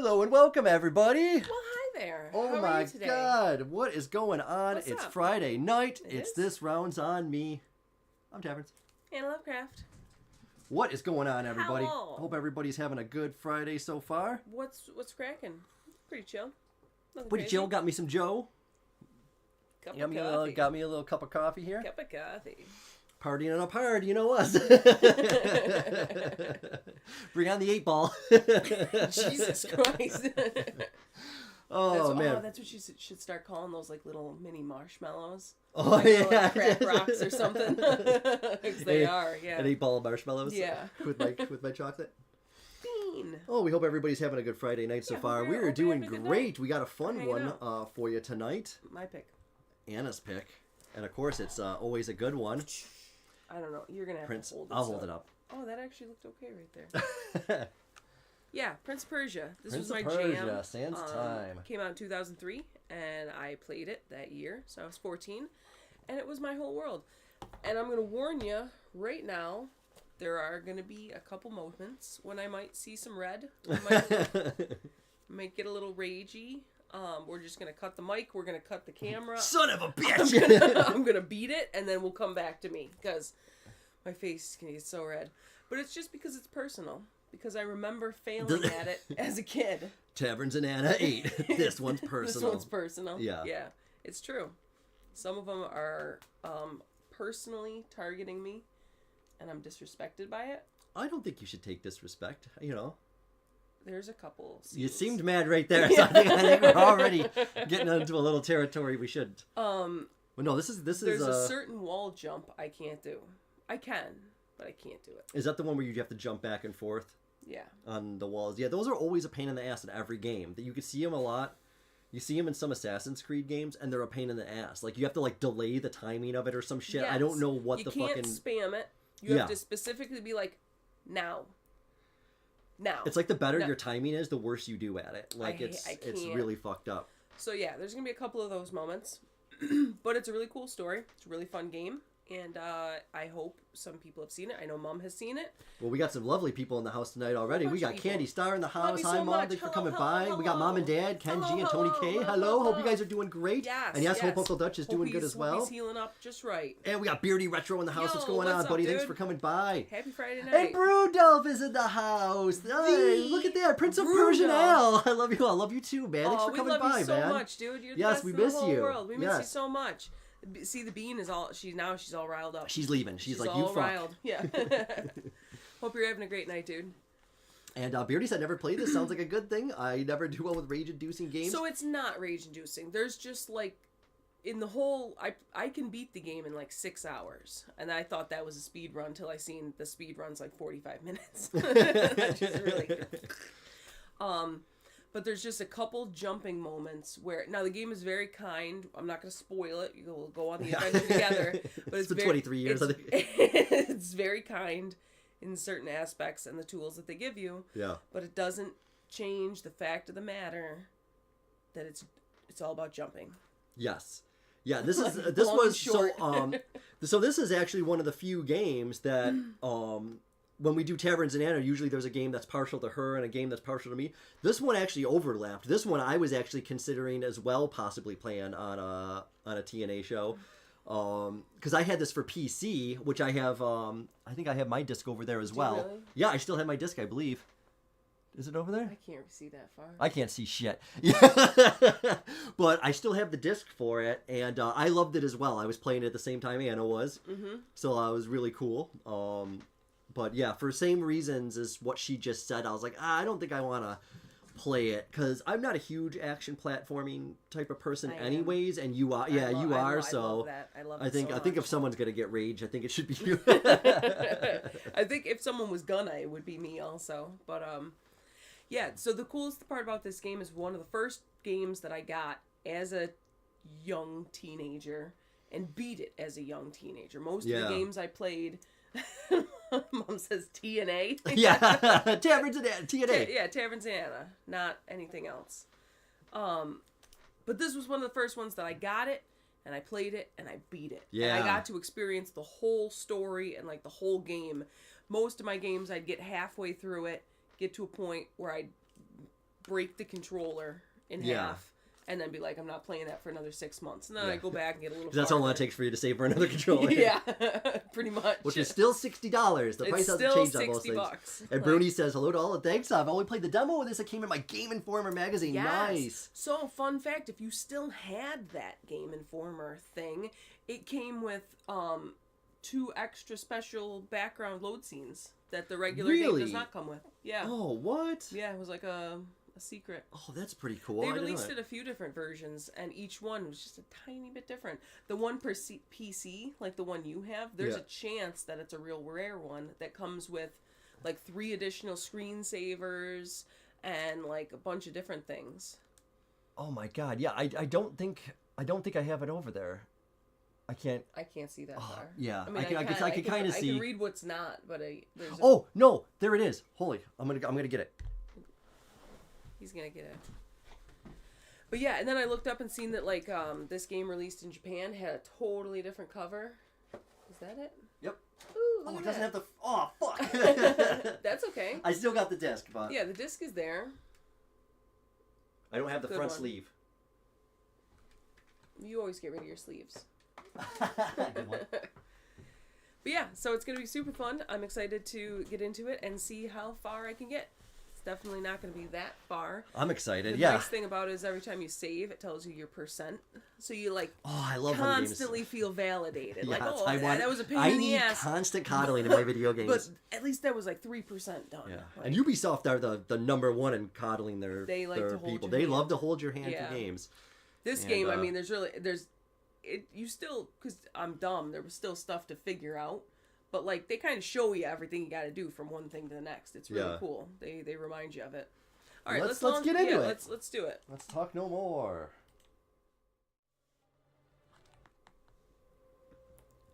Hello and welcome, everybody. Well, hi there. Oh How are my you today? God, what is going on? What's It's up? Friday night. It It's is? This Round's on Me. I'm Taverns. Anna Lovecraft. What is going on, everybody? Hello. Hope everybody's having a good Friday so far. What's cracking? Pretty chill. Nothing Pretty crazy. chill. Got me some Joe. Cup Got of me, coffee. got me a little cup of coffee here. Cup of coffee. Partying on a party, you know us. Bring on the 8-ball. Jesus Christ. Oh, man. That's what you should start calling those, like, little mini marshmallows. Oh, like, yeah. little, like, crack rocks or something. Because they are, yeah. An 8-ball of marshmallows. Yeah. with my chocolate. Bean. Oh, we hope everybody's having a good Friday night so Yeah, far. hope We you're are doing having a good great. night. We got a fun Hanging one out. for you tonight. My pick. Anna's pick. And, of course, it's always a good one. I don't know. You're going to have Prince, to hold it. I'll hold it up. Oh, that actually looked okay right there. Yeah, Prince of Persia. This Prince was my of Persia, jam. sans time. Came out in 2003, and I played it that year, so I was 14, and it was my whole world. And I'm going to warn you right now, there are going to be a couple moments when I might see some red. I might get a little ragey. We're just going to cut the mic. We're going to cut the camera. Son of a bitch! I'm going to beat it, and then we'll come back to me, because my face can get so red. But it's just because it's personal. Because I remember failing at it as a kid. Taverns Ana 8. This one's personal. This one's personal. Yeah. Yeah, it's true. Some of them are personally targeting me, and I'm disrespected by it. I don't think you should take disrespect, you know. There's a couple scenes. You seemed mad right there, so I think we're already getting into a little territory we shouldn't. Well, no, this is There's a certain wall jump I can't do. I can, but I can't do it. Is that the one where you have to jump back and forth? Yeah. On the walls. Yeah, those are always a pain in the ass in every game. That you can see them a lot. You see them in some Assassin's Creed games, and they're a pain in the ass. Like, you have to, like, delay the timing of it or some shit. Yes. I don't know what you the can't fucking... spam it. You have to specifically be like, now. Now. It's like the better No. your timing is, the worse you do at it. Like, it's can't. really fucked up. So, yeah, there's going to be a couple of those moments. But it's a really cool story. It's a really fun game. And I hope some people have seen it. I know Mom has seen it. Well, we got some lovely people in the house tonight already. We got people. Candy Star in the Love house. you Hi, so Mom. much. Thanks for Hello, coming by. hello, We got Mom and Dad, Kenji and Tony K. Hello. Hope you guys are doing great. Yes. And yes, yes. hope Uncle Dutch is doing good as well. Hope he's healing up just right. And we got Beardy Retro in the house. Yo, what's going what's on, up, buddy? dude? Thanks for coming by. Happy Friday night. And Brewdolf is in the house. Hey, look at that. Prince of Persia Al. I love you all. I love you too, man. Thanks for coming by, man. We love you so much, dude. You're the Yes, best we in the miss whole you. world. We miss Yes. you so much. See, the bean is all... She's all riled up. She's leaving. She's like, all you fuck. riled. Yeah. Hope you're having a great night, dude. And Beardy said, never played this. Sounds like a good thing. I never do well with rage-inducing games. So it's not rage-inducing. There's just, like... In the whole... I can beat the game in, like, 6 hours. And I thought that was a speed run until I seen the speed run's, like, 45 minutes. Which is really good. But there's just a couple jumping moments where... Now, the game is very kind. I'm not going to spoil it. You'll go on the adventure together. But it's been 23 years, I think. It's very kind in certain aspects and the tools that they give you. Yeah. But it doesn't change the fact of the matter that it's all about jumping. Yes. Yeah, this is Like, this long was and short. so this is actually one of the few games that when we do Taverns Ana, usually there's a game that's partial to her and a game that's partial to me. This one actually overlapped. This one I was actually considering as well, possibly playing on a TNA show. Because I had this for PC, which I have, I think I have my disc over there as well. Really? Yeah, I still have my disc, I believe. Is it over there? I can't see that far. I can't see shit. But I still have the disc for it, and I loved it as well. I was playing it at the same time Anna was, so it was really cool. But yeah, for the same reasons as what she just said, I was like, I don't think I want to play it, because I'm not a huge action platforming type of person anyways, and you are. Yeah, you are, so... I love that. I love it I think if someone's going to get rage, I think it should be you. I think if someone was gonna, it would be me also. But, yeah, so the coolest part about this game is one of the first games that I got as a young teenager and beat it as a young teenager. Most of the games I played... Mom says TNA. Yeah, Taverns Ana, TNA. Yeah, Taverns Ana, not anything else. But this was one of the first ones that I got it, and I played it, and I beat it. Yeah. And I got to experience the whole story and, like, the whole game. Most of my games, I'd get halfway through it, get to a point where I'd break the controller in Yeah. half. And then be like, I'm not playing that for another 6 months. And then I go back and get a little. That's how long it takes for you to save for another controller. Yeah, pretty much. Which is still $60. The price hasn't changed on most things. $60. And Bruni says, hello to all, and thanks. I've only played the demo of this. It came in my Game Informer magazine. Yes. Nice. So, fun fact, if you still had that Game Informer thing, it came with 2 extra special background load scenes that the regular game does not come with. Yeah. Oh, what? Yeah, it was like a secret. Oh, that's pretty cool. They released it a few different versions, and each one was just a tiny bit different. The one per PC, like the one you have, there's a chance that it's a real rare one that comes with like 3 additional screensavers and like a bunch of different things. Oh my god, yeah, I don't think I have it over there. I can't see that far. Yeah, I mean, I can kind of see. I can read what's not, but there's. Oh no, there it is. Holy, I'm gonna get it. He's gonna get it. But yeah, and then I looked up and seen that like this game released in Japan had a totally different cover. Is that it? Yep. Ooh, Oh, it doesn't have the. Oh fuck. That's okay. I still got the disc, but yeah, the disc is there. I don't have the front sleeve. You always get rid of your sleeves. Good one. But yeah, so it's gonna be super fun. I'm excited to get into it and see how far I can get. Definitely not going to be that far. I'm excited. The nice thing about it is every time you save, it tells you your percent. So you like I love constantly feel validated. Yeah, like, that was a pain in the ass. I need constant coddling in my video games. But at least that was like 3% done. Yeah, like, and Ubisoft are the number one in coddling their people. They love to hold your hand for games. This game, I mean, you still, because I'm dumb, there was still stuff to figure out. But, like, they kind of show you everything you got to do from one thing to the next. It's really cool. They remind you of it. All right, let's get into it. Let's do it. Let's talk no more.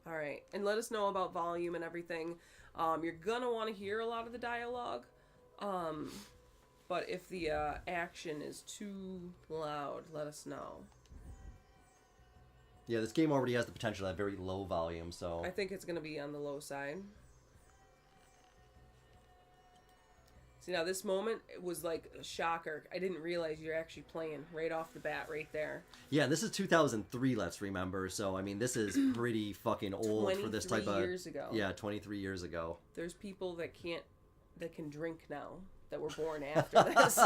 All right, and let us know about volume and everything. You're going to want to hear a lot of the dialogue. But if the action is too loud, let us know. Yeah, this game already has the potential to have very low volume, so... I think it's going to be on the low side. See, now this moment, it was like a shocker. I didn't realize you're actually playing right off the bat right there. Yeah, this is 2003, let's remember, so, I mean, this is pretty fucking old for this type of... 23 years ago. Yeah, 23 years ago. There's people that can drink now, that were born after this.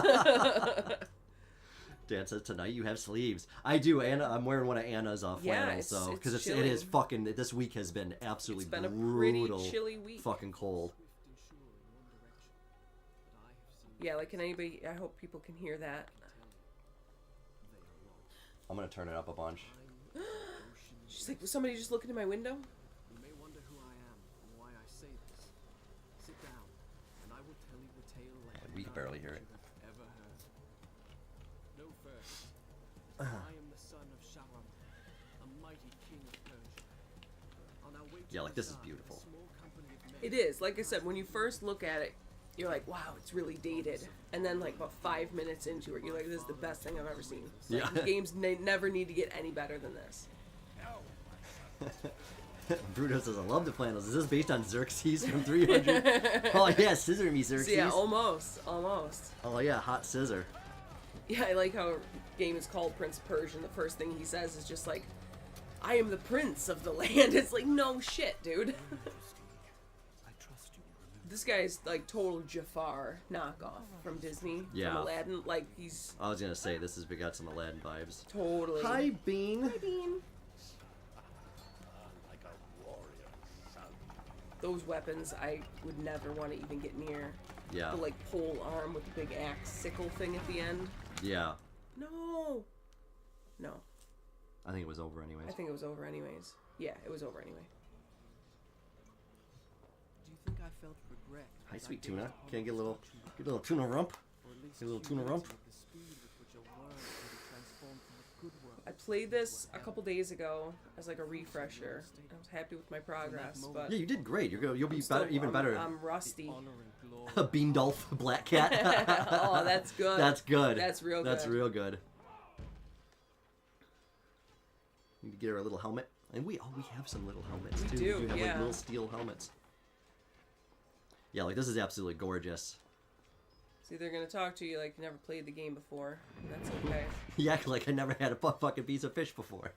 Dan says tonight you have sleeves. I do. Anna, I'm wearing one of Anna's flannels, so because it is fucking. This week has been absolutely brutal. It's been a pretty chilly week. Fucking cold. Yeah, like can anybody? I hope people can hear that. I'm gonna turn it up a bunch. She's like, was somebody just looking in my window? You may wonder who I am and why I say this. Sit down, and I will tell you the tale like We can barely hear it. ever heard. Know first, I am the son of Sharam, a mighty king of Persia. On our way to Yeah, like this is Bazaar, beautiful. a small company of men It is. Like I said, when you first look at it, you're like, wow, it's really dated. And then like about 5 minutes into it, you're like, this is the best thing I've ever seen. Like, Yeah. games never need to get any better than this. Bruno says, I love the flannels. Is this based on Xerxes from 300? Oh, yeah, scissor me, Xerxes. So yeah, almost. Oh, yeah, hot scissor. Yeah, I like how a game is called Prince of Persia, and the first thing he says is just like, I am the prince of the land. It's like, no shit, dude. This guy's like total Jafar knockoff from Disney, from Aladdin. Like, he's... I was going to say, this has got some Aladdin vibes. Totally. Hi, Bean. Hi, Bean. Those weapons I would never want to even get near. Yeah. The like pole arm with the big axe sickle thing at the end. Yeah. No. I think it was over anyways. I think it was over anyways. Yeah, it was over anyway. Do you think I felt regret? Hi, sweet tuna. Can I get a little tuna rump? Get a little tuna rump? I played this a couple days ago as like a refresher. I was happy with my progress, but Yeah, you did great. You'll be better, even better. I'm rusty. Beandolf Black Cat. Oh, that's good. That's good. That's real good. That's real good. Need to get her a little helmet. And we have some little helmets too. We do, We have yeah. like little steel helmets. Yeah, like this is absolutely gorgeous. See, they're gonna talk to you like you never played the game before. That's okay. You act like I never had a fucking piece of fish before.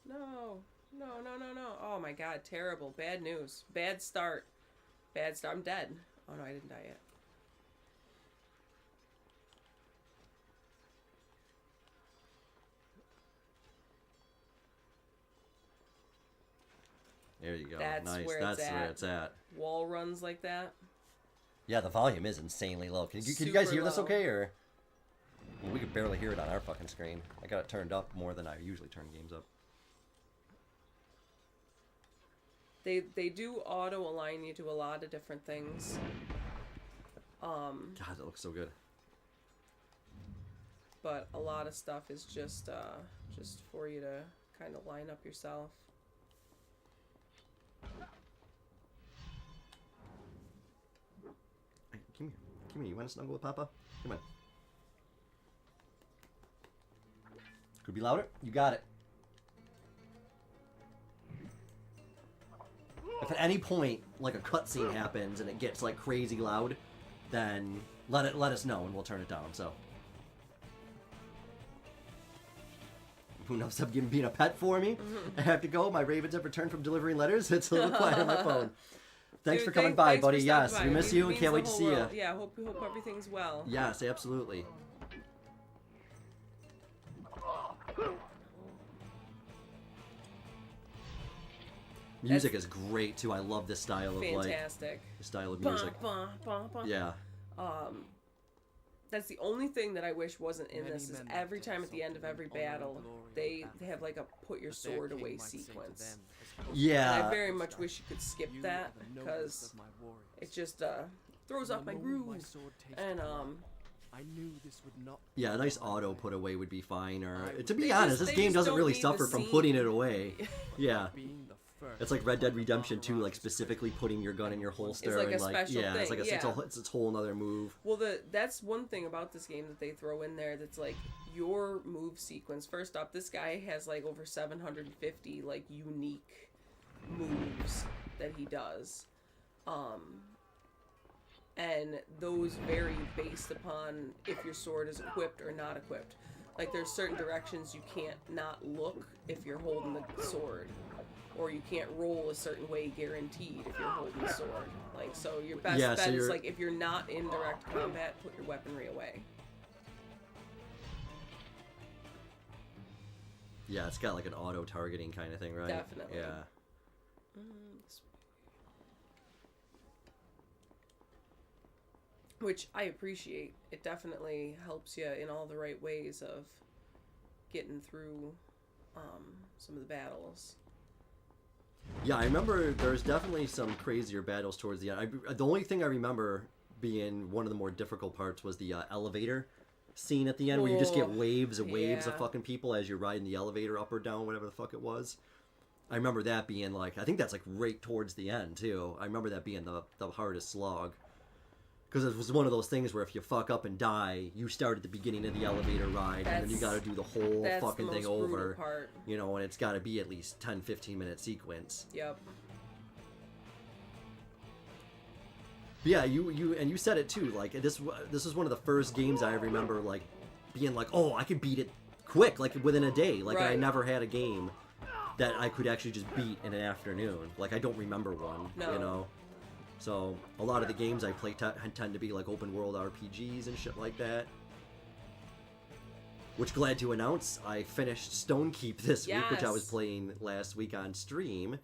No. Oh my god, terrible. Bad news. Bad start. Bad start. I'm dead. Oh no, I didn't die yet. There you go. That's Nice. where That's it's where at. it's at. Wall runs like that. Yeah, the volume is insanely low. Can you guys Super hear this low. okay, or? Well, we could barely hear it on our fucking screen. I got it turned up more than I usually turn games up. They do auto align you to a lot of different things. God, that looks so good. But a lot of stuff is just for you to kind of line up yourself. Hey, come here. Come here. You want to snuggle with Papa? Come on. Could be louder. You got it. If at any point like a cutscene happens and it gets like crazy loud, then let us know and we'll turn it down. So who knows? I'm being a pet for me. I have to go. My ravens have returned from delivering letters. It's a little quiet on my phone. Thanks for coming by, thanks buddy. for Yes, stopping we by. miss It you and means can't the wait to whole see you. world. Yeah, hope everything's well. Yes, absolutely. Music is great too. I love this style of Fantastic. the style of music. Yeah. That's the only thing that I wish wasn't in this is every time at the end of every battle they have like a put your sword away sequence. Yeah. And I very much wish you could skip that because it just throws off my groove. And I knew this would not. Yeah, a nice auto put away would be fine. Or to be They honest, just- this they game just doesn't don't really need the suffer from scene. putting it away. Yeah. Being the first. It's like Red Dead Redemption 2, like specifically putting your gun in your holster. like a and like special yeah, it's like thing, it's its whole another move. well, that's one thing about this game that they throw in there that's like your move sequence. First off, this guy has like over 750 like unique moves that he does. And those vary based upon if your sword is equipped or not equipped. Like there's certain directions you can't not look if you're holding the sword. Or you can't roll a certain way guaranteed if you're holding the sword. Like, so your best Yeah, so bet is you're- like if you're not in direct combat, put your weaponry away. Yeah, it's got like an auto targeting kind of thing, right? Definitely. Yeah. Which I appreciate. It definitely helps you in all the right ways of getting through some of the battles. Yeah, I remember there's definitely some crazier battles towards the end. The only thing I remember being one of the more difficult parts was the elevator scene at the end, where you just get Oh, waves and waves of yeah. fucking people as you're riding the elevator up or down, whatever the fuck it was. I remember that being like, I think that's like right towards the end too. I remember that being the hardest slog. Because it was one of those things where if you fuck up and die, you start at the beginning of the elevator ride, and then you got to do the whole That's fucking the thing most brutal over. part. You know, and it's got to be at least 10-15 minute sequence. Yep. But yeah, you said it too. Like this is one of the first games I remember like being like, oh, I could beat it quick, like within a day. Like I Right. never had a game that I could actually just beat in an afternoon. Like I don't remember one. No. You know. So a lot of the games I play tend to be like open world RPGs and shit like that. Which, glad to announce, I finished Stone Keep this week, which I was Yes. playing last week on stream.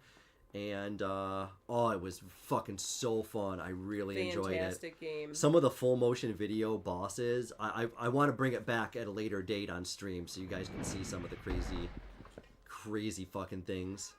And, it was fucking so fun. I really enjoyed it. Fantastic game. Some of the full motion video bosses, I want to bring it back at a later date on stream so you guys can see some of the crazy fucking things.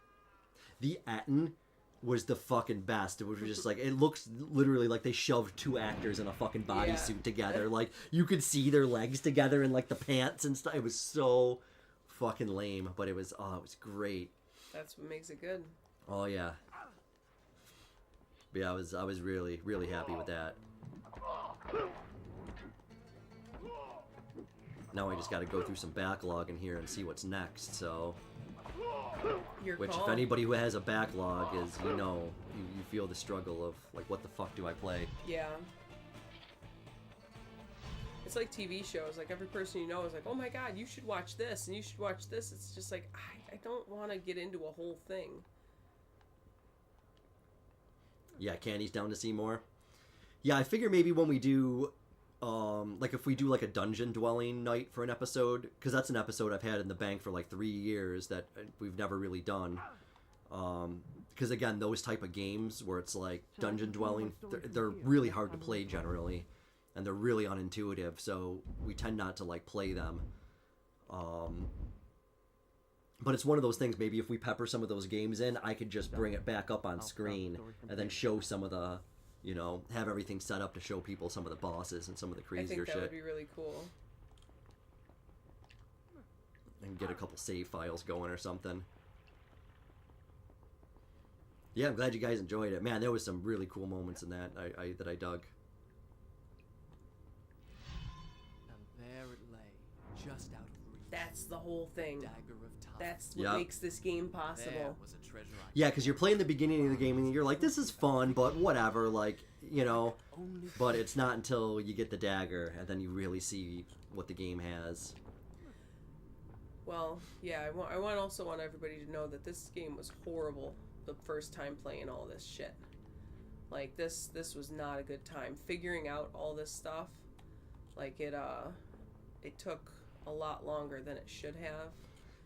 The Atten was the fucking best. It was just like, it looks literally like they shoved two actors in a fucking bodysuit together. Like, you could see their legs together in like the pants and stuff. It was so fucking lame, but it was great. That's what makes it good. Oh yeah. But yeah, I was really, really happy with that. Now I just got to go through some backlog in here and see what's next. So, which call. if anybody who has a backlog is, you feel the struggle of like, what the fuck do I play? Yeah. It's like TV shows. Like every person you know is like, oh my god, you should watch this and you should watch this. It's just like I don't want to get into a whole thing. Yeah, Candy's down to see more. Yeah, I figure maybe when we do, like if we do like a dungeon dwelling night for an episode, because that's an episode I've had in the bank for like 3 years that we've never really done. Because again, those type of games where it's like dungeon dwelling, they're really hard to play generally. And they're really unintuitive, so we tend not to like play them. But it's one of those things, maybe if we pepper some of those games in, I could just bring it back up on screen and then show some of the, you know, have everything set up to show people some of the bosses and some of the crazier shit. I think that would be really cool. And get a couple save files going or something. Yeah, I'm glad you guys enjoyed it. Man, there was some really cool moments in that that I dug. There it lay, just out of reach. That's the whole thing. Dagger of time. That's what makes this game possible. There was a treasure I Yeah, because you're playing the beginning of the game and you're like, this is fun, but whatever, like, you know. But it's not until you get the dagger and then you really see what the game has. Well, yeah, I also want everybody to know that this game was horrible the first time playing all this shit. Like, this was not a good time. Figuring out all this stuff, like, it took a lot longer than it should have.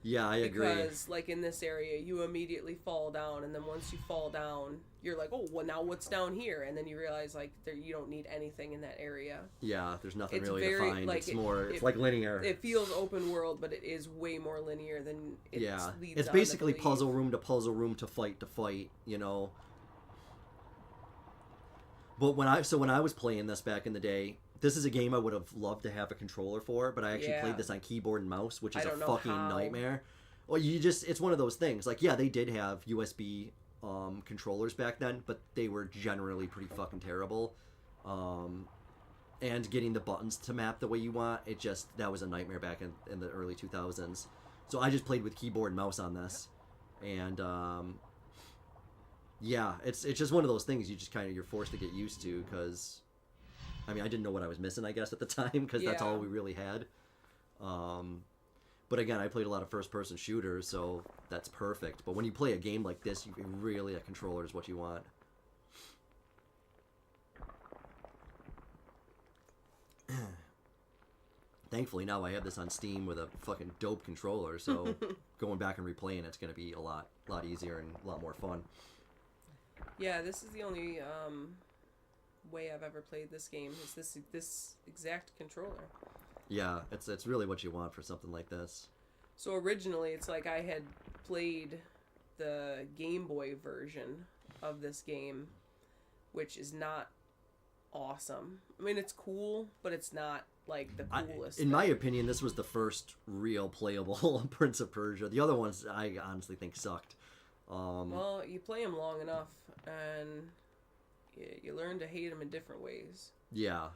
Yeah, I agree. Because, like, in this area, you immediately fall down, and then once you fall down, you're like, oh, well, now what's down here? And then you realize, like, you don't need anything in that area. Yeah, there's nothing It's really very, to find. like, It's like linear. It feels open world, but it is way more linear than it leads it's on basically to believe. puzzle room to fight, you know. But when I was playing this back in the day, this is a game I would have loved to have a controller for, but I actually played this on keyboard and mouse, which is a fucking nightmare. Well, it's one of those things. Like, yeah, they did have USB controllers back then, but they were generally pretty fucking terrible. And getting the buttons to map the way you want, that was a nightmare back in the early 2000s. So I just played with keyboard and mouse on this. And, yeah, it's just one of those things you're forced to get used to, because I mean, I didn't know what I was missing, I guess, at the time, because that's all we really had. But again, I played a lot of first-person shooters, so that's perfect. But when you play a game like this, a controller is what you want. Thankfully, now I have this on Steam with a fucking dope controller, so going back and replaying it's going to be a lot easier and a lot more fun. Yeah, this is the only way I've ever played this game, is this exact controller. Yeah, it's really what you want for something like this. So originally, it's like I had played the Game Boy version of this game, which is not awesome. I mean, it's cool, but it's not like the coolest. In my opinion, this was the first real playable Prince of Persia. The other ones I honestly think sucked. Well, you play them long enough, and you learn to hate them in different ways. Yeah.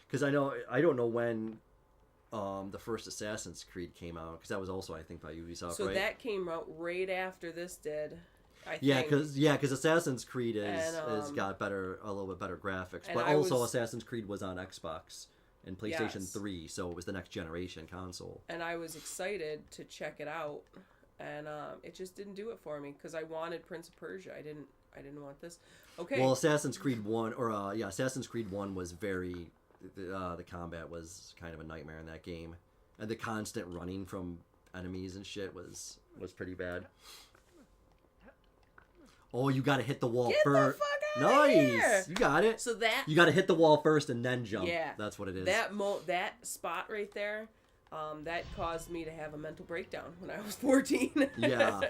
Because I don't know when the first Assassin's Creed came out, because that was also, I think, by Ubisoft, so right? that came out right after this did, I think. Yeah, because Assassin's Creed has got a little bit better graphics, but also Assassin's Creed was on Xbox and PlayStation 3, so it was the next generation console. And I was excited to check it out, and it just didn't do it for me, because I wanted Prince of Persia. I didn't want this. Okay. Well, Assassin's Creed 1, Assassin's Creed 1 was very... the combat was kind of a nightmare in that game. And the constant running from enemies and shit was pretty bad. Oh, you gotta hit the wall first. Get the fuck out of here! You got it. So that... You gotta hit the wall first and then jump. Yeah. That's what it is. That spot right there... that caused me to have a mental breakdown when I was 14. Yeah.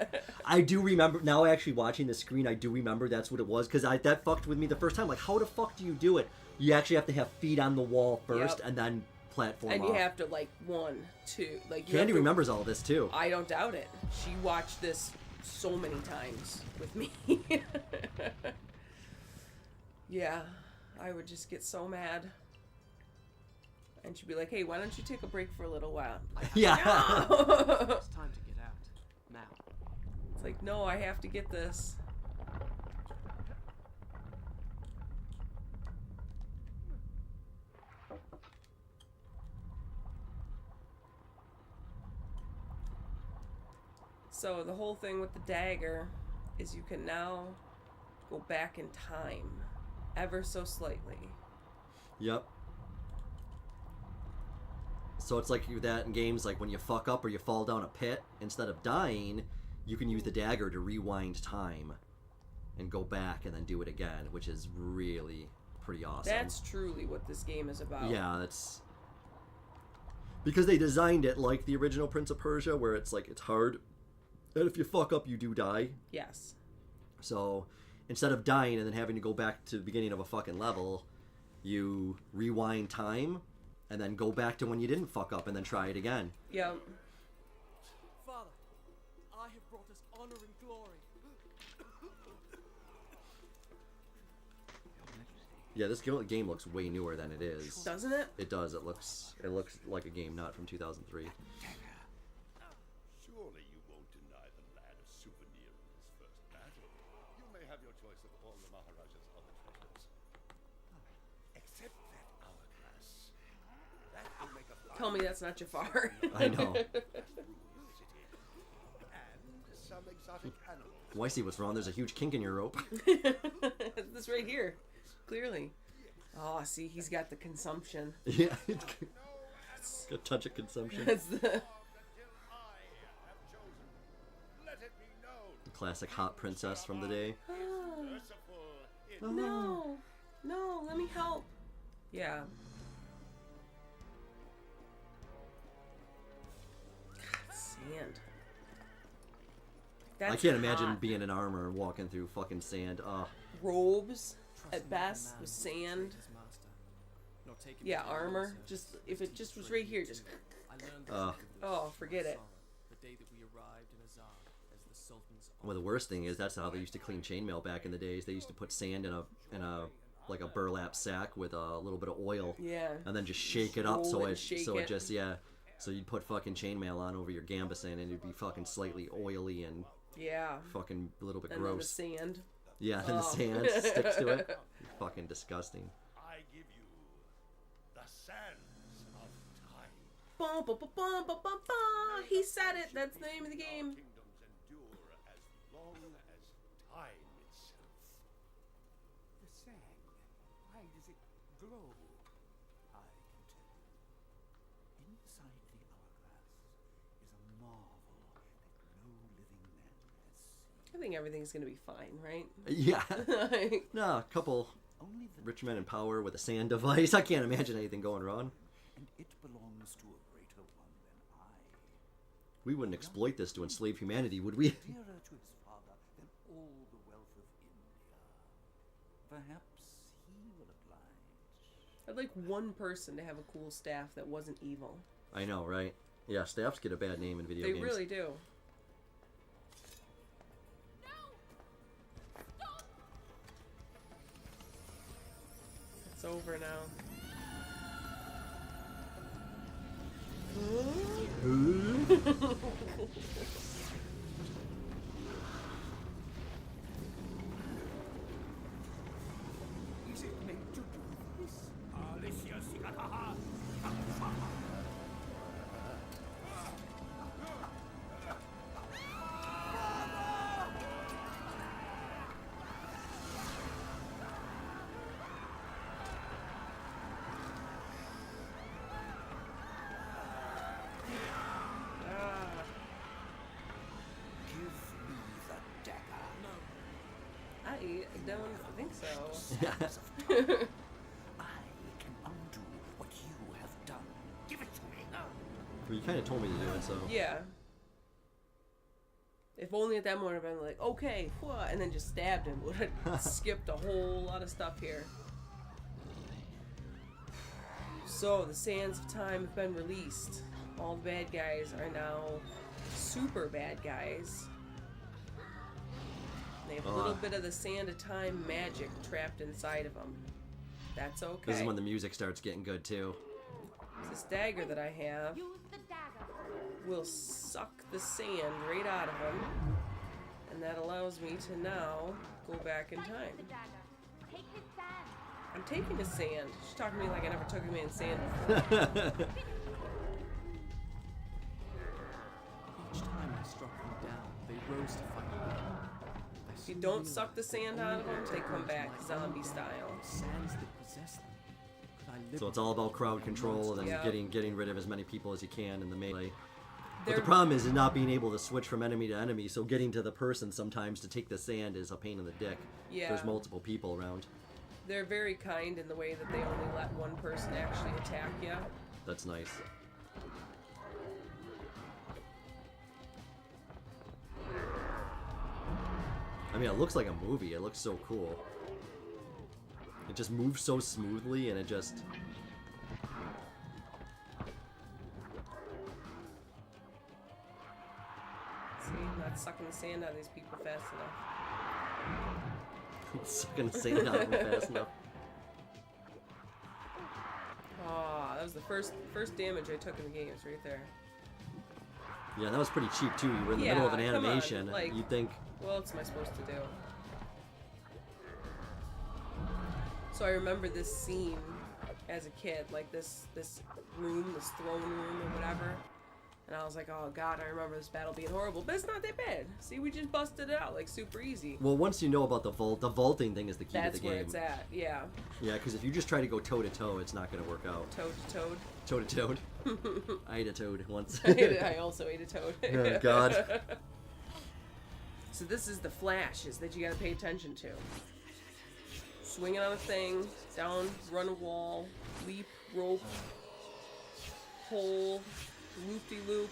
I do remember, now actually watching the screen, I do remember that's what it was, because that fucked with me the first time. Like, how the fuck do you do it? You actually have to have feet on the wall first, and then platform and off. you have to, like, 1, 2... like. Candy remembers all this, too. I don't doubt it. She watched this so many times with me. Yeah. I would just get so mad. And she'd be like, hey, why don't you take a break for a little while? Yeah. No! It's time to get out. Now. It's like, no, I have to get this. So the whole thing with the dagger is you can now go back in time ever so slightly. Yep. So it's like that in games, like when you fuck up or you fall down a pit, instead of dying, you can use the dagger to rewind time and go back and then do it again, which is really pretty awesome. That's truly what this game is about. Yeah, that's... Because they designed it like the original Prince of Persia, where it's like, it's hard, and if you fuck up, you do die. Yes. So, instead of dying and then having to go back to the beginning of a fucking level, you rewind time, and then go back to when you didn't fuck up, and then try it again. Yep. Father, I have brought us honor and glory. Yeah, this game looks way newer than it is. Doesn't it? It does. It looks like a game not from 2003. Surely you won't deny the lad a souvenir of his first battle. You may have your choice of all the Maharaja's other treasures. Except that hourglass. That will make a fine Tell me that's not Jafar. I know. city. And some exotic animals. Well, I see what's wrong. There's a huge kink in your rope. This right here. Clearly. Oh, see, he's got the consumption. Yeah. A touch of consumption. That's the... Until I have chosen. Let it be known. Classic hot princess from the day. Merciful in No. No, let me help. Yeah. God, sand. That's I can't imagine hot. being in armor and walking through fucking sand. Robes, at best, with sand. His master, nor take him Yeah, to armor. the Just, if it just was right here, just... I learned the Uh. secret of this Oh, forget it. sorrow the day that we arrived in Azar as the Sultan's Well, the worst thing is that's how they used to clean chainmail back in the days. They used to put sand in a like a burlap sack with a little bit of oil, Yeah. and then just shake it up so Roll it, it shake so it it. just So you'd put fucking chainmail on over your gambeson, and it'd be fucking slightly oily and Yeah. fucking a little bit And then the gross. sand. Yeah, then the Oh. sand sticks to it. Fucking disgusting. I give you the sands of time. Bum, bum, bum, bum, bum, bum, bum. He said it. That's the name of the game. Kingdoms endure as long as time itself. The sand, why does it glow? I can tell you. Inside the hourglass is a marvel that no living man has seen. I think everything's gonna be fine, right? Yeah. Like, No, a couple Only the rich men in power with a sand device. I can't imagine anything going wrong. and it belongs to a greater one than I. We wouldn't exploit this to enslave humanity, would we? Dearer to his father than all the wealth of India. Perhaps he will oblige. I'd like one person to have a cool staff that wasn't evil. I know, right? Yeah, staffs get a bad name in video They games. really do. It's over now. Is it meant to do this? Ah, Give me the dagger. I don't think so. I can undo what you have done. Give it to me. Well, you kind of told me to do it, so... Yeah. If only at that moment I'd been like, okay, whoa, and then just stabbed him. Would have skipped a whole lot of stuff here. So, the Sands of Time have been released. All the bad guys are now super bad guys. They have a little bit of the Sand of Time magic trapped inside of them. That's okay. This is when the music starts getting good, too. This dagger that I have Use the dagger. will suck the sand right out of him, and that allows me to now go back in Fight time. with the dagger. Take his sand. I'm taking his sand. She's talking to me like I never took a man's sand before. Each time I struck him down, they rose to fight again. If you don't suck the sand out of them, they come back zombie style. Sands that possess them. Could I So it's all about crowd control and Yeah. getting rid of as many people as you can in the melee. But They're- the problem is not being able to switch from enemy to enemy, so getting to the person sometimes to take the sand is a pain in the dick. Yeah. There's multiple people around. They're very kind in the way that they only let one person actually attack you. That's nice. I mean, it looks like a movie. It looks so cool. It just moves so smoothly, and it just... See, I'm not sucking the sand out of these people fast enough. sucking the sand out of them fast enough. Ah, that was the first damage I took in the game. It's right there. Yeah, that was pretty cheap, too. You were in the middle of an Yeah, come on, animation. like- You'd think... What else am I supposed to do? So I remember this scene as a kid, like this room, this throne room or whatever. And I was like, oh god, I remember this battle being horrible. But it's not that bad. See, we just busted it out, like super easy. Well, once you know about the vaulting thing is the key That's to the game. where it's at, yeah. Yeah, because if you just try to go toe-to-toe, it's not going to work out. Toad to toad. Toe-to-toad. I ate a toad once. I also ate a toad. Oh, God. So this is the flashes that you gotta pay attention to. Swinging on a thing, down, run a wall, leap, rope, hole, loop-de-loop,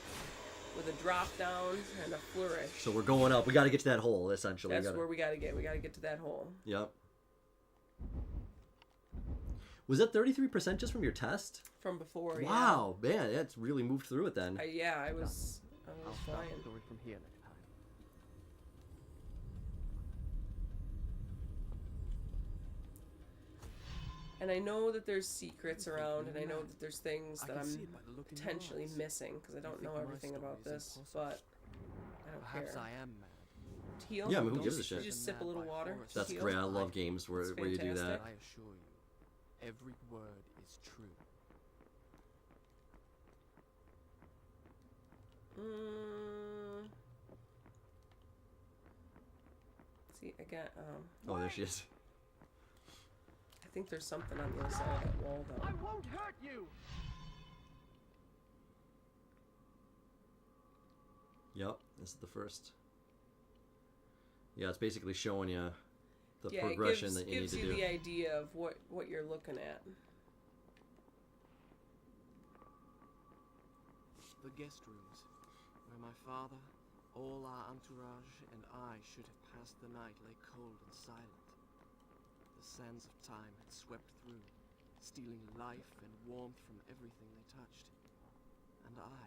with a drop down and a flourish. So we're going up. We got to get to that hole, essentially. That's where we gotta get. We gotta get to that hole. Yep. Was that 33% just from your test? From before, yeah. Wow, man, that's really moved through it then. I was I'll start flying. the story from here next time. And I know that there's secrets around, and I know that there's things I that can I'm see it by the look in your potentially eyes. missing, because I don't You know think my everything story about is this, impossible? but I don't Perhaps care. I am mad. Heal? Yeah, I mean, who Don't gives a you shit? just sip a little water? That's That's Heal? great. I love games where It's you do that. fantastic. I assure you, every word is true. See, I got, Oh, there she is. I think there's something on the other side of that wall, though. I won't hurt you. Yep, this is the first. Yeah, it's basically showing you the Yeah, progression it that you need gives to you do. the idea of what you're looking at. The guest rooms, where my father, all our entourage, and I should have passed the night lay cold and silent. The sands of time had swept through, stealing life and warmth from everything they touched. And I,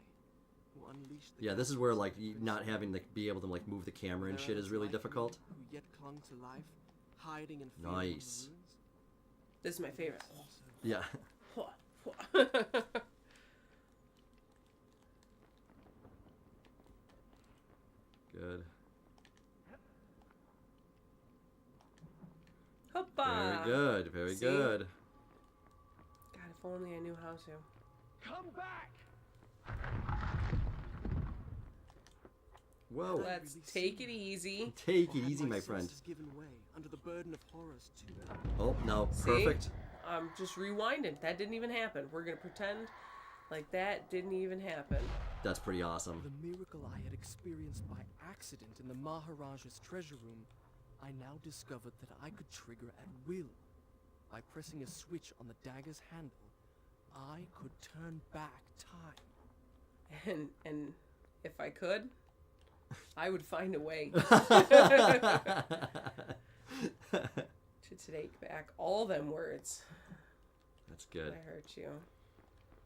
who unleashed the Yeah, this is where like chaos of not Prince having to be able to like move the camera and There shit are is really life difficult. men Who yet clung to life, hiding in fear Nice. in the ruins. This is my favorite. Yeah. Good. Hoppa! Very good. Very See? good. God, if only I knew how to. Come back! Whoa. Let's take it easy. Take Or it had easy, my senses friend. given way under the burden of horrors too. Oh, no. See? Perfect. Just rewinding. That didn't even happen. We're gonna pretend like that didn't even happen. That's pretty awesome. The miracle I had experienced by accident in the Maharaja's treasure room, I now discovered that I could trigger at will. By pressing a switch on the dagger's handle, I could turn back time. And if I could, I would find a way to take back all them words. That's good. I hurt you.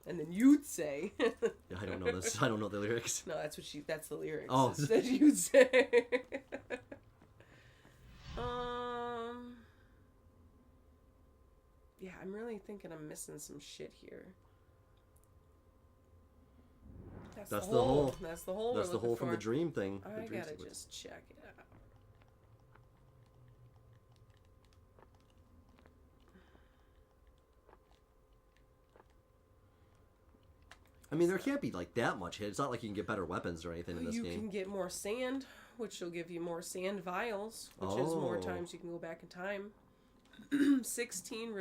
And then you'd say, Yeah, I don't know this. I don't know the lyrics. no, that's the lyrics. Oh. It's that you'd say. Yeah, I'm really thinking I'm missing some shit here. That's the hole. That's the hole. That's we're the hole looking from the for. dream thing. the I dream gotta sequence. just check it out. I mean, there can't be like that much hit. It's not like you can get better weapons or anything in this You game. can get more sand which will give you more sand vials, which is more Oh. times you can go back in time. 16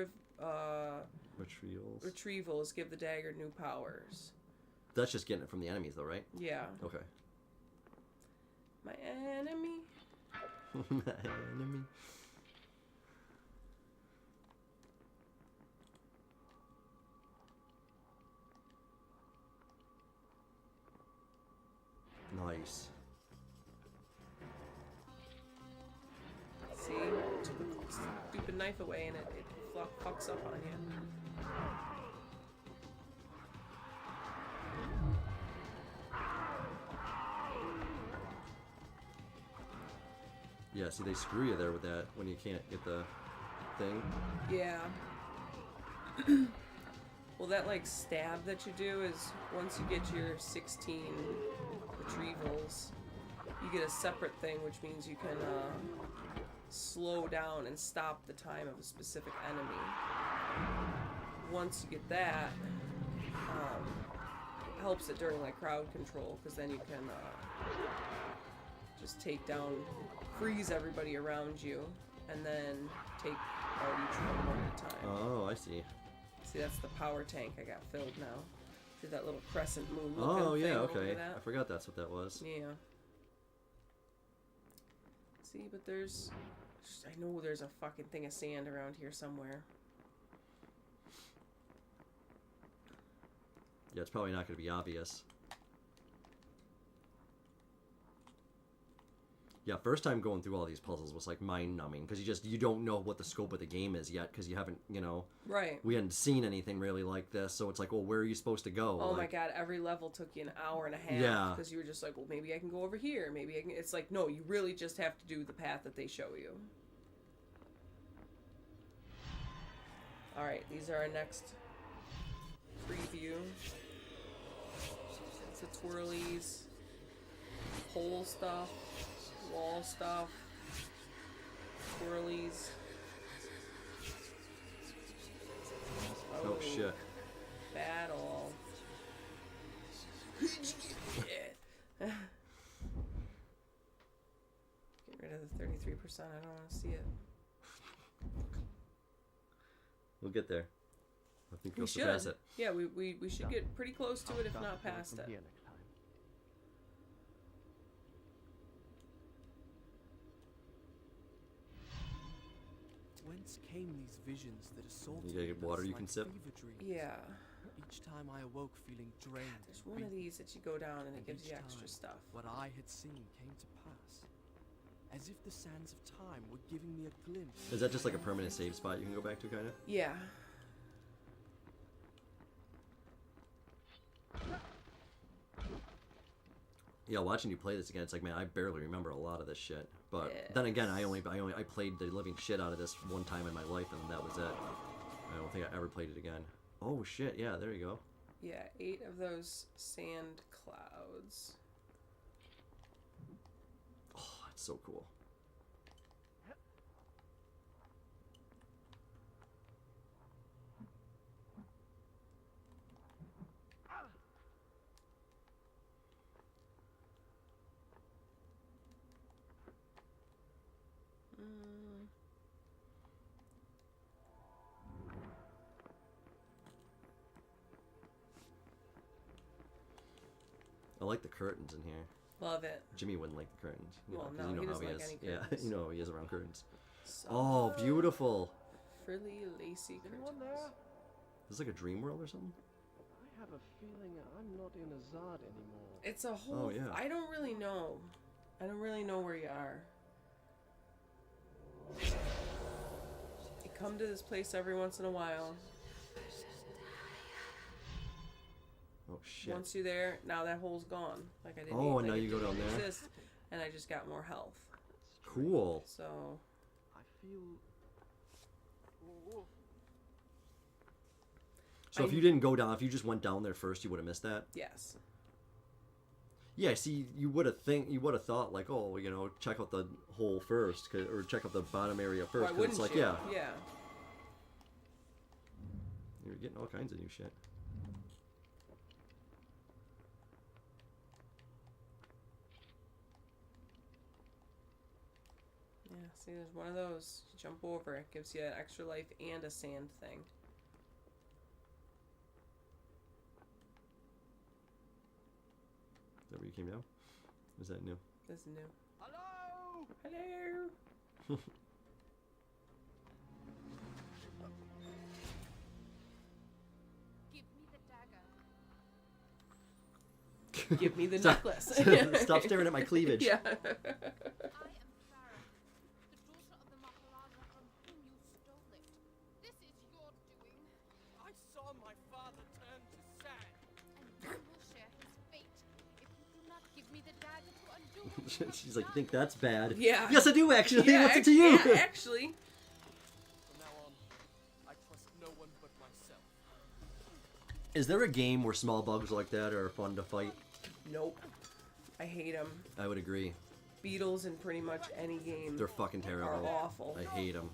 Retrievals. retrievals give the dagger new powers. That's just getting it from the enemies, though, right? Yeah. Okay. My enemy. Enemy. Nice. See? Took the stupid knife away and it fucks up on you. Yeah, see, they screw you there with that when you can't get the thing. Yeah. Well, that like stab that you do is once you get your 16 retrievals, you get a separate thing, which means you can slow down and stop the time of a specific enemy. Once you get that, helps it during like crowd control, because then you can just take down, freeze everybody around you, and then take out each one at a time. Oh, I see. See, that's the power tank I got filled now. See that little crescent moon Oh, looking yeah, thing okay. over that? I forgot that's what that was. Yeah. See, but there's... I know there's a fucking thing of sand around here somewhere. Yeah, it's probably not going to be obvious. Yeah, first time going through all these puzzles was like mind-numbing, because you don't know what the scope of the game is yet, because you haven't, Right. we hadn't seen anything really like this, so it's like, well, where are you supposed to go? Oh my like, god, every level took you an hour and a half. Yeah. Because you were just like, well, maybe I can go over here. Maybe I can... It's like, no, you really just have to do the path that they show you. Alright, these are our next preview. It's the twirlies, pole stuff, wall stuff, twirlies. oh, shit. Battle. Yeah. Get rid of the 33%. I don't want to see it. We'll get there. I think We we'll should. surpass it. Yeah, we should get pretty close to it, if not past it. Here next time. Whence came these visions that assaulted You gotta get me water thus you like can sip? fever dreams? Yeah. Each time I awoke feeling drained. There's and one of beaten, these that you go down and it and gives each you extra time, stuff. What I had seen came to pass. As if the sands of time were giving me a glimpse. Is that just like a permanent save spot you can go back to, kind of? Yeah. Yeah, watching you play this again, it's like, man, I barely remember a lot of this shit. But Yes. then again, I played the living shit out of this one time in my life, and that was it. I don't think I ever played it again. Oh shit! Yeah, there you go. Yeah, 8 of those sand clouds. Oh, it's so cool. Mm. I like the curtains in here. Love it. Jimmy wouldn't like the curtains. Well, 'cause no, you know he how doesn't he like is. any Yeah, curtains. you know how he is around curtains. So Oh, beautiful! frilly, lacy Anyone curtains. there? This is like a dream world or something. I have a feeling I'm not in Azad anymore. It's a whole... Oh, yeah. I don't really know. I don't really know where you are. You come to this place every once in a while. Oh shit! Once you're there, now that hole's gone. Like I didn't. Oh, and like now it you go didn't down there? Exist, and I just got more health. Cool. So I feel. So if you didn't go down, if you just went down there first, you would have missed that. yes, Yeah, see, you would have thought like, oh, check out the hole first, or check out the bottom area first. why 'cause wouldn't it's like, you? yeah, Yeah. you're getting all kinds of new shit. Yeah, see, there's one of those. You jump over it, gives you an extra life and a sand thing. Is that where you came down? Was that new? This is new. Hello! Hello! Give me the dagger. Give me the Stop- necklace. Stop staring at my cleavage. Yeah. I am Farah, the daughter of the Maharaja from whom you stole it. This is your doing, I saw my father turn to sand. and you will share his fate if you do not give me the dagger to undo what you have She's like, you done. think that's bad? Yeah. Yes, I do actually. Yeah, What's it to you? Yeah, actually. From now on, I trust no one but myself. Is there a game where small bugs like that are fun to fight? Nope. I hate them. I would agree. Beetles in pretty much any game They're fucking are terrible. awful. I hate them.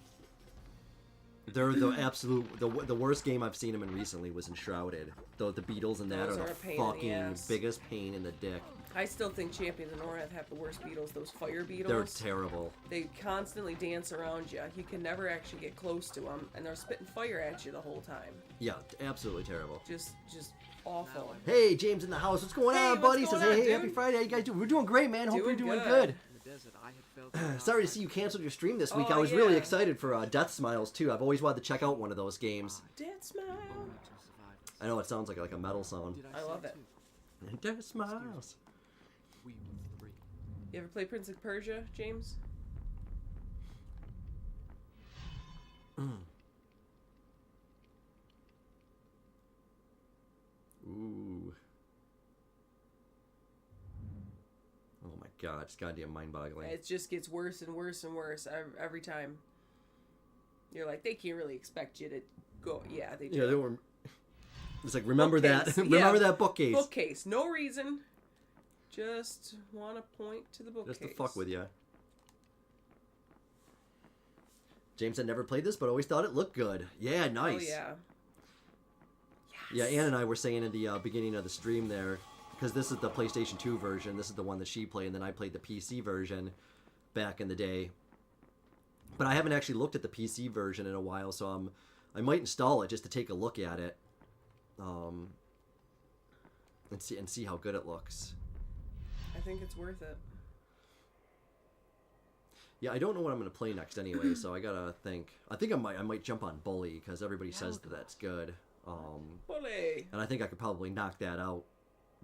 They're the absolute the worst game I've seen them in recently was Enshrouded. The Beatles in that Those are are the a pain in the fucking ass. biggest pain in the dick. I still think Champions of North have the worst beetles. Those fire They're beetles. terrible. They constantly dance around you. You can never actually get close to them, and they're spitting fire at you the whole time. Yeah, absolutely terrible. Just awful. Hey, James in the house. What's going Hey, on, what's buddy? going Says, hey, on, hey, happy dude? Friday. How you guys doing? We're doing great, man. Hope you're Doing doing good. good. In the desert, I had felt Sorry to see you canceled your stream this week. Oh, I was really yeah. excited for Death Smiles too. I've always wanted to check out one of those games. Dead smile. I know it sounds like a metal song. Did I say love it. too? Death Smiles. We were three. You ever play Prince of Persia, James? Ooh. Oh my god, it's goddamn mind-boggling. It just gets worse and worse and worse every time. You're like, they can't really expect you to go. Yeah, they do. Yeah, they were. It's like remember Bookcase, that. yeah. Remember that bookcase. Bookcase. No reason. Just want to point to the bookcase. Just to fuck with you. James had never played this, but always thought it looked good. Yeah, nice. Oh, yeah. Yeah, Ann and I were saying in the beginning of the stream there, because this is the PlayStation 2 version, this is the one that she played, and then I played the PC version back in the day. But I haven't actually looked at the PC version in a while, so I might install it just to take a look at it, and see how good it looks. I think it's worth it. Yeah, I don't know what I'm gonna play next anyway, so I gotta think. I think I might jump on Bully because everybody says that that's good. Bully. And I think I could probably knock that out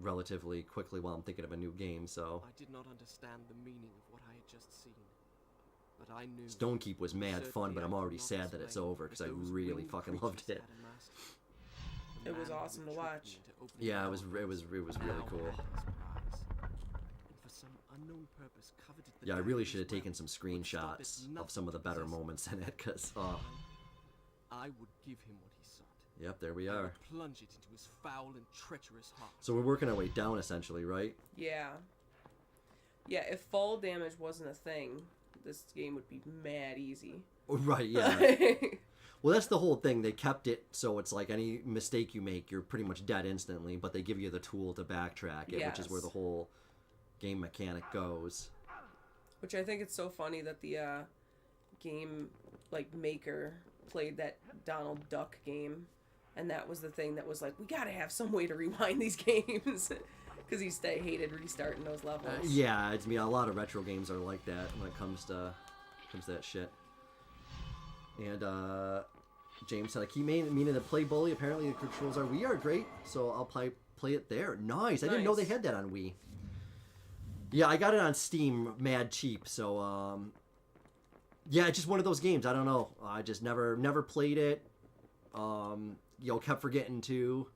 relatively quickly while I'm thinking of a new game. So I did not understand the meaning of what I had just seen, but I knew. Stonekeep was mad fun, but I'm already sad that it's over because I really fucking loved it. It was awesome to watch. Yeah, it was really cool. Yeah, I really should have taken some screenshots of some of the better moments in it, because, I would give him what he sought. Yep, there we I are. would plunge it into his foul and treacherous heart. So we're working our way down, essentially, right? Yeah. Yeah, if fall damage wasn't a thing, this game would be mad easy. Right, yeah. Well, that's the whole thing. They kept it so it's like any mistake you make, you're pretty much dead instantly, but they give you the tool to backtrack it, which is where the whole game mechanic goes. Which I think it's so funny that the game maker played that Donald Duck game, and that was the thing that was like, we gotta have some way to rewind these games, because he hated restarting those levels. Yeah, it's a lot of retro games are like that when it comes to that shit. And James said, I keep meaning to play Bully. Apparently the controls are We are great, so I'll play it there. Nice. I didn't know they had that on Wii. Yeah, I got it on Steam mad cheap, so yeah, it's just one of those games. I don't know. I just never played it. Kept forgetting to.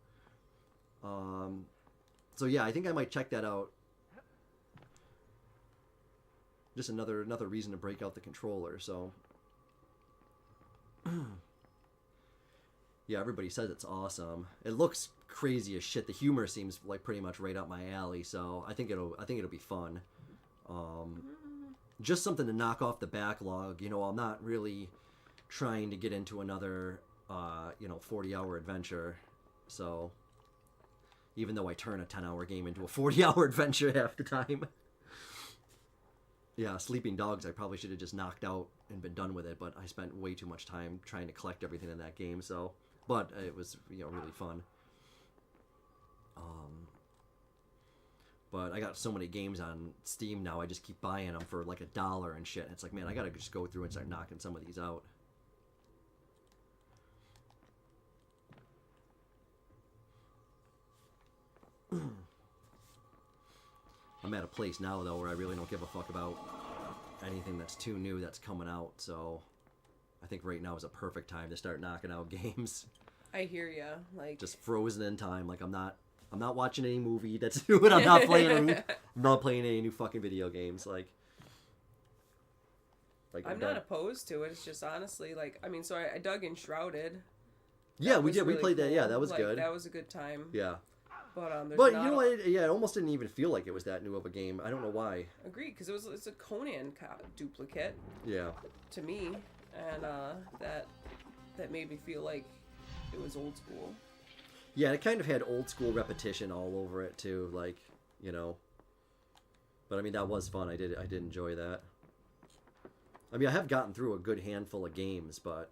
So yeah, I think I might check that out. Just another reason to break out the controller, so yeah, everybody says it's awesome. It looks crazy as shit. The humor seems like pretty much right up my alley, so I think it'll be fun. Just something to knock off the backlog. I'm not really trying to get into another 40-hour adventure. So even though I turn a 10-hour game into a 40-hour adventure half the time. Yeah, Sleeping Dogs, I probably should have just knocked out and been done with it, but I spent way too much time trying to collect everything in that game, so... But it was, really fun. But I got so many games on Steam now, I just keep buying them for like $1 and shit. And it's like, man, I gotta just go through and start knocking some of these out. I'm at a place now, though, where I really don't give a fuck about anything that's too new that's coming out, so I think right now is a perfect time to start knocking out games. I hear ya. Like, just frozen in time. Like, I'm not watching any movie that's new, and I'm not playing any new fucking video games. Like I'm not opposed to it. It's just honestly, like, I mean, so I dug in Shrouded. Yeah, we did. Really We played cool. that. Yeah, that was like, good. That was a good time. Yeah. But you know what? Yeah, it almost didn't even feel like it was that new of a game. I don't know why. Agreed, because it's a Conan duplicate. Yeah. To me, and that made me feel like it was old school. Yeah, it kind of had old school repetition all over it too, like, But I mean, that was fun. I did enjoy that. I mean, I have gotten through a good handful of games, but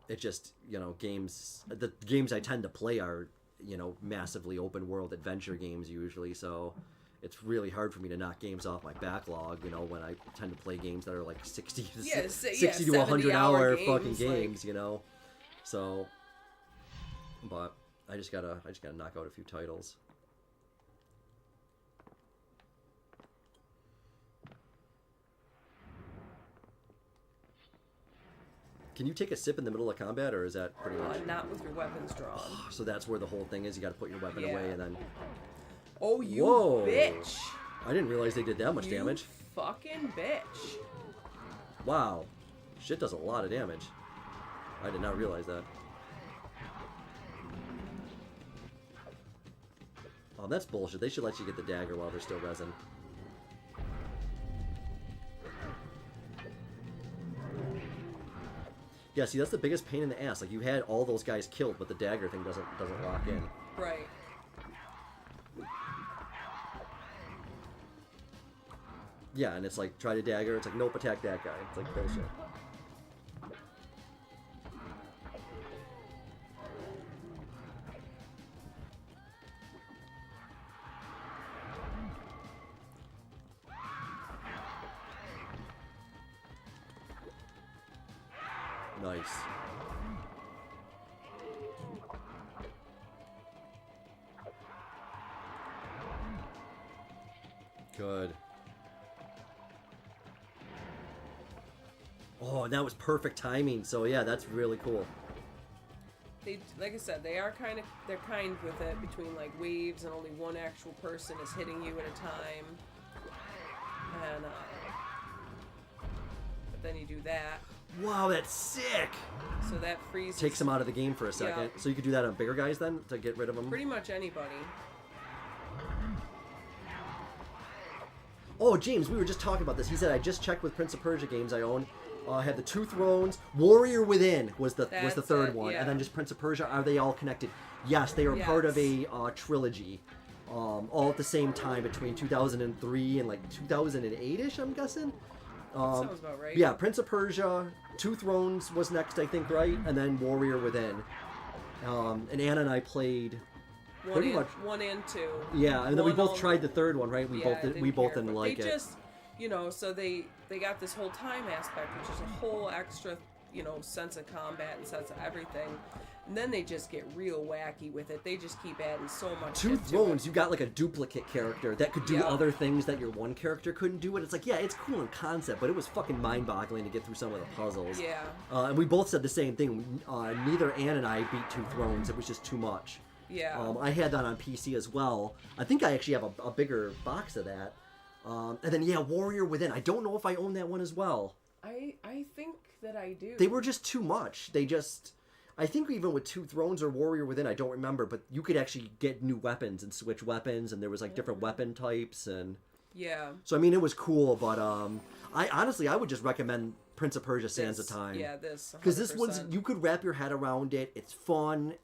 it just, the games I tend to play are, massively open world adventure games usually, so it's really hard for me to knock games off my backlog, when I tend to play games that are like 60 to 100 hour fucking games, So, but I just gotta knock out a few titles. Can you take a sip in the middle of combat, or is that pretty much... Not with your weapons drawn. So that's where the whole thing is. You got to put your weapon away and then... Oh, you Whoa. bitch! I didn't realize they did that much damage. Fucking bitch! Wow, shit does a lot of damage. I did not realize that. Oh, that's bullshit. They should let you get the dagger while they're still resin. Yeah, see, that's the biggest pain in the ass. Like, you had all those guys killed, but the dagger thing doesn't lock in. Right. Yeah, and it's like, try to dagger. It's like, nope, attack that guy. It's like, bullshit. Nice. Good. Oh, and that was perfect timing. So yeah, that's really cool. They, like I said, they're kind with it between like waves and only one actual person is hitting you at a time. And but then you do that. Wow, that's sick. So that freezes. Takes them out of the game for a second. Yeah. So you could do that on bigger guys then to get rid of them. Pretty much anybody. Oh, James, we were just talking about this. He said, I just checked with Prince of Persia games I own. I had the Two Thrones. Warrior Within was the third one. Yeah. And then just Prince of Persia. Are they all connected? Yes, they are part of a trilogy. All at the same time between 2003 and like 2008-ish, I'm guessing. Sounds about right. Yeah, Prince of Persia, Two Thrones was next, I think, right? And then Warrior Within. And Anna and I played... Pretty much 1 and 2. Yeah, and then we both tried the third one, right? We both didn't like it. They just, so they got this whole time aspect, which is a whole extra, sense of combat and sense of everything. And then they just get real wacky with it. They just keep adding so much. Two Thrones, you got like a duplicate character that could do Yeah. other things that your one character couldn't do. And it's like, yeah, it's cool in concept, but it was fucking mind-boggling to get through some of the puzzles. Yeah. And we both said the same thing. Neither Ann and I beat Two Thrones. It was just too much. Yeah. I had that on PC as well. I think I actually have a bigger box of that. And then, yeah, Warrior Within. I don't know if I own that one as well. I think that I do. They were just too much. I think even with Two Thrones or Warrior Within, I don't remember, but you could actually get new weapons and switch weapons, and there was like different weapon types, and... Yeah. So, I mean, it was cool, but I would just recommend Prince of Persia Sands of Time. Yeah, this. Because this one's, you could wrap your head around it. It's fun.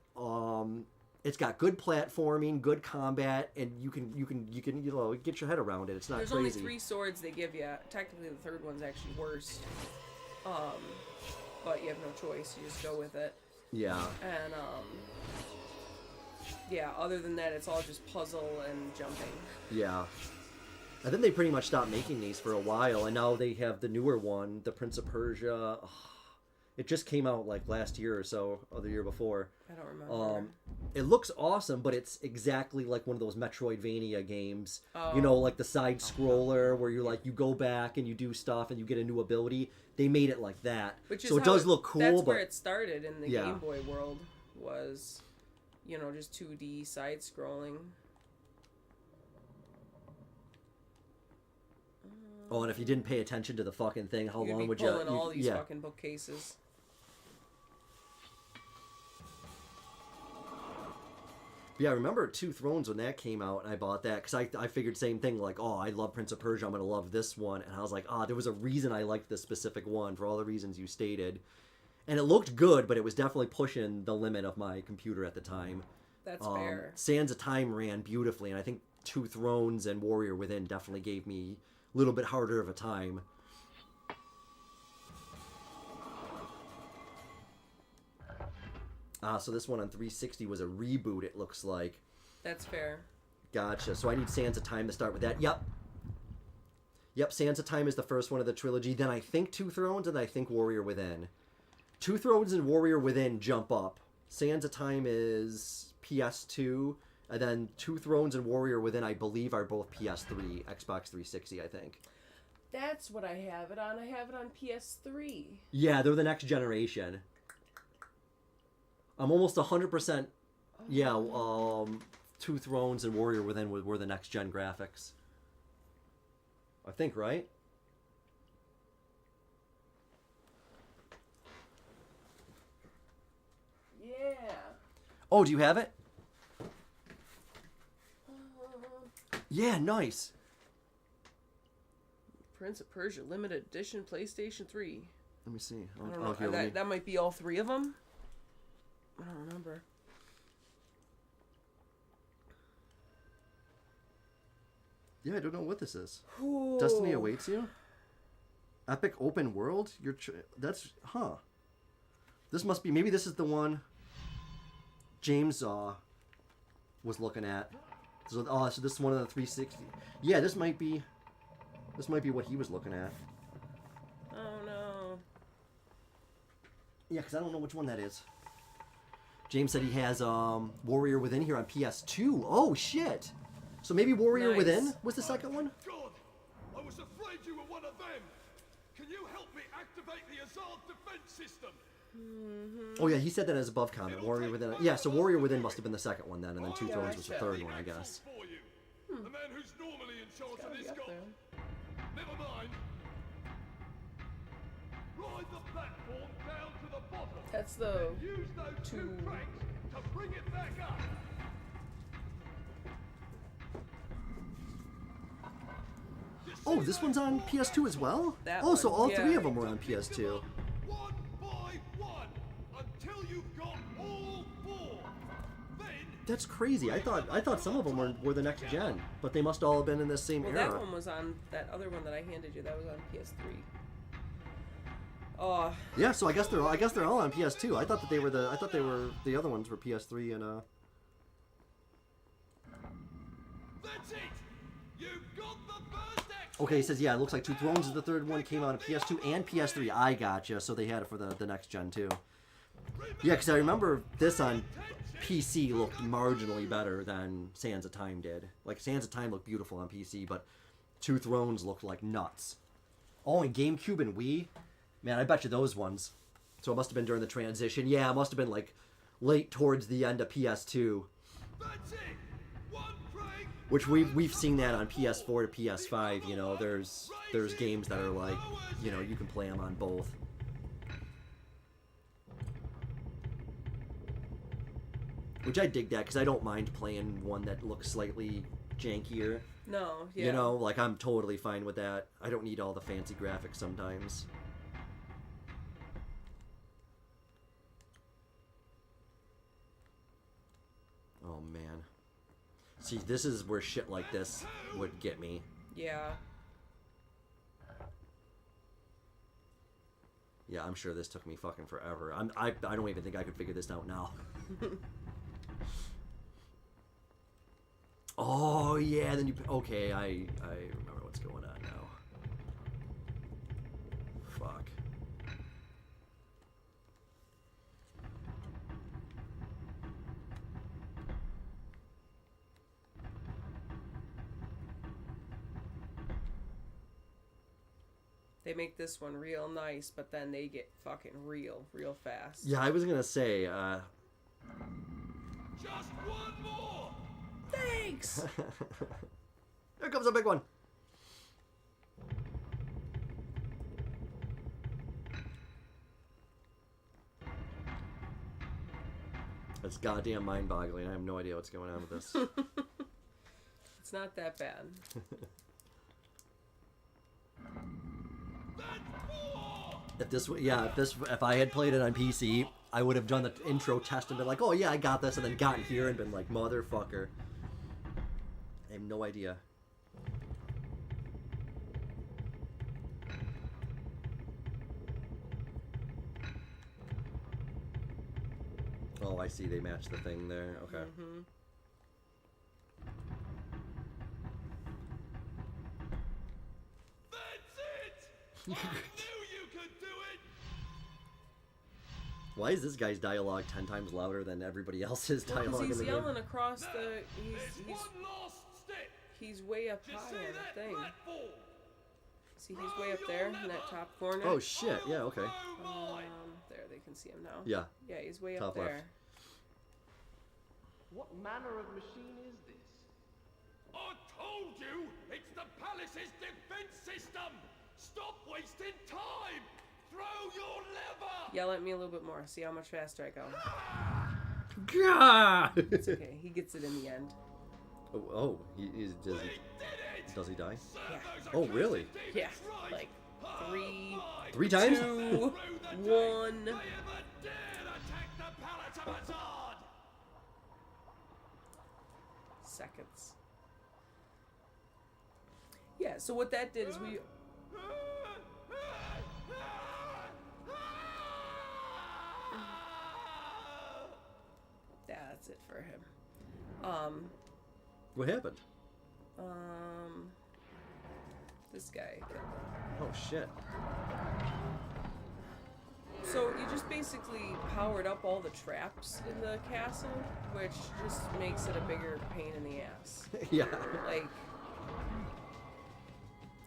It's got good platforming, good combat, and you can get your head around it. It's not There's crazy. only 3 swords they give you. Technically, the third one's actually worse. But you have no choice. You just go with it. Yeah. And yeah. Other than that, it's all just puzzle and jumping. Yeah. I think they pretty much stopped making these for a while, and now they have the newer one, the Prince of Persia. It just came out like last year or so, or the year before. I don't remember. It looks awesome, but it's exactly like one of those Metroidvania games. Oh. You know, like the side scroller where you go back and you do stuff and you get a new ability. They made it like that, Which is so it how does look cool. That's but where it started in the Yeah. Game Boy world. Was, just 2D side scrolling. oh, and if you didn't pay attention to the fucking thing, how You'd long be would you? pulling all these yeah. fucking bookcases. Yeah, I remember Two Thrones when that came out, and I bought that because I figured same thing, like, oh, I love Prince of Persia, I'm going to love this one. And I was like, there was a reason I liked this specific one for all the reasons you stated. And it looked good, but it was definitely pushing the limit of my computer at the time. That's fair. Sands of Time ran beautifully, and I think Two Thrones and Warrior Within definitely gave me a little bit harder of a time. So this one on 360 was a reboot, it looks like. That's fair. Gotcha. So I need Sands of Time to start with that. Yep, Sands of Time is the first one of the trilogy. Then I think Two Thrones, and I think Warrior Within. Two Thrones and Warrior Within jump up. Sands of Time is PS2, and then Two Thrones and Warrior Within, I believe, are both PS3, Xbox 360, I think. That's what I have it on. I have it on PS3. Yeah, they're the next generation. I'm almost 100%. Yeah, Two Thrones and Warrior Within were the next gen graphics. I think, right? Yeah. Oh, do you have it? Yeah, nice. Prince of Persia limited edition PlayStation 3. Let me see. I don't know. That might be all 3 of them. I don't remember. Yeah, I don't know what this is. Ooh. Destiny Awaits You? Epic Open World? That's... Huh. This must be... Maybe this is the one James was looking at. So this is one of the 360. Yeah, this might be what he was looking at. Oh, no. Yeah, because I don't know which one that is. James said he has Warrior Within here on PS2. Oh, shit. So maybe Warrior Nice. Within was the second one? God, I was afraid you were one of them. Can you help me activate the Azad defense system? Oh, yeah, he said that as above comment. Warrior Within. Yeah, so Warrior Within must have been the second one then, and then Two Thrones was the third one, I guess. For you. The man who's normally in charge of Gotta be this up got... there. Never mind. Ride the platform down to the bottom. That's the... Use those two two- cranks to bring it back up. Oh, this one's on PS2 as well? That Oh, so one, all yeah. 3 of them were on PS2. One by one, until you've got all 4. Then That's crazy. I thought some of them were the next gen, but they must all have been in the same Well, era. that one was on... That other one that I handed you, that was on PS3. Oh, Yeah, so I guess they're all on PS2. I thought the other ones were PS3 and that's it. You've got the burst action. Okay, he says yeah, it looks like Two Thrones is the third one, came out on PS2 and PS3. I gotcha. So they had it for the next gen too. Yeah, because I remember this on PC looked marginally better than Sands of Time did. Like Sands of Time looked beautiful on PC, but Two Thrones looked like nuts. Oh, and GameCube and Wii. Man, I bet you those ones. So it must have been during the transition. Yeah, it must have been like late towards the end of PS2. That's it. One crank. Which we've seen that on PS4 to PS5. You know, there's games that are like, you know, you can play them on both. Which I dig that because I don't mind playing one that looks slightly jankier. no, yeah. You know, like I'm totally fine with that. I don't need all the fancy graphics sometimes. See, this is where shit like this would get me. Yeah. Yeah, I'm sure this took me fucking forever. I don't even think I could figure this out now. Oh yeah, then you okay? I remember what's going on now. Fuck. They make this one real nice, but then they get fucking real fast. Yeah, I was gonna say. Just one more! Thanks! Here comes a big one. It's goddamn mind-boggling. I have no idea what's going on with this. It's not that bad. If I had played it on PC, I would have done the intro test and been like, oh yeah, I got this, and then gotten here and been like, motherfucker. I have no idea. Oh, I see. They match the thing there. Okay. Mm-hmm. That's it! I knew you could do it! Why is this guy's dialogue 10 times louder than everybody else's Well, 'cause dialogue in he's the game? yelling across the. There's one last step! He's way up Just high see on that the thing. platform! See, he's way up there in that top corner. Oh shit! Yeah. Okay. There, they can see him now. Yeah. Yeah, he's way Top up there. left. What manner of machine is this? I told you! It's the palace's defense system! Stop wasting time! Throw your lever! Yell at me a little bit more. See how much faster I go. God. It's okay. He gets it in the end. Does he die? Yeah. Oh really? Yeah. Like three, 3 times? 2, 1. They ever dared attack the palace of Azad! Seconds. Yeah, so what that did is we. Yeah, that's it for him. What happened? This guy. Oh shit. So you just basically powered up all the traps in the castle, which just makes it a bigger pain in the ass. Yeah. Like,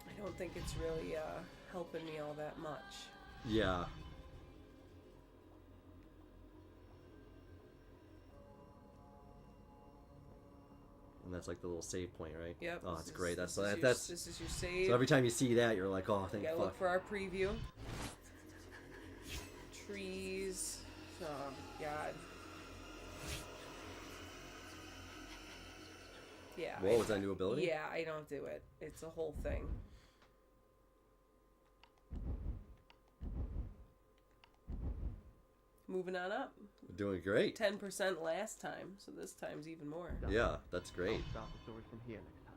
I don't think it's really helping me all that much. Yeah. And that's like the little save point, right? Yep. Oh, that's great. That's this that's is your save. so every time you see that, you're like, oh, thank You gotta fuck. look for our preview. Trees. Oh God. Yeah. Whoa, is that a new ability? Yeah, I don't do it. It's a whole thing. Moving on up. Doing great. 10% last time, so this time's even more. Yeah, that's great. I'll start the story from here next time.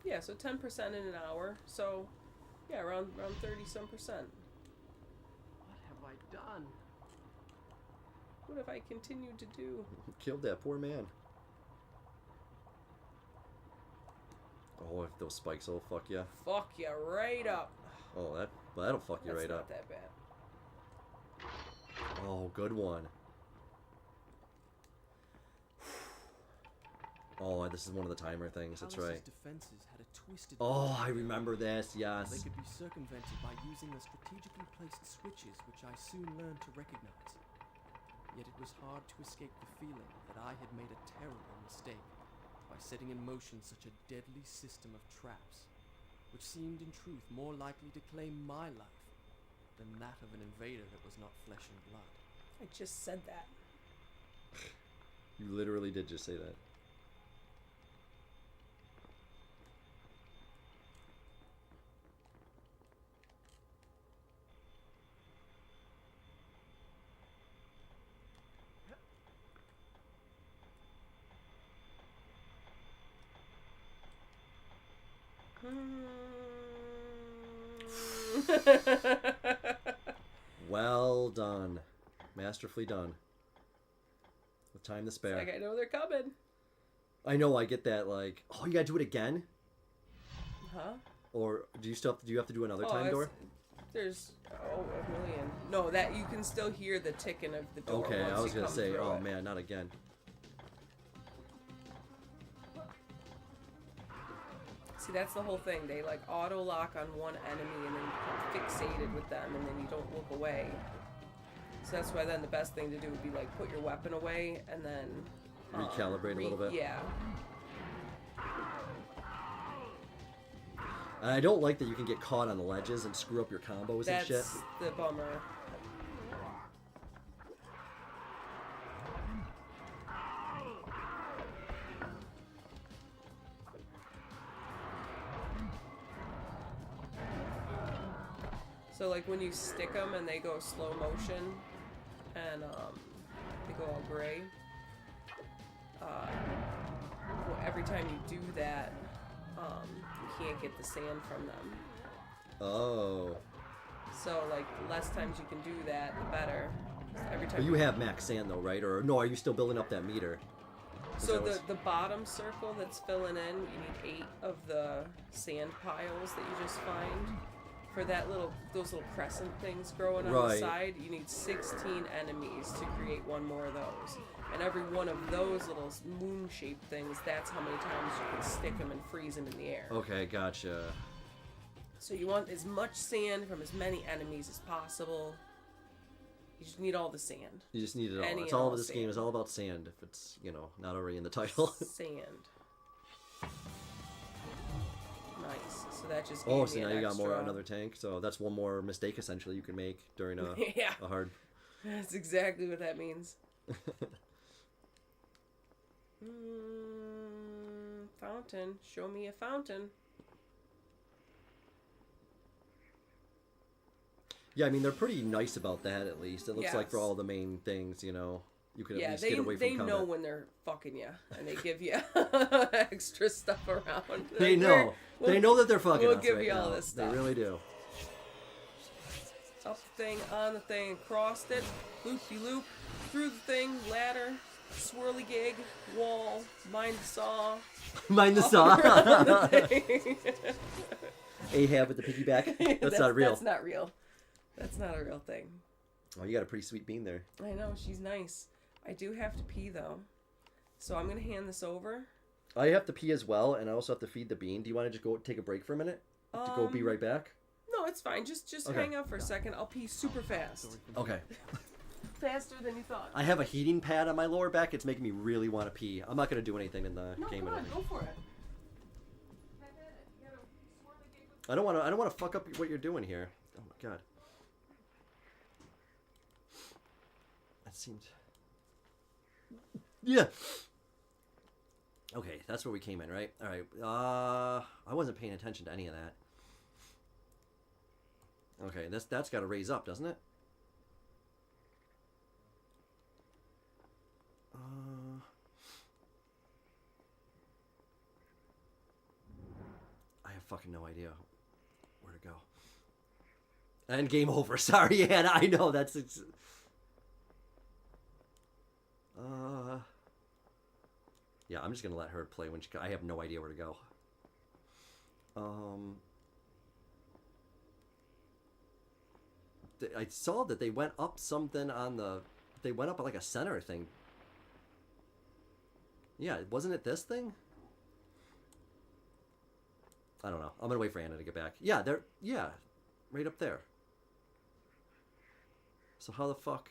Yeah, so 10% in an hour. So, yeah, around 30-some percent. What have I done? What have I continued to do? Killed that poor man. Oh, if those spikes will fuck you. Fuck you right up. Oh, that'll fuck you That's right not up. that bad. Oh, good one. Oh, this is one of the timer things. That's right. Palace's defenses had a twisted. Oh, I remember this. Yes. They could be circumvented by using the strategically placed switches, which I soon learned to recognize. Yet it was hard to escape the feeling that I had made a terrible mistake by setting in motion such a deadly system of traps, which seemed in truth more likely to claim my life than that of an invader that was not flesh and blood. I just said that. You literally did just say that. Well done. Masterfully done. With time to spare. It's like I know they're coming. I know, I get that, like, oh, you gotta do it again? Huh? Or do you have to do another time door? There's a million. No, that you can still hear the ticking of the door. Okay, once I was you gonna come say, through oh it. man, not again. See, that's the whole thing. They like auto lock on one enemy and then you become fixated with them and then you don't look away. So that's why then the best thing to do would be like put your weapon away and then Recalibrate a little bit. Yeah. And I don't like that you can get caught on the ledges and screw up your combos and shit. That's the bummer. So like when you stick them and they go slow motion and they go all gray, well, every time you do that, you can't get the sand from them. Oh. So like the less times you can do that, the better. Every time. But you have max sand though, right? Or no, are you still building up that meter? So the bottom circle that's filling in, you need 8 of the sand piles that you just find. For those little crescent things growing on the Right. side, you need 16 enemies to create one more of those. And every one of those little moon-shaped things, that's how many times you can stick them and freeze them in the air. Okay, gotcha. So you want as much sand from as many enemies as possible. You just need all the sand. You just need it all. Any It's and all all this sand. game is all about sand. If it's not already in the title. Sand. Nice. So that just Oh, gave so me now an you got extra... another tank. So that's one more mistake essentially you can make during a Yeah. a hard. That's exactly what that means. Fountain. Show me a fountain. Yeah, I mean they're pretty nice about that at least. It looks like for Yes. all the main things, you can at Yeah, least they get away from they combat. know when they're fucking you, and they give you extra stuff around. They Like, know. we'll- They know that they're fucking we'll us give right you all now. this stuff. They really do. Up the thing, on the thing, across it, loop-de-loop, through the thing, ladder, swirly gig, wall, mind the saw. Mind the all saw. around the thing. Ahab with the piggyback. That's not real. That's not real. That's not a real thing. Oh, you got a pretty sweet bean there. I know, she's nice. I do have to pee, though. So I'm going to hand this over. I have to pee as well, and I also have to feed the bean. Do you want to just go take a break for a minute? To go be right back? No, it's fine. Just Okay. hang out for a second. I'll pee super fast. Okay. Faster than you thought. I have a heating pad on my lower back. It's making me really want to pee. I'm not going to do anything in the No, game. come on, Anyway. go for it. I don't want to fuck up what you're doing here. Oh my god. That seemed. Yeah. Okay, that's where we came in, right? All right. I wasn't paying attention to any of that. Okay, that's got to raise up, doesn't it? I have fucking no idea where to go. And game over. Sorry, Anna. I know that's. Yeah, I'm just gonna let her play when I have no idea where to go. I saw that they went up something on the. They went up like a center thing. Yeah, wasn't it this thing? I don't know. I'm gonna wait for Anna to get back. Yeah, they're right up there. So how the fuck?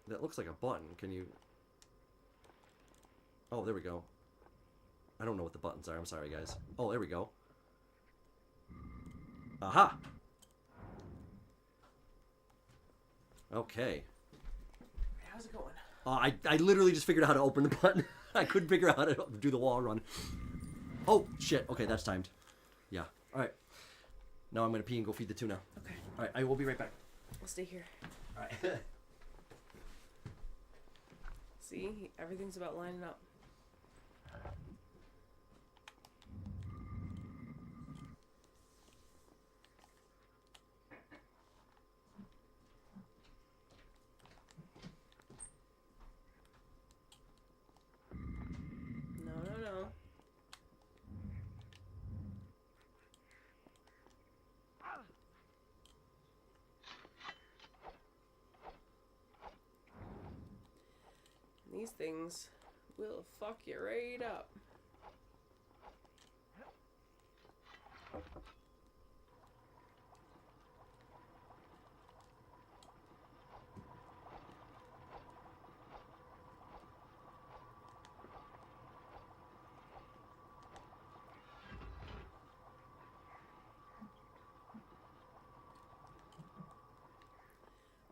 That looks like a button. Can you? Oh, there we go. I don't know what the buttons are. I'm sorry, guys. Oh, there we go. Aha! Okay. How's it going? I literally just figured out how to open the button. I couldn't figure out how to do the wall run. Oh, shit. Okay, that's timed. Yeah. All right. Now I'm going to pee and go feed the tuna. Okay. All right, I will be right back. I'll stay here. All right. See? Everything's about lining up. No, no, no. These things will fuck you right up.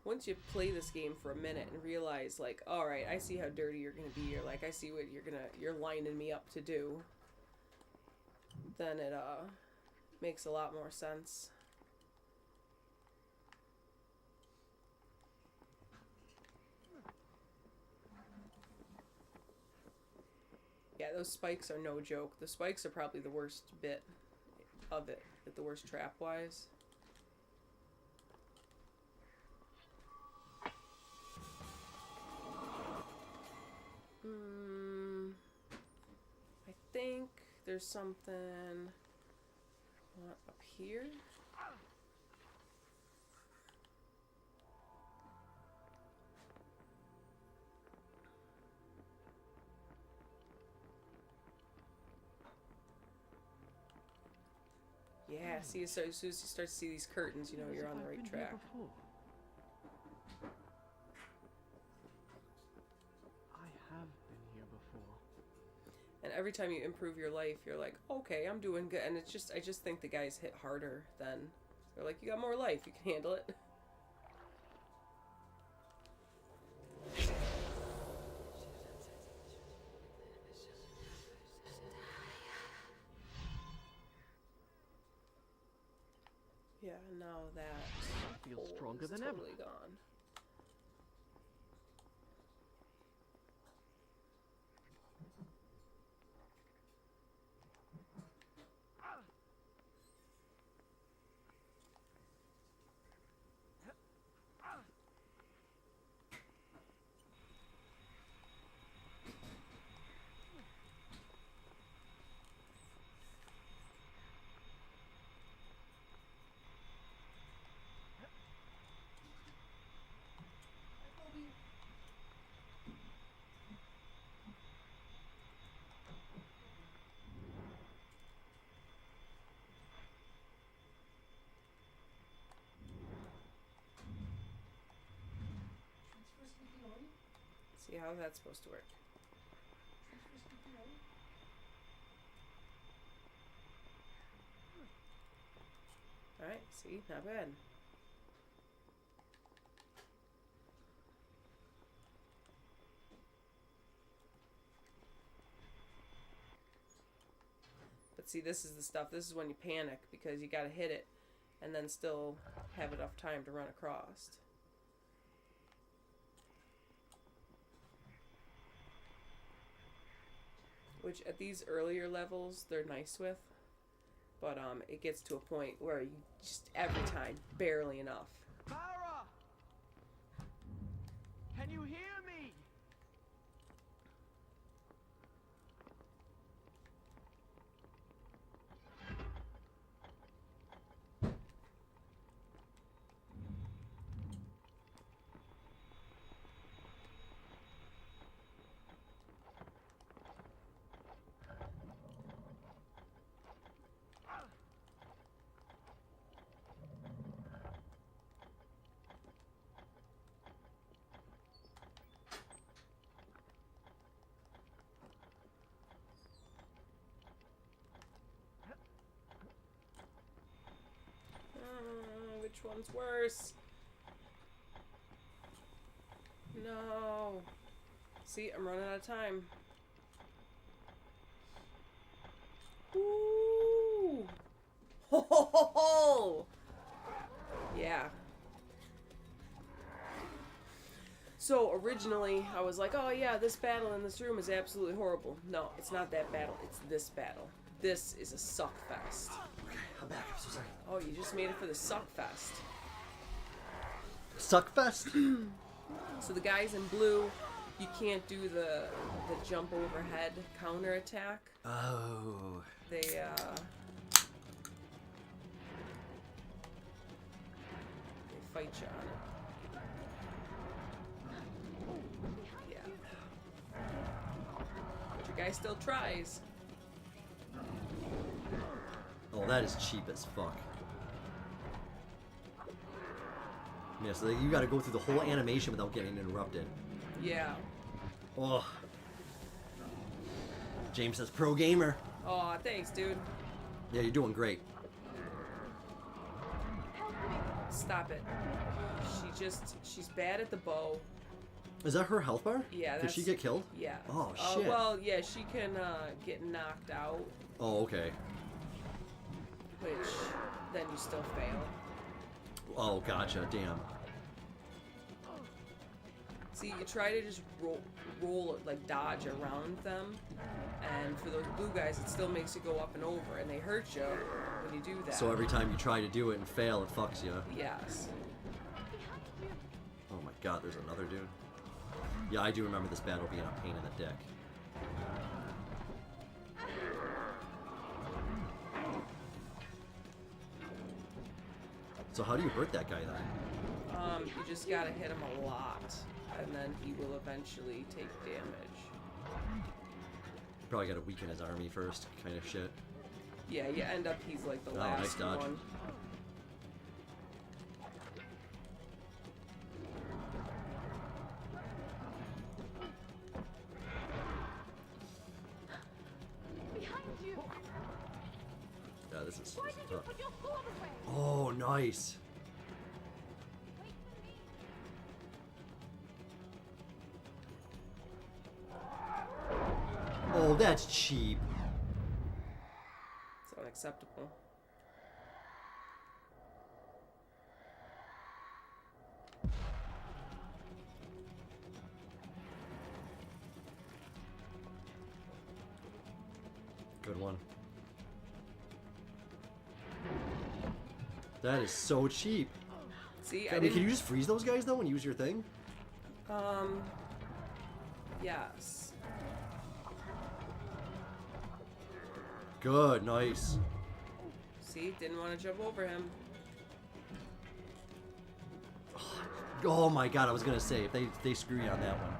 Once you play this game for a minute and realize, like, all right, I see how dirty you're gonna be, or like, I see what you're lining me up to do, then it makes a lot more sense. Yeah, those spikes are no joke. The spikes are probably the worst bit of it, the worst trap wise. I think there's something up here. Yeah, see, as soon as you start to see these curtains, you know you're on the right track. I have been here before. And every time you improve your life, you're like, okay, I'm doing good. And it's just, I just think the guys hit harder than, they're like, you got more life, you can handle it. Yeah, now that I feel hole stronger is than ever. totally gone. See how that's supposed to work. Alright, see, not bad. But see, this is the stuff, this is when you panic, because you gotta hit it, and then still have enough time to run across. Which at these earlier levels they're nice with, but it gets to a point where you just every time barely enough. Farah! Can you hear me? Which one's worse? No. See, I'm running out of time. Ooh. Ho ho ho ho! Yeah. So originally I was like, oh yeah, this battle in this room is absolutely horrible. No, it's not that battle. It's this battle. This is a suck fest. Okay, I'm back. I'm so sorry. Oh, you just made it for the suck fest. Suckfest? So the guys in blue, you can't do the jump overhead counter attack. Oh. They fight you on it. Yeah. But your guy still tries. Oh, that is cheap as fuck. Yeah, so you gotta go through the whole animation without getting interrupted. Yeah. Oh. James says pro gamer. Oh, thanks, dude. Yeah, you're doing great. Stop it. She's bad at the bow. Is that her health bar? Yeah, Did she get killed? Yeah. Oh, shit. Well, yeah, she can get knocked out, Oh, okay. which then you still fail. Oh, gotcha. Damn. See, you try to just roll, like dodge around them, and for those blue guys, it still makes you go up and over, and they hurt you when you do that. So every time you try to do it and fail, it fucks you. Yes. Oh my god, there's another dude. Yeah, I do remember this battle being a pain in the dick. So how do you hurt that guy then? You just gotta hit him a lot, and then he will eventually take damage. Probably gotta weaken his army first, kind of shit. Yeah, you end up, he's like the Oh, last nice dodge. one. Yeah, this is Why did you tough. put your sword away? Oh, nice. Wait for me. Oh, that's cheap. It's unacceptable. Good one. That is so cheap. See, I mean, can you just freeze those guys though and use your thing? Yes. Good, nice. See, didn't want to jump over him. Oh my god, I was gonna say, if they screw you on that one.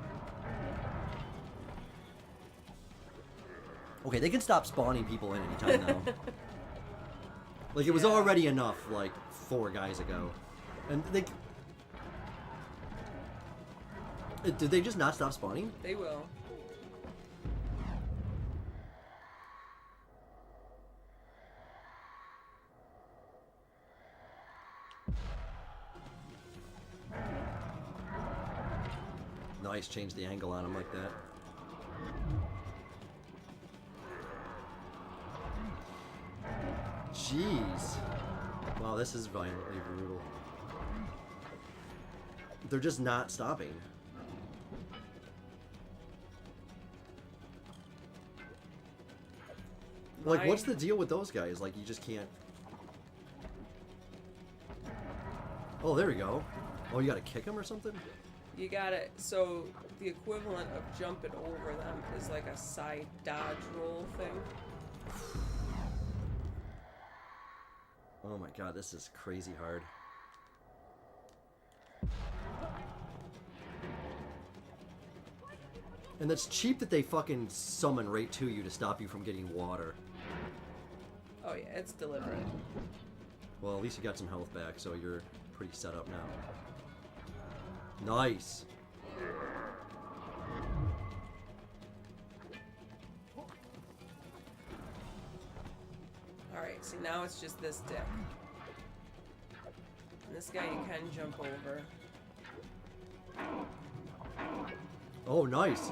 Okay, they can stop spawning people in anytime now. Like, it was Yeah. already enough, like, 4 guys ago. And they... Did they just not stop spawning? They will. Nice, change the angle on them like that. Jeez. Wow, this is violently brutal. They're just not stopping. Like, what's the deal with those guys? Like, you just can't... Oh, there we go. Oh, you gotta kick them or something? You gotta, so the equivalent of jumping over them is like a side dodge roll thing. Oh my god, this is crazy hard. And that's cheap that they fucking summon right to you to stop you from getting water. Oh yeah, it's deliberate. Well, at least you got some health back, so you're pretty set up now. Nice. Alright, see now it's just this dick. And this guy you can jump over. Oh, nice.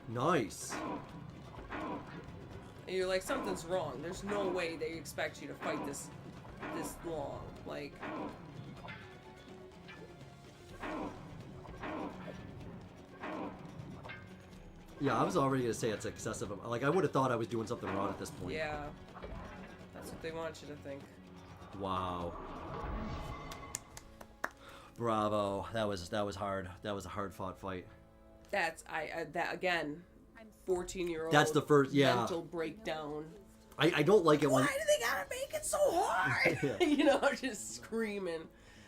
Nice. And you're like, something's wrong. There's no way they expect you to fight this long. Like... Yeah, I was already gonna say it's excessive. Like, I would have thought I was doing something wrong at this point. Yeah. That's what they want you to think. Wow. Bravo. That was hard. That was a hard fought fight. That's that again. 14-year-old. That's the first, yeah. Mental breakdown. I don't like it when. Why do they gotta make it so hard? You know, just screaming.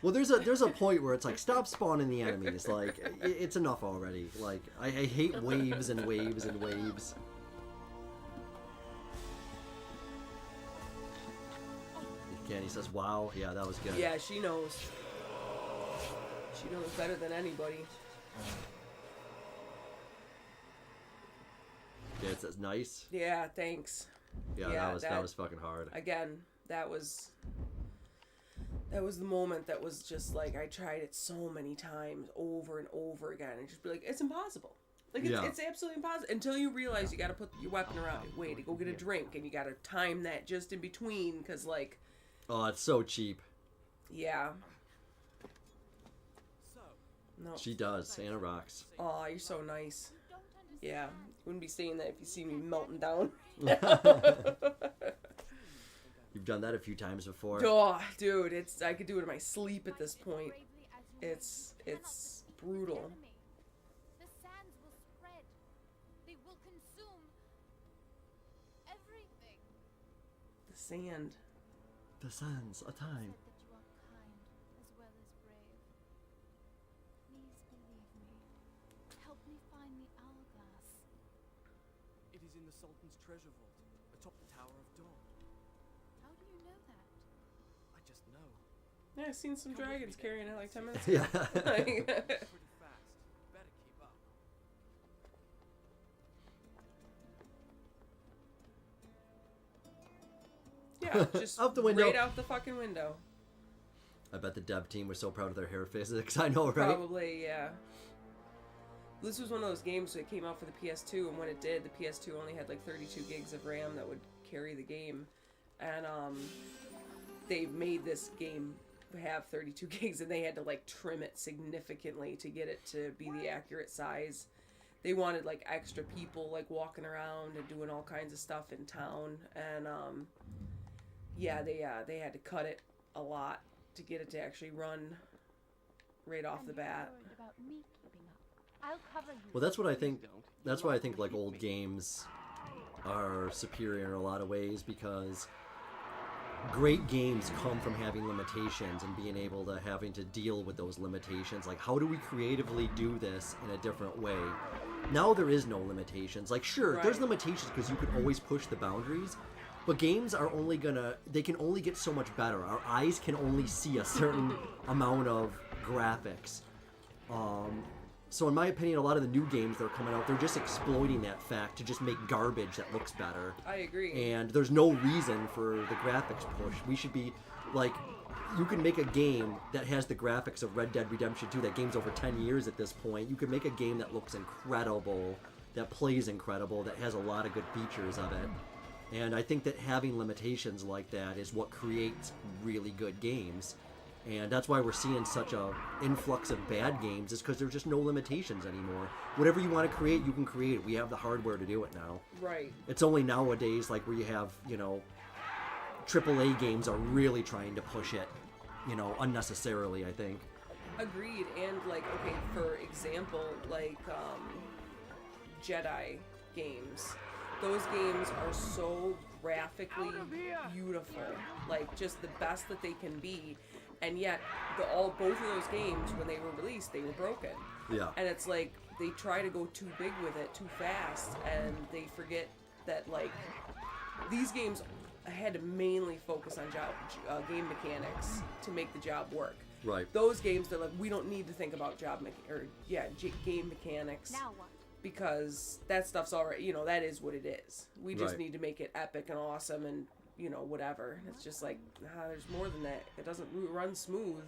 Well, there's a point where it's like, stop spawning the enemies. Like, it's enough already. Like, I hate waves and waves and waves. Again, he says, "Wow, yeah, that was good." Yeah, she knows. She knows better than anybody. Yeah, it says nice. Yeah, thanks. Yeah, that was fucking hard. Again, that was the moment that was just like, I tried it so many times over and over again and just be like, it's impossible. Like, it's absolutely impossible until you realize you got to put your weapon around your way to go get a drink, and you got to time that just in between, because like, oh, it's so cheap. yeah. No. She does. Anna rocks. Oh, you're so nice. Yeah, wouldn't be saying that if you see me melting down. You've done that a few times before. Oh, dude, I could do it in my sleep at this point. It's brutal. The sands will spread. They will consume everything. The sand. The sands, a time. Said that you are kind as well as brave. Please believe me. Help me find the hourglass. It is in the Sultan's treasure vault, atop the Tower of Dawn. How do you know that? I just know. Yeah, I've seen some dragons carrying it like 10 minutes Yeah. ago. Pretty fast. Better keep up. Yeah, just Out the window. right out the fucking window. I bet the dev team was so proud of their hair physics. I know, right? Probably, yeah. This was one of those games that came out for the PS2, and when it did, the PS2 only had like 32 gigs of RAM that would carry the game. And they made this game have 32 gigs, and they had to like trim it significantly to get it to be the accurate size. They wanted like extra people like walking around and doing all kinds of stuff in town, and yeah, they had to cut it a lot to get it to actually run right off the bat. Worried about me keeping up. I'll cover you. Well, that's what I think. That's why I think like old games are superior in a lot of ways, because great games come from having limitations and being able to having to deal with those limitations. Like, how do we creatively do this in a different way? Now there is no limitations. Like, sure, Right. there's limitations because you can always push the boundaries, but games are only they can only get so much better. Our eyes can only see a certain amount of graphics. So in my opinion, a lot of the new games that are coming out, they're just exploiting that fact to just make garbage that looks better. I agree. And there's no reason for the graphics push. We should be, like, you can make a game that has the graphics of Red Dead Redemption 2. That game's over 10 years at this point. You can make a game that looks incredible, that plays incredible, that has a lot of good features of it. And I think that having limitations like that is what creates really good games. And that's why we're seeing such a influx of bad games, is because there's just no limitations anymore. Whatever you want to create, you can create it. We have the hardware to do it now. Right. It's only nowadays, like, where you have, you know, AAA games are really trying to push it, you know, unnecessarily, I think. Agreed. And like, okay, for example, like Jedi games. Those games are so graphically beautiful, like just the best that they can be, and yet both of those games, when they were released, they were broken. Yeah. And it's like they try to go too big with it too fast, and they forget that like these games had to mainly focus on game mechanics to make the job work. Right. Those games that like we don't need to think about game mechanics. Now what? Because that stuff's already, you know, that is what it is. We just Right. need to make it epic and awesome and, you know, whatever. It's just like, there's more than that. It doesn't run smooth.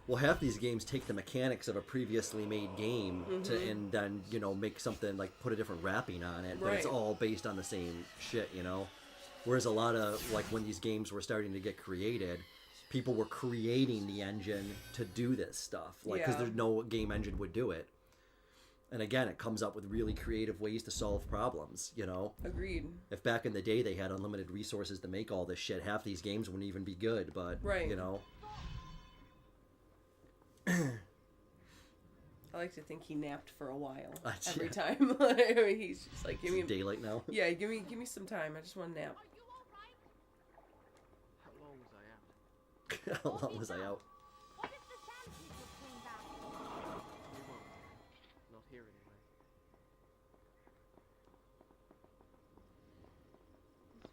Well, half these games take the mechanics of a previously made game and then, you know, make something like put a different wrapping on it, but it's Right. all based on the same shit, you know? Whereas a lot of, like, when these games were starting to get created, people were creating the engine to do this stuff. Like, because Yeah. there's no game engine would do it. And again, it comes up with really creative ways to solve problems, you know? Agreed. If back in the day they had unlimited resources to make all this shit, half these games wouldn't even be good, but, Right. you know? I like to think he napped for a while Yeah. every time. I mean, he's just like, give me, Daylight now. yeah, give me some time. I just want to nap. How long was I out? How long was I out? What if the sand people came back? They won't. Not here anyway.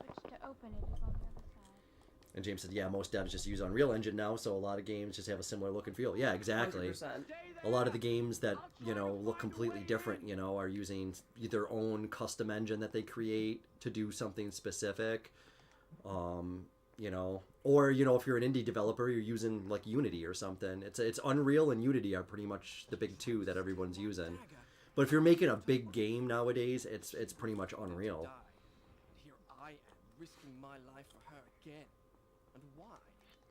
The switch to open it is on the other side. And James said, yeah, most devs just use Unreal Engine now, so a lot of games just have a similar look and feel. Yeah, exactly. 100%. A lot of the games that, you know, look completely different, you know, are using their own custom engine that they create to do something specific. You know, or, you know, if you're an indie developer, you're using like Unity or something. It's Unreal and Unity are pretty much the big two that everyone's using. But if you're making a big game nowadays, it's pretty much Unreal. Die. And here I am, risking my life for her again. And why?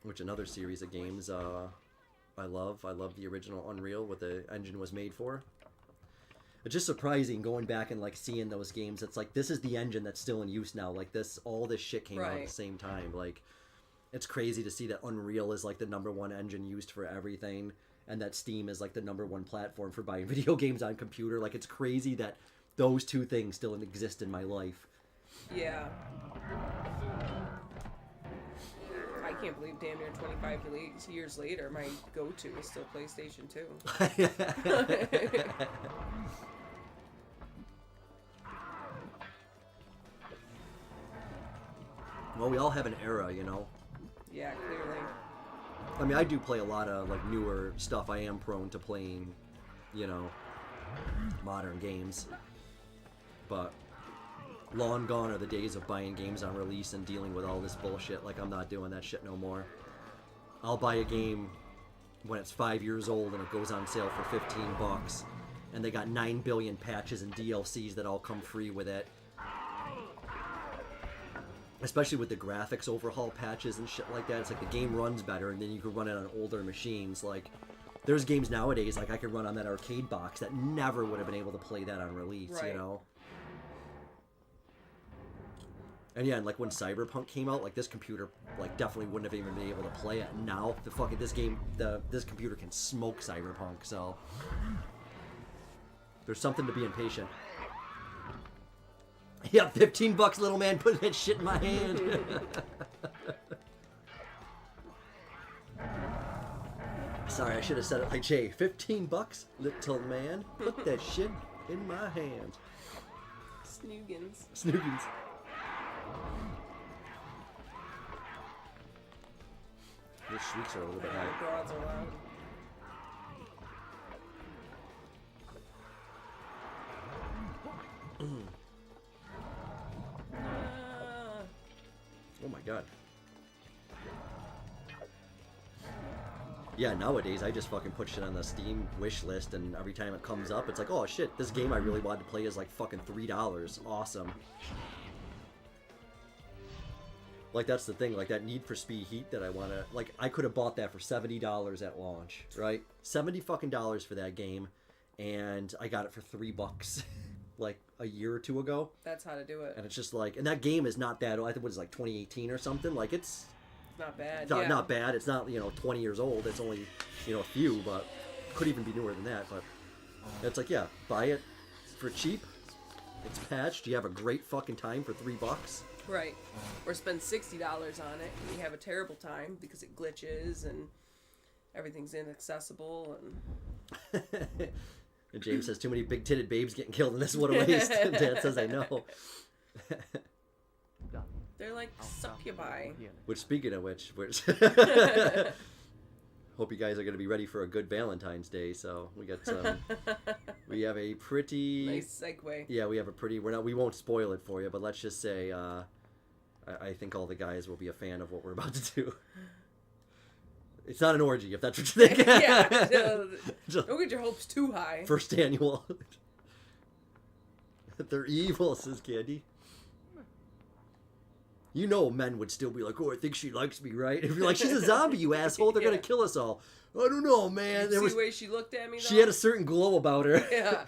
Which another series of games I love. I love the original Unreal, what the engine was made for. It's just surprising going back and like seeing those games. It's like this is the engine that's still in use now. Like all this shit came out at Right. the same time. Like it's crazy to see that Unreal is like the #1 engine used for everything, and that Steam is like the #1 platform for buying video games on computer. Like it's crazy that those two things still exist in my life. Yeah. I can't believe damn near 25 years later, my go-to is still PlayStation 2. Well, we all have an era, you know. Yeah, clearly. I mean, I do play a lot of like newer stuff. I am prone to playing, you know, modern games. But long gone are the days of buying games on release and dealing with all this bullshit. Like, I'm not doing that shit no more. I'll buy a game when it's 5 years old and it goes on sale for $15, and they got 9 billion patches and DLCs that all come free with it. Especially with the graphics overhaul patches and shit like that. It's like the game runs better, and then you can run it on older machines. Like, there's games nowadays, like I could run on that arcade box that never would have been able to play that on release, Right. you know? And yeah, and like when Cyberpunk came out, like this computer, like definitely wouldn't have even been able to play it. Now, the fucking, this computer can smoke Cyberpunk, so... There's something to being patient. Yeah, $15, little man, putting that shit in my hand. Sorry, I should have said it like Jay. $15, little man, put that shit in my hand. Snoogans. Snoogans. Those shrieks are a little bit high. Broads are loud. Oh my god. Yeah, nowadays I just fucking put shit on the Steam wish list, and every time it comes up, it's like, oh shit, this game I really wanted to play is like fucking $3. Awesome. Like, that's the thing, like that Need for Speed Heat that I want to, like, I could have bought that for $70 at launch, right? $70 fucking dollars for that game, and I got it for $3 like a year or two ago. That's how to do it. And it's just like, and that game is not that old. I think it was like 2018 or something. Like, it's Not bad. not, Yeah. not bad. It's not, 20 years old. It's only, a few, but could even be newer than that. But it's like, yeah, buy it for cheap. It's patched. You have a great fucking time for $3. Right. Or spend $60 on it and you have a terrible time because it glitches and everything's inaccessible and And James says, too many big-titted babes getting killed in this. What a waste. Dad says, I know. Done. they're like succubi. Which, speaking of which hope you guys are going to be ready for a good Valentine's Day. So we got some. We have a pretty Nice segue. Yeah, we have a pretty. We won't spoil it for you, but let's just say, I think all the guys will be a fan of what we're about to do. It's not an orgy, if that's what you think. Yeah. Don't get your hopes too high. First annual. They're evil, says Candy. You know men would still be like, oh, I think she likes me, right? If you're like, she's a zombie, you asshole, they're going to kill us all. I don't know, man. Did you see the way she looked at me, though? She had a certain glow about her. Yeah.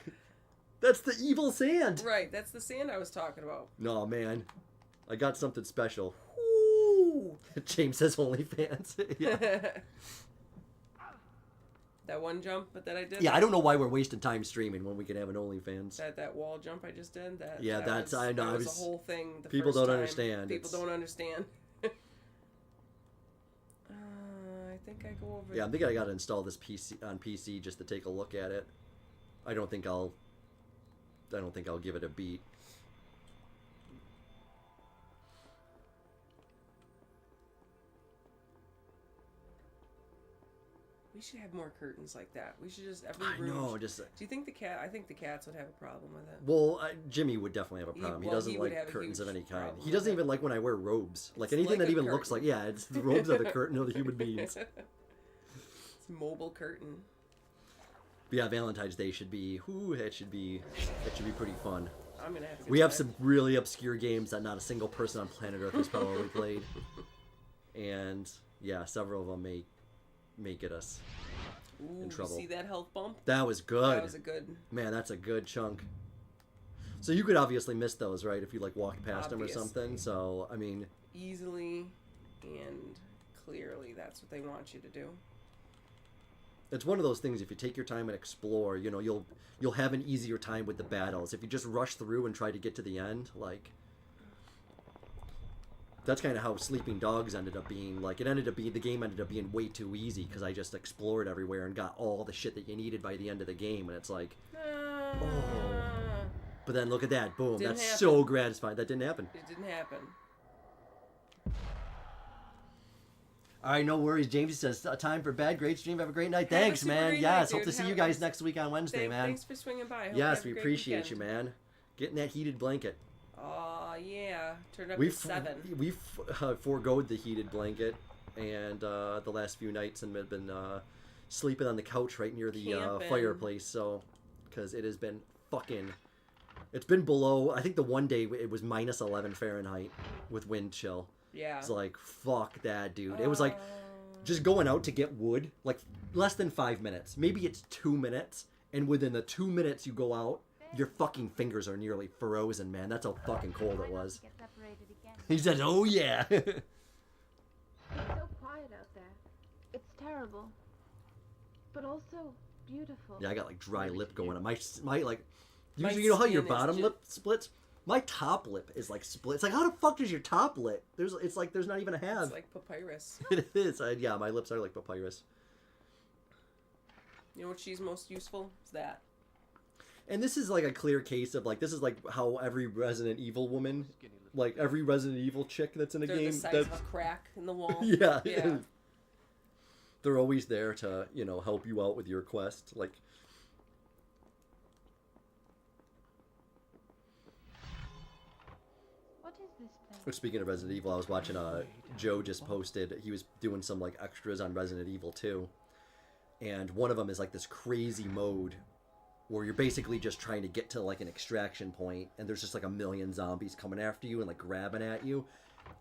That's the evil sand. Right, that's the sand I was talking about. No, man. I got something special. Ooh. James says OnlyFans. Yeah. That one jump that I did? Yeah, I don't know why we're wasting time streaming when we can have an OnlyFans. That wall jump I just did? Yeah, that's... I know. That was a whole thing the people first don't time. understand. People don't understand. I think I go over... Yeah, I'm thinking I got to install this on PC just to take a look at it. I don't think I'll give it a beat. We should have more curtains like that. We should just I know, just... Do you think the cat... I think the cats would have a problem with it. Well, Jimmy would definitely have a problem. He doesn't would have like a curtains of huge any kind. problem He doesn't with even like when I wear robes. Like It's anything like that a even looks like... curtain. Yeah, it's the robes are the curtain of the human beings. It's a mobile curtain. But yeah, Valentine's Day should be... Ooh, it should be pretty fun. I'm gonna have to We have some really obscure games that not a single person on planet Earth has probably played. And yeah, several of them may get us in trouble. You see that health bump? That was good. That was a good... Man, that's a good chunk. So you could obviously miss those, right? If you like walked past them or something. So, I mean... Easily and clearly that's what they want you to do. It's one of those things, if you take your time and explore, you know, you'll have an easier time with the battles. If you just rush through and try to get to the end, like... That's kind of how Sleeping Dogs ended up being. Like, the game ended up being way too easy because I just explored everywhere and got all the shit that you needed by the end of the game, and it's like... Oh. But then look at that, boom, Didn't that's happen. so gratifying. That didn't happen. It didn't happen. All right, no worries. James says, time for bad, great stream. Have a great night. Have a Thanks, super man. great Yes, night, hope to dude. see Have you a guys nice- next week on Wednesday, man. Thanks for swinging by. Hope you Yes, have a we great appreciate weekend. you, man. Getting that heated blanket. Aw, yeah. Turned up We to 7. foregoed the heated blanket, and the last few nights and have been sleeping on the couch right near the Camping. fireplace. So, because it has been fucking, it's been below. I think the one day it was minus 11 Fahrenheit with wind chill. Yeah. It's like fuck that, dude. It was like just going out to get wood, like less than 5 minutes. Maybe it's 2 minutes, and within the 2 minutes you go out, your fucking fingers are nearly frozen, man. That's how fucking cold it was. Get separated again. He said, "Oh yeah." It's so quiet out there. It's terrible, but also beautiful. Yeah, I got like dry lip going on. My like, My usually you know how your skin is bottom ju- lip splits. My top lip is like split. It's like, how the fuck does your top lip? It's like there's not even a half. It's like papyrus. It is. Yeah, my lips are like papyrus. You know what she's most useful? Is that. And this is like a clear case of like, this is like how every Resident Evil woman, like every Resident Evil chick that's in a They're game, the size of a crack in the wall. yeah, Yeah. they're always there to, you know, help you out with your quest. Like, What is this place? speaking of Resident Evil, I was watching Joe just posted, he was doing some like extras on Resident Evil 2, and one of them is like this crazy mode where you're basically just trying to get to like an extraction point, and there's just like a million zombies coming after you and like grabbing at you.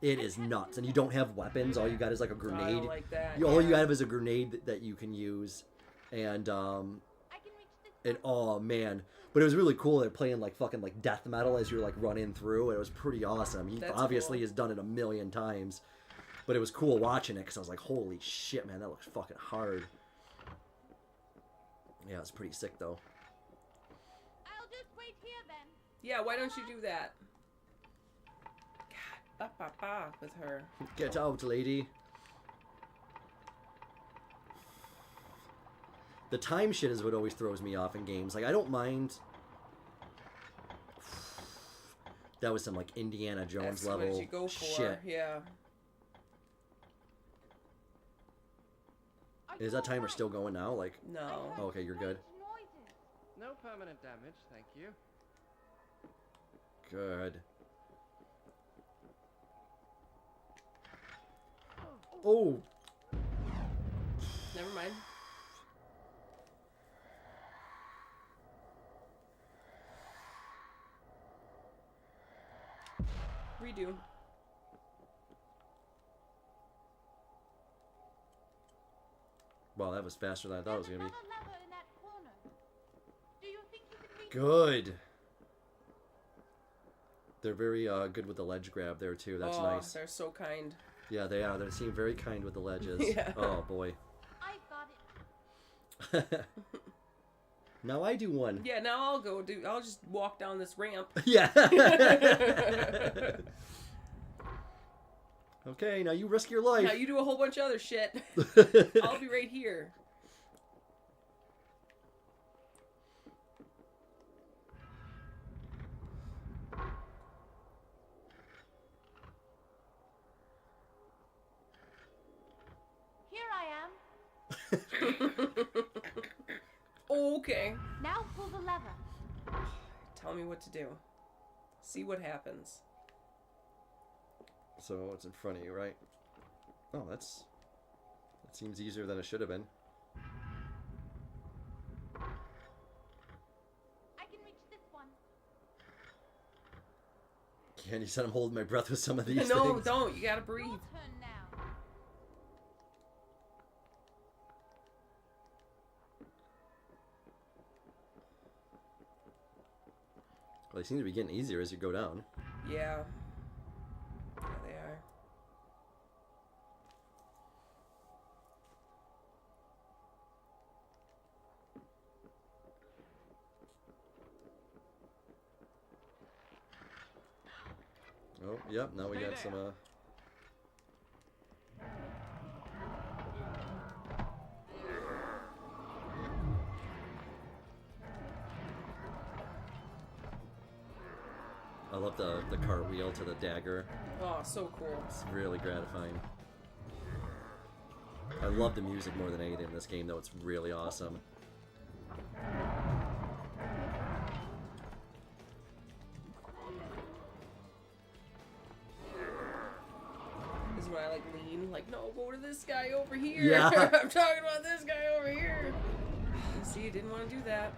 It is nuts, and you don't have weapons. All you got is like a I grenade. don't like that. All you yeah. have is a grenade that you can use, and I can reach the and oh man, but it was really cool. They're playing like fucking like death metal as you're like running through. It was pretty awesome. He That's obviously cool. has done it a million times, but it was cool watching it because I was like, holy shit, man, that looks fucking hard. Yeah, it's pretty sick though. I'll just wait here then. Yeah, why don't you do that? God, with her. Get out, lady. The time shit is what always throws me off in games. Like, I don't mind. That was some, like, Indiana Jones That's level what did you go for? shit. Yeah. Are Is you that timer alright? still going now? Like, No. oh, okay, you're good. Strange noises. No permanent damage, thank you. Good. Oh. Never mind. Redo. Well, that was faster than I thought it was going to be. Another lever in that corner. Do you think you can reach Good. They're very good with the ledge grab there, too. That's nice. They're so kind. Yeah, they are. They seem very kind with the ledges. Yeah. Oh, boy. I got it. Now I do one. Yeah, now I'll just walk down this ramp. Yeah. Okay, now you risk your life. Now you do a whole bunch of other shit. I'll be right here. Here I am. Okay. Now pull the lever. Tell me what to do. See what happens. So it's in front of you, right? Oh, that seems easier than it should have been. I can reach this one. Can't you said I'm holding my breath with some of these No, things? don't. You gotta breathe. Your turn now. Well, they seem to be getting easier as you go down. Yeah. Yeah, they are. Oh, yep, now we got some, I love the cartwheel to the dagger. Oh, so cool. It's really gratifying. I love the music more than anything in this game, though. It's really awesome. This is when I like lean, like, no, go to this guy over here. Yeah. I'm talking about this guy over here. See, you didn't want to do that.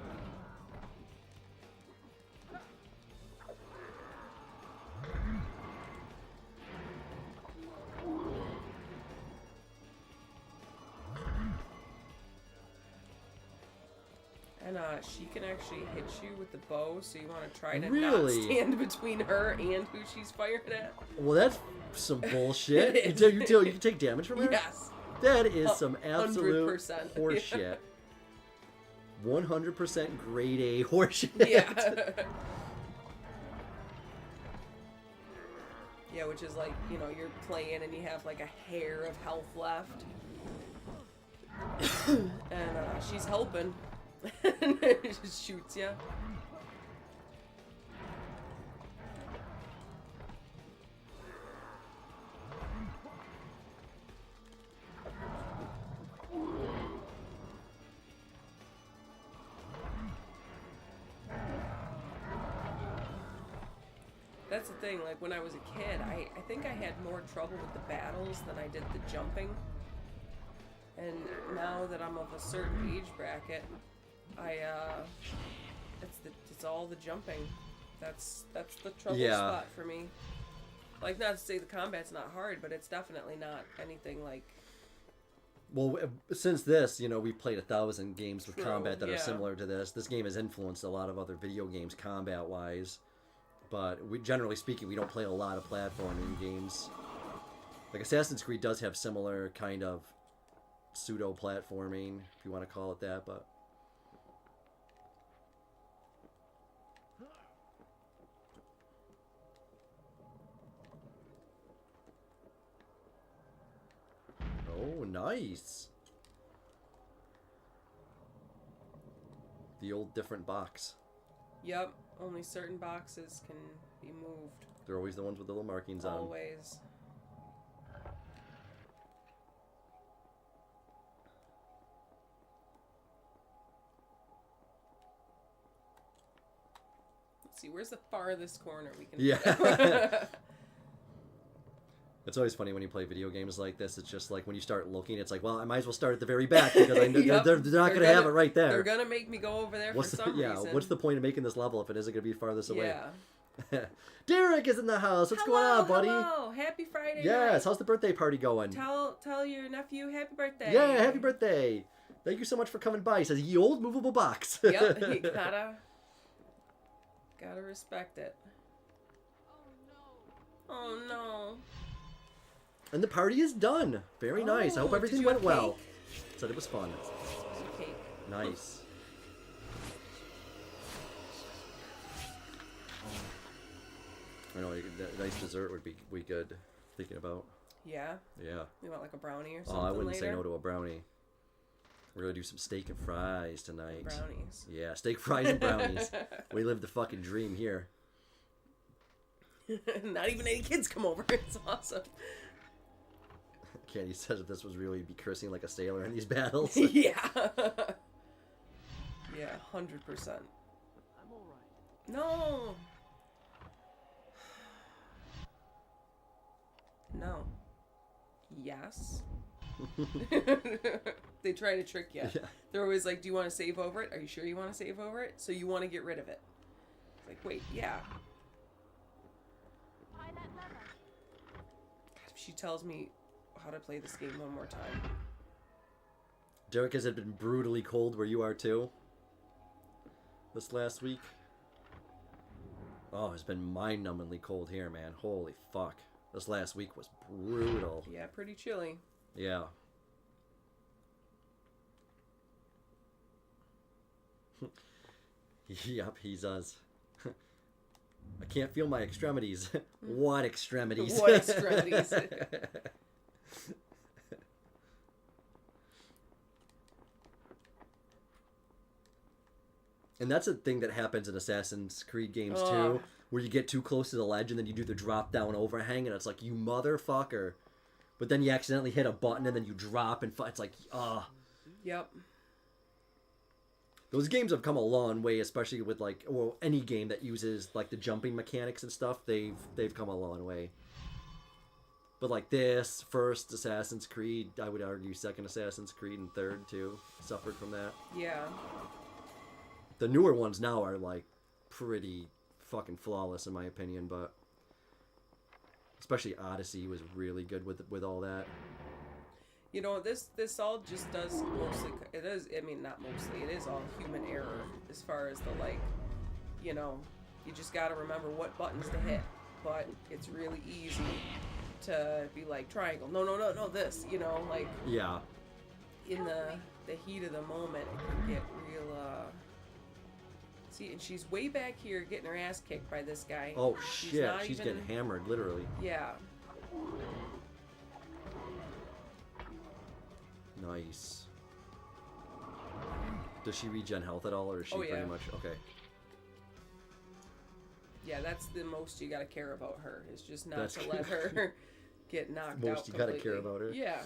And she can actually hit you with the bow, so you want to try to Really? not stand between her and who she's firing at. Well, that's some bullshit. It you is. can take damage from her? Yes. That is some absolute 100%. horseshit. 100% grade A horseshit. Yeah. Yeah, which is like, you know, you're playing and you have like a hair of health left. And she's helping. And just shoots you. That's the thing, like when I was a kid, I think I had more trouble with the battles than I did the jumping. And now that I'm of a certain age bracket, it's all the jumping. That's the trouble spot for me. Like, not to say the combat's not hard, but it's definitely not anything like... Well, since this, you know, we've played 1,000 games with True, combat that are yeah. similar to this. This game has influenced a lot of other video games combat-wise. But generally speaking, we don't play a lot of platforming games. Like, Assassin's Creed does have similar kind of pseudo-platforming, if you want to call it that, but... Oh, nice! The old different box. Yep, only certain boxes can be moved. They're always the ones with the little markings on. Always. Let's see, where's the farthest corner we can... Yeah. It's always funny when you play video games like this. It's just like when you start looking, it's like, well, I might as well start at the very back because I know Yep. they're not going to have it right there. They're gonna make me go over there for some reason. What's the point of making this level if it isn't going to be farthest away? Yeah. Derek is in the house. What's going on, buddy? Hello, happy Friday. Yes, night. how's the birthday party going? Tell your nephew happy birthday. Yeah, happy birthday. Thank you so much for coming by. He says, ye old movable box. Yep, you gotta respect it. Oh no. And the party is done. Very nice. I hope Oh, everything did you went have well. cake? Said it was fun. Cake. Nice. I know, a nice dessert would be good. Thinking about. Yeah. Yeah. You want like a brownie or Oh, something I wouldn't later? say no to a brownie. We're gonna do some steak and fries tonight. Brownies. Yeah, steak fries and brownies. We live the fucking dream here. Not even any kids come over. It's awesome. Candy says if this was real, you'd be cursing like a sailor in these battles. Yeah. Yeah, 100%. I'm all right. No. No. Yes. They try to trick you. Yeah. They're always like, do you want to save over it? Are you sure you want to save over it? So you want to get rid of it. It's like, wait, yeah. Pilot lever. God, if she tells me how to play this game one more time. Derek, has it been brutally cold where you are too? This last week? Oh, it's been mind-numbingly cold here, man. Holy fuck. This last week was brutal. Yeah, pretty chilly. Yeah. Yep, he does. I can't feel my extremities. What extremities? What extremities? And that's a thing that happens in Assassin's Creed games Ugh. too, where you get too close to the ledge and then you do the drop down overhang and it's like, you motherfucker. But then you accidentally hit a button and then you drop and it's like, Yep. Those games have come a long way, especially with like, well, any game that uses like the jumping mechanics and stuff. They've come a long way. But like this first Assassin's Creed, I would argue second Assassin's Creed and third too suffered from that. Yeah. The newer ones now are like pretty fucking flawless in my opinion, but especially Odyssey was really good with all that. You know, this all just does mostly, it is, I mean, not mostly, it is all human error as far as the, like, you know, you just gotta remember what buttons to hit, but it's really easy to be like, triangle, no, this, you know, like, Yeah. in the heat of the moment, it can get real, see, and she's way back here getting her ass kicked by this guy. Oh She's shit, not she's even- getting hammered, literally. Yeah. Nice. Does she regen health at all, or is she Oh, yeah. pretty much okay? Yeah, that's the most you gotta care about her, is just not That's to let her get knocked out Most you gotta care completely. about her. Yeah.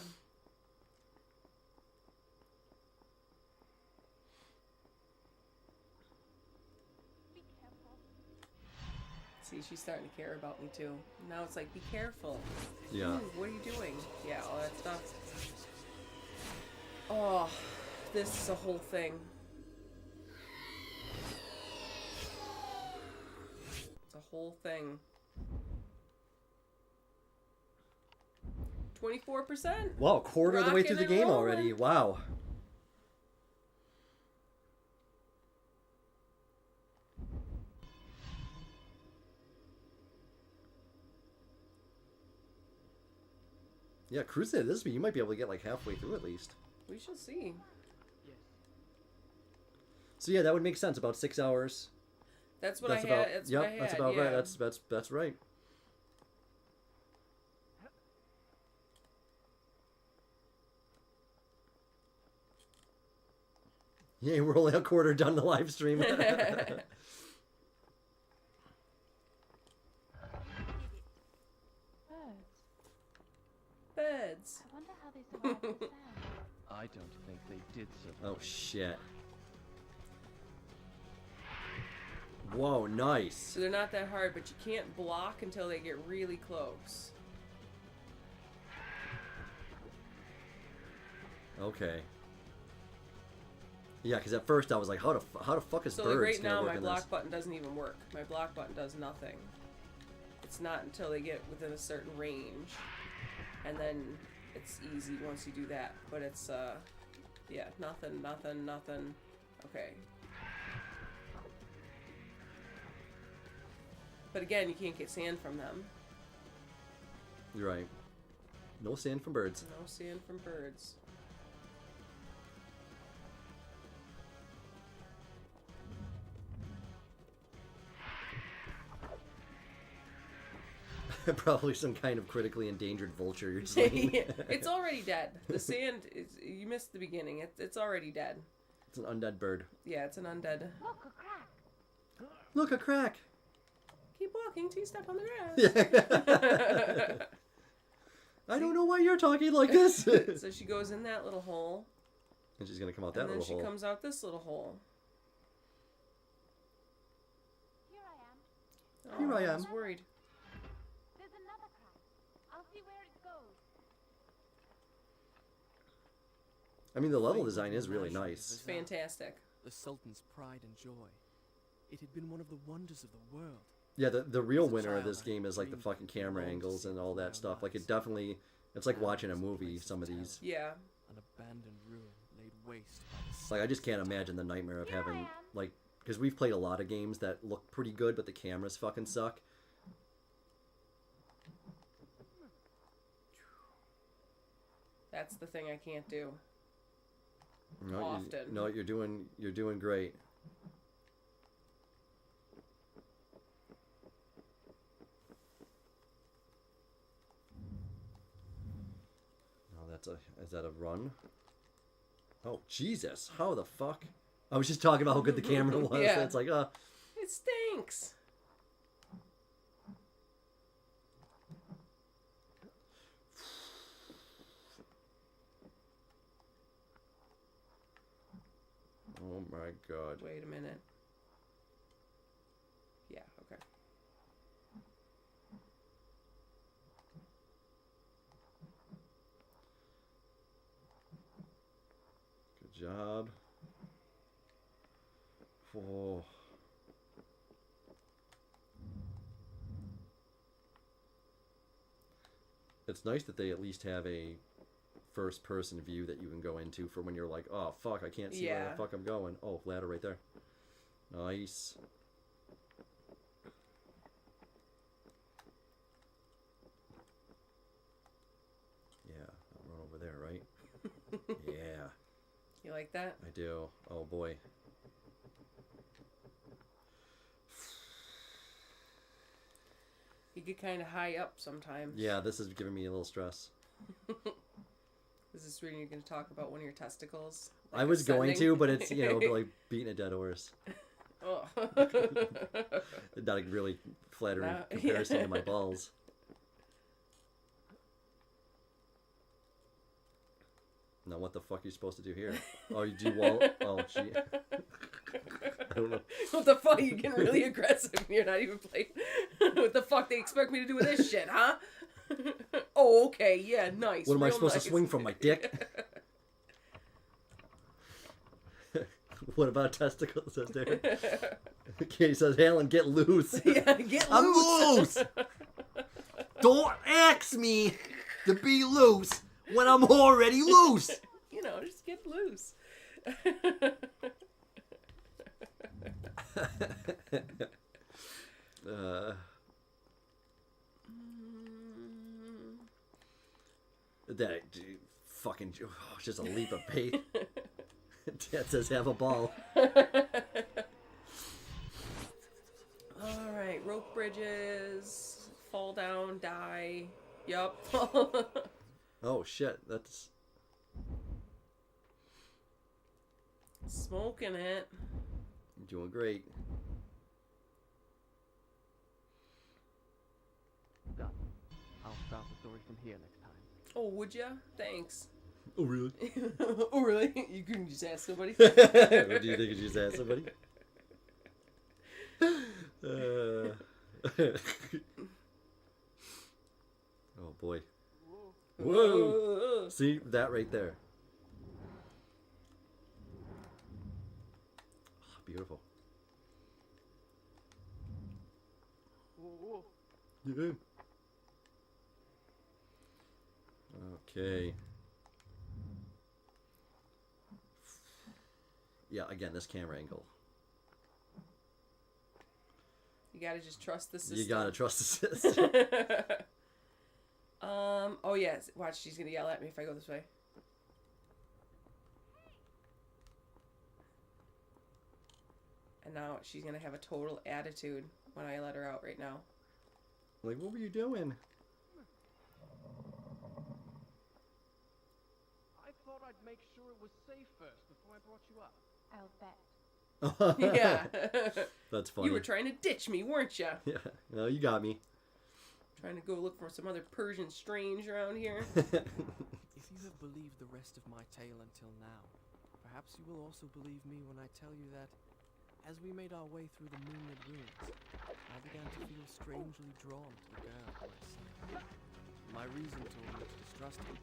Be careful. See, she's starting to care about me too. Now it's like, be careful. Yeah. Ooh, what are you doing? Yeah, all that stuff. Oh, this is a whole thing. It's a whole thing. 24%? Wow, quarter of the way Rockin' through the and game rollin'. already. Wow. Yeah, cruising at this speed, you might be able to get like halfway through at least. We shall see. Yes. So yeah, that would make sense. About 6 hours. That's what That's I about. had. That's Yep, what I had. that's about yeah. right. That's right. Yeah, we're only a quarter done the live stream. Beds. Beds. I wonder how they survived the sand. I don't think they did survive. Oh shit. Whoa, nice. So they're not that hard, but you can't block until they get really close. Okay. Yeah, because at first I was like, how the fuck is So birds like right gonna now, work my in block this? button doesn't even work. My block button does nothing. It's not until they get within a certain range, and then it's easy once you do that. But it's yeah, nothing. Okay. But again, you can't get sand from them. You're right. No sand from birds. No sand from birds. Probably some kind of critically endangered vulture you're saying. It's already dead. The sand is. You missed the beginning. It's already dead. It's an undead bird. Yeah, it's an undead. Look, a crack! Keep walking till you step on the grass. I don't know why you're talking like this. So she goes in that little hole. And she's gonna come out that And then little she hole. comes out this little hole. Here I am. Here I I am. was worried. There's another crack. I'll see where it goes. I mean, the level design is really It's nice. fantastic. The Sultan's pride and joy. It had been one of the wonders of the world. Yeah, the real As a winner of child, this game is like the dreamed fucking camera long to angles see and it all with my that own stuff. Like, it eyes. definitely, it's like Now watching a it's movie, place some of to these. Yeah. An abandoned ruin laid waste by the Like, I just can't imagine the nightmare of Here I having, am. like, because we've played a lot of games that look pretty good, but the cameras fucking suck. That's the thing I can't do. No, Often. no, you're doing great. No, is that a run? Oh, Jesus. How the fuck? I was just talking about how good the camera was. Yeah. It's like, It stinks. oh my God. Wait a minute. Yeah, okay. Good job. Oh. It's nice that they at least have a first person view that you can go into for when you're like, oh fuck, I can't see where Yeah. the fuck I'm going. Oh, ladder right there. Nice. Yeah, I'll run over there, right? Yeah, You like that? I do. Oh boy. You get kind of high up sometimes. Yeah, this is giving me a little stress. Is this when you're going to talk about one of your testicles? I was going ascending? to, but it's, like beating a dead horse. Oh. Not a really flattering No. comparison to my balls. Now what the fuck are you supposed to do here? Oh, you do wall. Oh, gee. I don't know. What the fuck? You're getting really aggressive. You're not even playing. What the fuck they expect me to do with this shit, huh? Oh, okay. Yeah, nice. What am I real supposed nice. to swing from, my dick? What about testicles? Says there. Okay, he says, Alan, get loose. Yeah, get loose. I'm loose. Don't ask me to be loose when I'm already loose. Just get loose. That fucking just a leap of faith. Dad says, have a ball. All right, rope bridges, fall down, die. Yup. Oh shit, that's Smoking it. you're doing great. Done. I'll start the story from here next time. Oh, would ya? Thanks. Oh really? Oh, really? You couldn't just ask somebody? What do you think you just asked somebody? Oh boy. Whoa! See that right there? beautiful. Whoa. Yeah. Okay. Yeah, again, this camera angle. You gotta just trust the system. You gotta trust the system. Oh yes. Watch, she's gonna yell at me if I go this way. And now she's gonna have a total attitude when I let her out right now. Like, what were you doing? I thought I'd make sure it was safe first before I brought you up. I'll bet. Yeah. That's funny. You were trying to ditch me, weren't you? Yeah, no, you got me. Trying to go look for some other Persian strange around here. If you have believed the rest of my tale until now, perhaps you will also believe me when I tell you that, as we made our way through the moonlit ruins, I began to feel strangely drawn to the girl at my side. My reason told me to distrust her.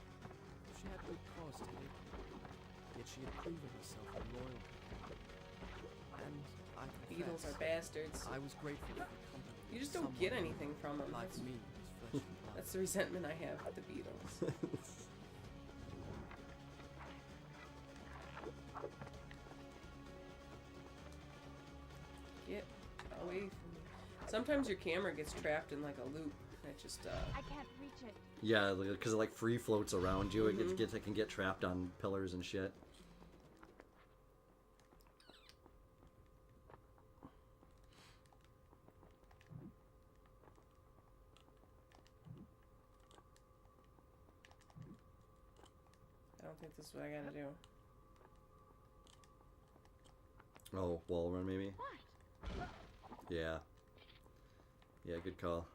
She had good cause to hate me, yet she had proven herself loyal. And I Beetles confess, are bastards. I was grateful for the company. You just don't get anything from them. Like me, was flesh and blood. That's the resentment I have with the Beatles. Get away from me. Sometimes your camera gets trapped in like a loop. It just I can't reach it. Yeah, because it like free floats around you. It can get trapped on pillars and shit. I don't think this is what I gotta do. Oh, wall run maybe? What? Yeah. Yeah, good call.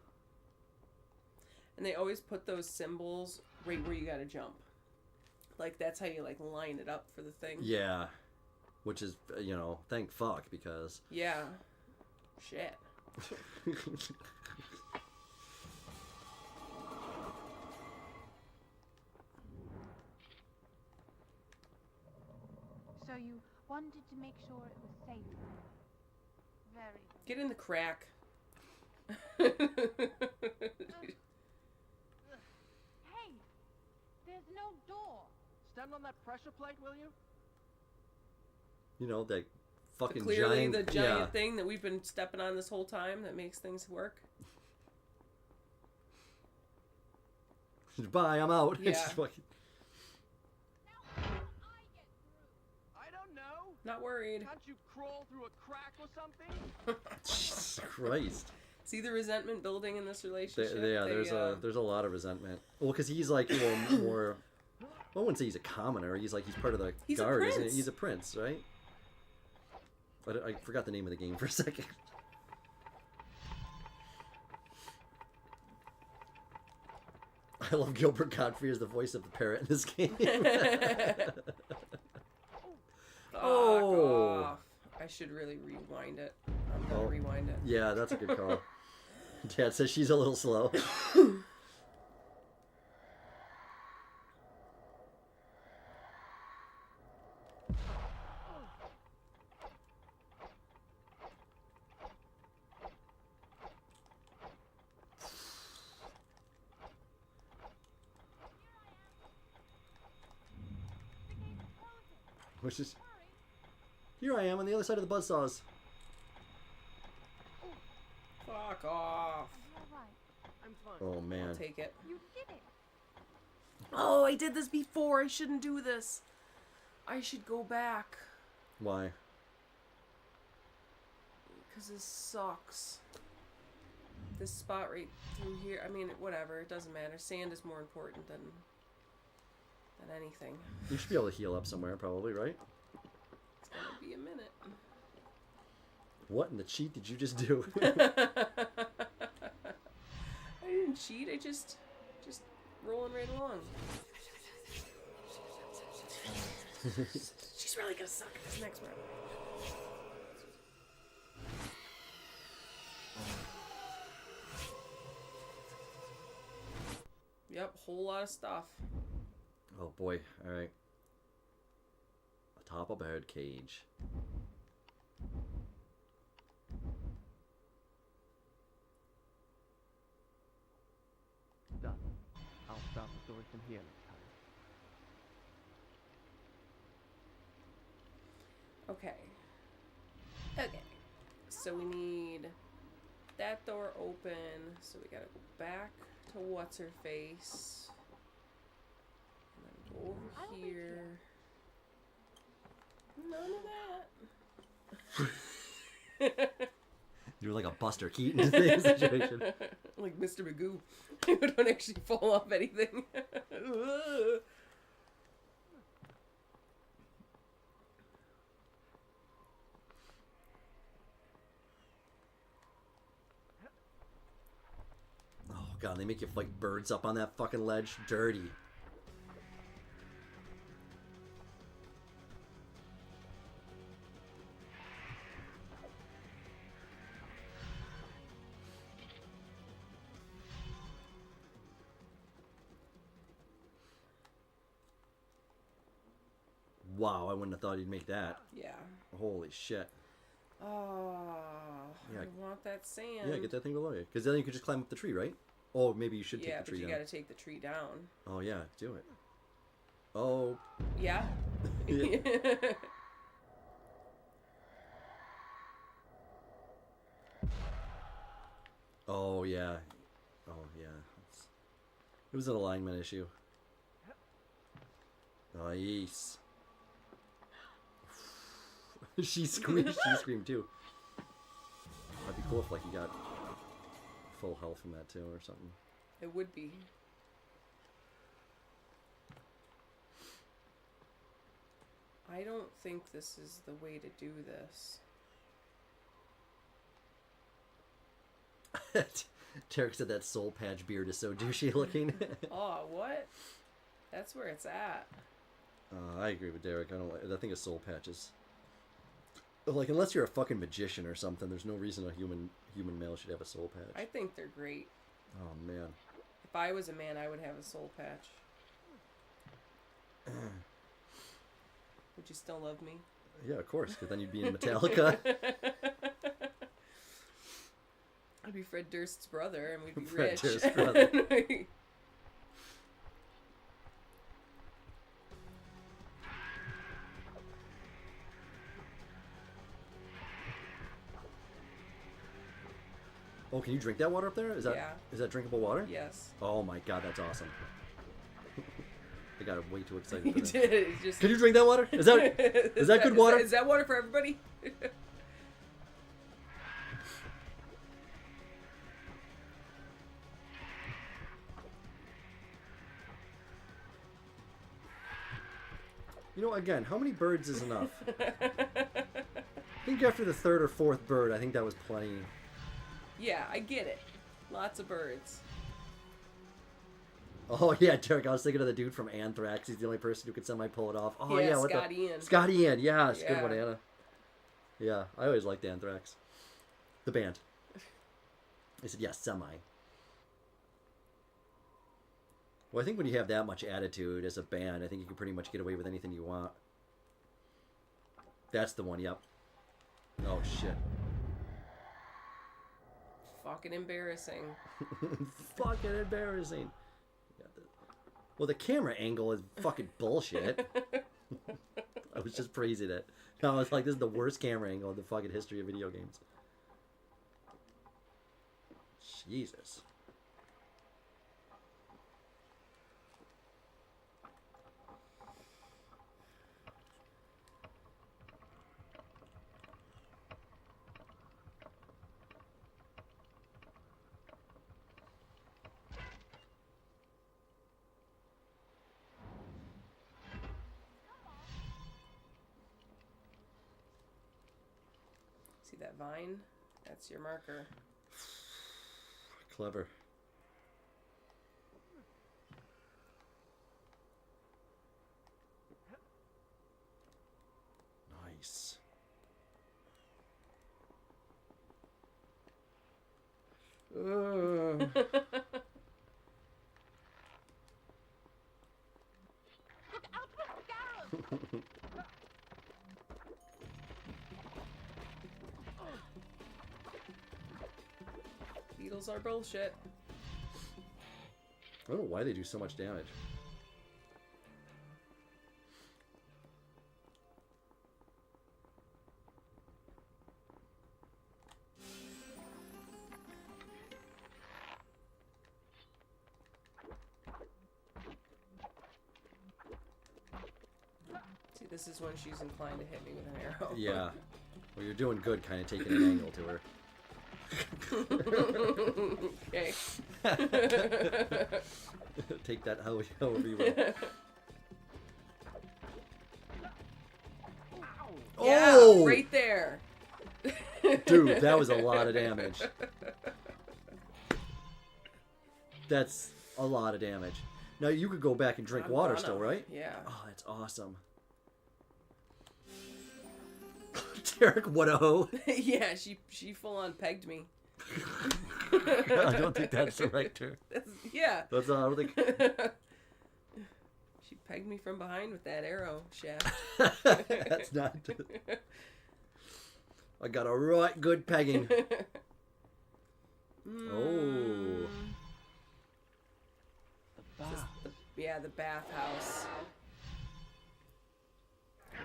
And they always put those symbols right where you gotta jump. Like that's how you like line it up for the thing. Yeah. Which is, you know, thank fuck, because... Yeah. Shit. So you wanted to make sure it was safe. Very good. Get in the crack. Hey, there's no door. Stand on that pressure plate, will you? You know, that fucking Clearly giant... the giant yeah. thing that we've been stepping on this whole time that makes things work. Bye, I'm out. Yeah. It's just fucking... I don't know. Not worried. Can't you crawl through a crack or something? Jesus Christ. See the resentment building in this relationship? There's a lot of resentment. Well, because he's like, you know, more... I wouldn't say he's a commoner. He's part of the He's a guard, isn't prince. he? He's a prince, right? But I forgot the name of the game for a second. I love Gilbert Godfrey as the voice of the parrot in this game. Oh. Off. I should really rewind it. I'm gonna rewind it. Yeah, that's a good call. Dad says she's a little slow. Which is... Here I am on the other side of the buzzsaws. Fuck off. You're right. I'm fine. Oh, man. I'll take it. You did it. Oh, I did this before. I shouldn't do this. I should go back. Why? Because this sucks. This spot right through here. I mean, whatever. It doesn't matter. Sand is more important than anything. You should be able to heal up somewhere, probably, right? It's gonna be a minute. What in the cheat did you just do? I didn't cheat. I just rolling right along. She's really gonna suck at this next round. Yep, whole lot of stuff. Oh boy, alright. A top of a bird cage. with them here next time. Okay. Okay. So we need that door open. So we gotta go back to what's her face. And then go over here. None of that. You're like a Buster Keaton situation. Like Mr. Magoo. You don't actually fall off anything. Oh god, they make you fight birds up on that fucking ledge. Dirty. Wow, I wouldn't have thought he'd make that. Yeah. Holy shit. Oh, Yeah. I want that sand. Yeah, get that thing below you. Because then you could just climb up the tree, right? Oh, maybe you should take Yeah, the tree but you down. gotta take the tree down. Oh, yeah, do it. Oh. Yeah? Yeah. Oh, yeah. Oh, yeah. It was an alignment issue. Nice. She screamed too. That'd be cool if like you got full health from that too or something. It would be. I don't think this is the way to do this. Tarek said that soul patch beard is so douchey looking. Oh, what? That's where it's at. I agree with Derek. I think a soul patch is like, unless you're a fucking magician or something, there's no reason a human male should have a soul patch. I think they're great. Oh man. If I was a man, I would have a soul patch. Would you still love me? Yeah, of course, because then you'd be in Metallica. I'd be Fred Durst's brother, and we'd be Fred rich. Durst's brother. Oh, can you drink that water up there? Is that is that drinkable water? Yes. Oh my god, that's awesome. I got way too excited He for that. did. It's just... Can you drink that water? Is that good water? Is that water for everybody? You know, again, how many birds is enough? I think after the third or fourth bird, I think that was plenty. Yeah, I get it. Lots of birds. Oh yeah, Derek, I was thinking of the dude from Anthrax. He's the only person who could semi pull it off. Oh Yeah, yeah, what Scott the... Ian. Scott Ian, yeah, it's a good Yeah. one, Anna. Yeah, I always liked Anthrax. The band. I said, yeah, semi. Well, I think when you have that much attitude as a band, I think you can pretty much get away with anything you want. That's the one, yep. Oh, shit. Fucking embarrassing. Fucking embarrassing. Well, the camera angle is fucking bullshit. I was just praising it. I was like, this is the worst camera angle in the fucking history of video games. Jesus. See that vine? That's your marker. Clever. Nice. Beetles are bullshit. I don't know why they do so much damage. This is when she's inclined to hit me with an arrow. Yeah. Well, you're doing good, kind of taking an angle to her. Okay. Take that however you will. Yeah, Oh! right there. Dude, that was a lot of damage. That's a lot of damage. Now you could go back and drink water still, right? Yeah. Oh, that's awesome. Derek, what a hoe. Yeah, she full on pegged me. I don't think that's the right term. Yeah. That's I don't think. She pegged me from behind with that arrow shaft. That's not. I got a right good pegging. Oh. Yeah, the bathhouse.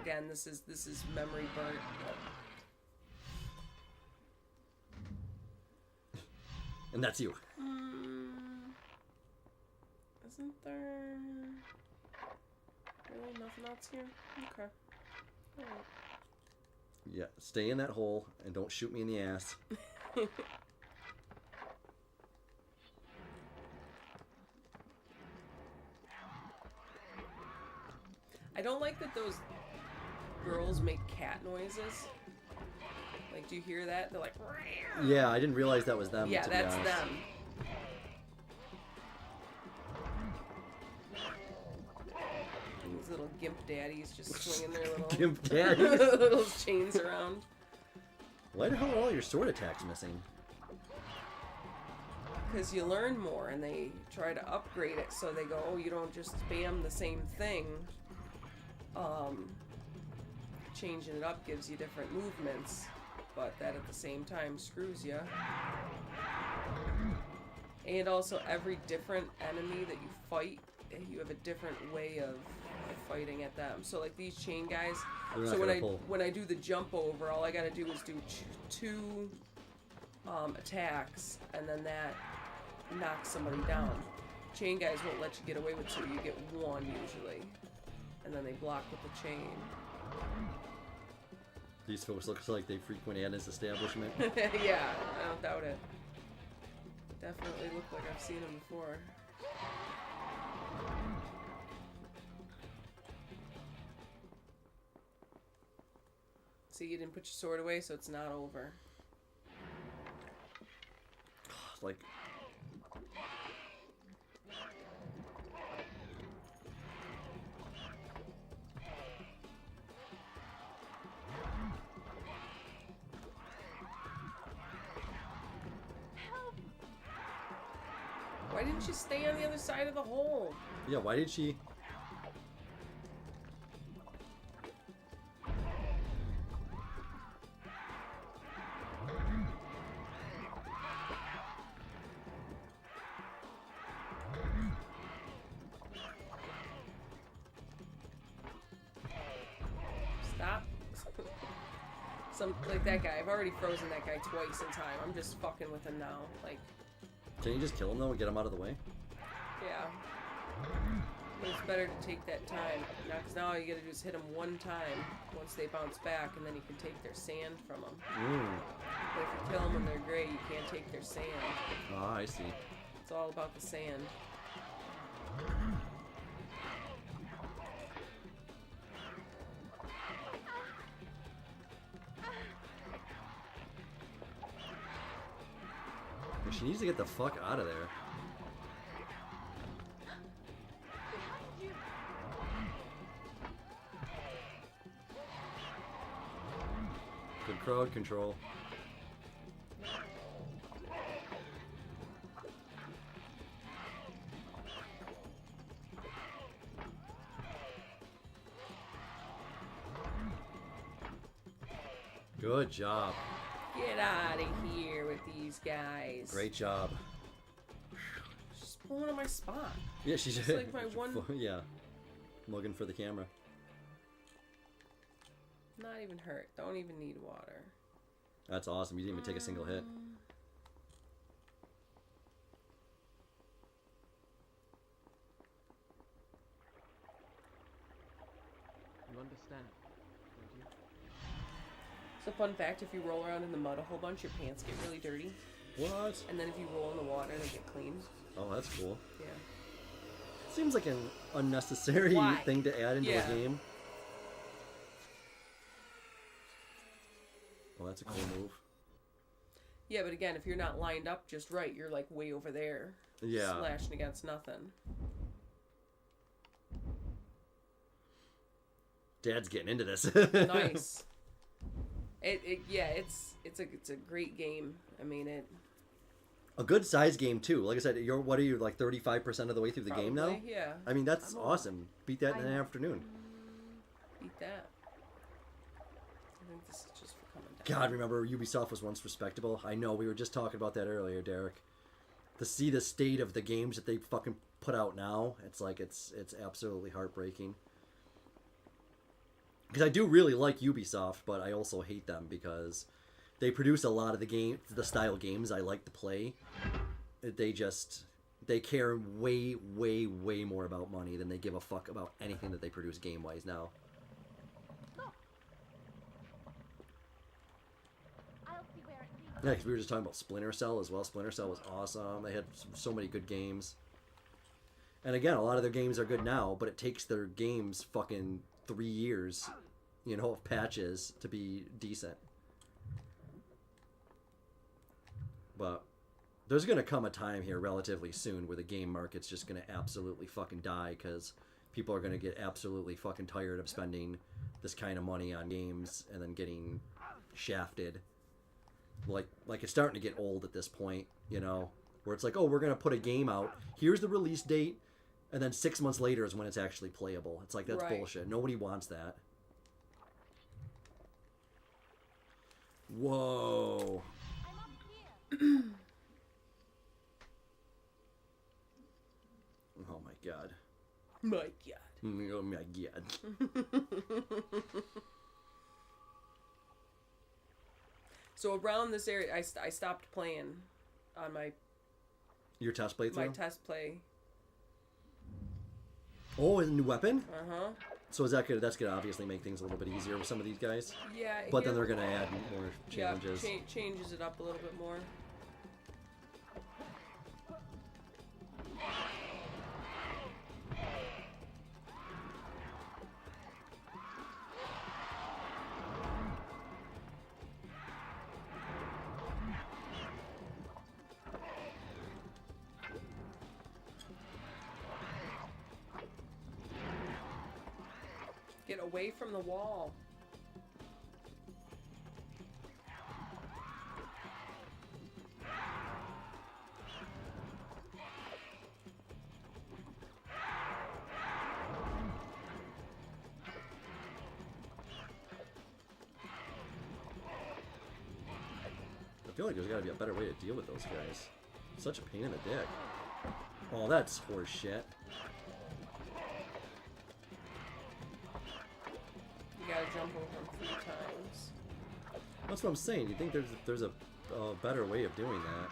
Again, this is memory burnt. And that's you. Isn't there really nothing else here? Okay. Alright. Yeah, stay in that hole and don't shoot me in the ass. I don't like that those girls make cat noises. Like, do you hear that? They're like, Yeah, I didn't realize that was them. yeah, to be that's honest. them. These little gimp daddies just swinging their little Gimp daddies? little chains around. Why the hell are all your sword attacks missing? Because you learn more, and they try to upgrade it, so they go, oh, you don't just spam the same thing. Changing it up gives you different movements, but that at the same time screws you. And also, every different enemy that you fight, you have a different way of fighting at them. So, like these chain guys. They're not So gonna pull. when I do the jump over, all I gotta do is do two attacks, and then that knocks somebody down. Chain guys won't let you get away with two. You get one usually, and then they block with the chain. These folks look like they frequent Anna's establishment. Yeah, I don't doubt it. Definitely look like I've seen them before. See, you didn't put your sword away, so it's not over. Like, Why didn't you stay on the other side of the hole? yeah, why did she? Stop. Like that guy. I've already frozen that guy twice in time. I'm just fucking with him now. Like, Can you just kill him though and get him out of the way? yeah. But it's better to take that time. Now, because now all you gotta do is hit them one time once they bounce back, and then you can take their sand from them. But if you kill them when they're gray, you can't take their sand. Ah, I see. It's all about the sand. She needs to get the fuck out of there. Good crowd control. Good job. Get out of here with these guys. Great job. She's pulling on my spot. Yeah, she's It's like my one- Yeah, mugging for the camera. Not even hurt. Don't even need water. That's awesome. You didn't even take a single hit. You understand, don't you? So fun fact, if you roll around in the mud a whole bunch, your pants get really dirty. What? And then if you roll in the water, they get clean. Oh, that's cool. Yeah. Seems like an unnecessary Why? thing to add into Yeah. a game. Well, that's a cool move. Yeah, but again, if you're not lined up just right, you're like way over there. Yeah. Slashing against nothing. Dad's getting into this. Nice. It's a great game. I mean it. A good size game too. Like I said, what are you, like 35% of the way through the game now? Probably, yeah. I mean, that's I'm awesome. Beat that in an afternoon. Beat that. I think this is just for coming down. God, remember Ubisoft was once respectable? I know, we were just talking about that earlier, Derek. To see the state of the games that they fucking put out now, it's like, it's absolutely heartbreaking. Because I do really like Ubisoft, but I also hate them because they produce a lot of the style games I like to play. They care way, way, way more about money than they give a fuck about anything that they produce game-wise now. I'll see where it leads. Yeah, 'cause we were just talking about Splinter Cell as well. Splinter Cell was awesome. They had so many good games. And again, a lot of their games are good now, but it takes their games fucking 3 years, of patches to be decent. But there's going to come a time here relatively soon where the game market's just going to absolutely fucking die because people are going to get absolutely fucking tired of spending this kind of money on games and then getting shafted. Like it's starting to get old at this point, where it's like, oh, we're going to put a game out. Here's the release date. And then 6 months later is when it's actually playable. It's like, that's Right. bullshit. Nobody wants that. Whoa. I'm up here. Oh my god. My God. Oh my god. So around this area, I stopped playing on Your test playthrough? my test play. Oh, and a new weapon? Uh-huh. So that's gonna obviously make things a little bit easier with some of these guys. Yeah. But then they're gonna add more challenges. Yeah, changes it up a little bit more. Get away from the wall. I feel like there's gotta be a better way to deal with those guys. Such a pain in the dick. Oh, that's horse shit. You gotta jump over them 3 times. That's what I'm saying. You think there's a better way of doing that?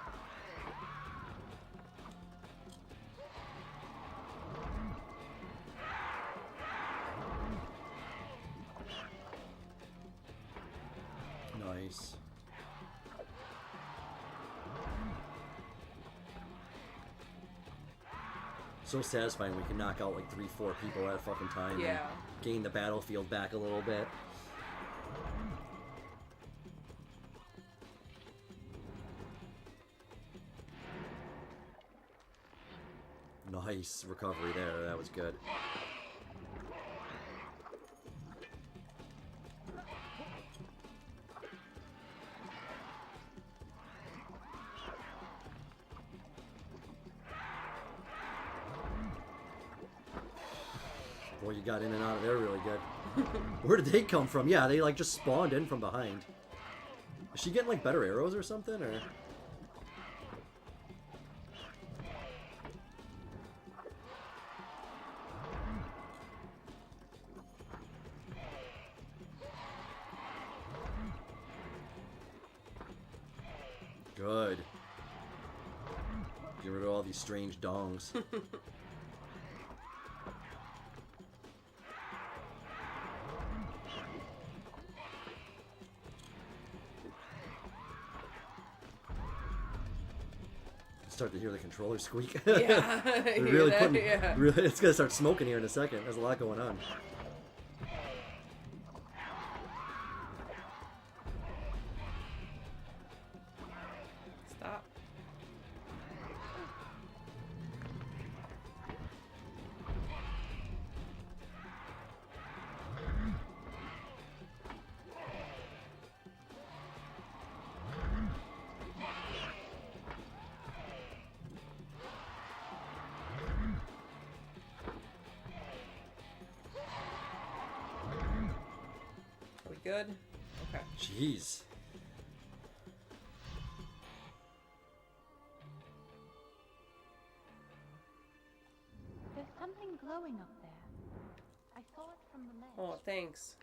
Nice. So satisfying when we can knock out like 3-4 people at a fucking time. Yeah. And gain the battlefield back a little bit. Nice recovery there. That was good. Boy, you got in and out of there really good. Where did they come from? Yeah, they like just spawned in from behind. Is she getting like better arrows or something, or? Good. Get rid of all these strange dongs. start to hear the controller squeak. Yeah, They're hear really that? putting. Yeah. Really, it's gonna start smoking here in a second. There's a lot going on. Stop. Are we good? Okay. Jeez. There's something glowing up there. I saw it from the ledge. Oh, thanks.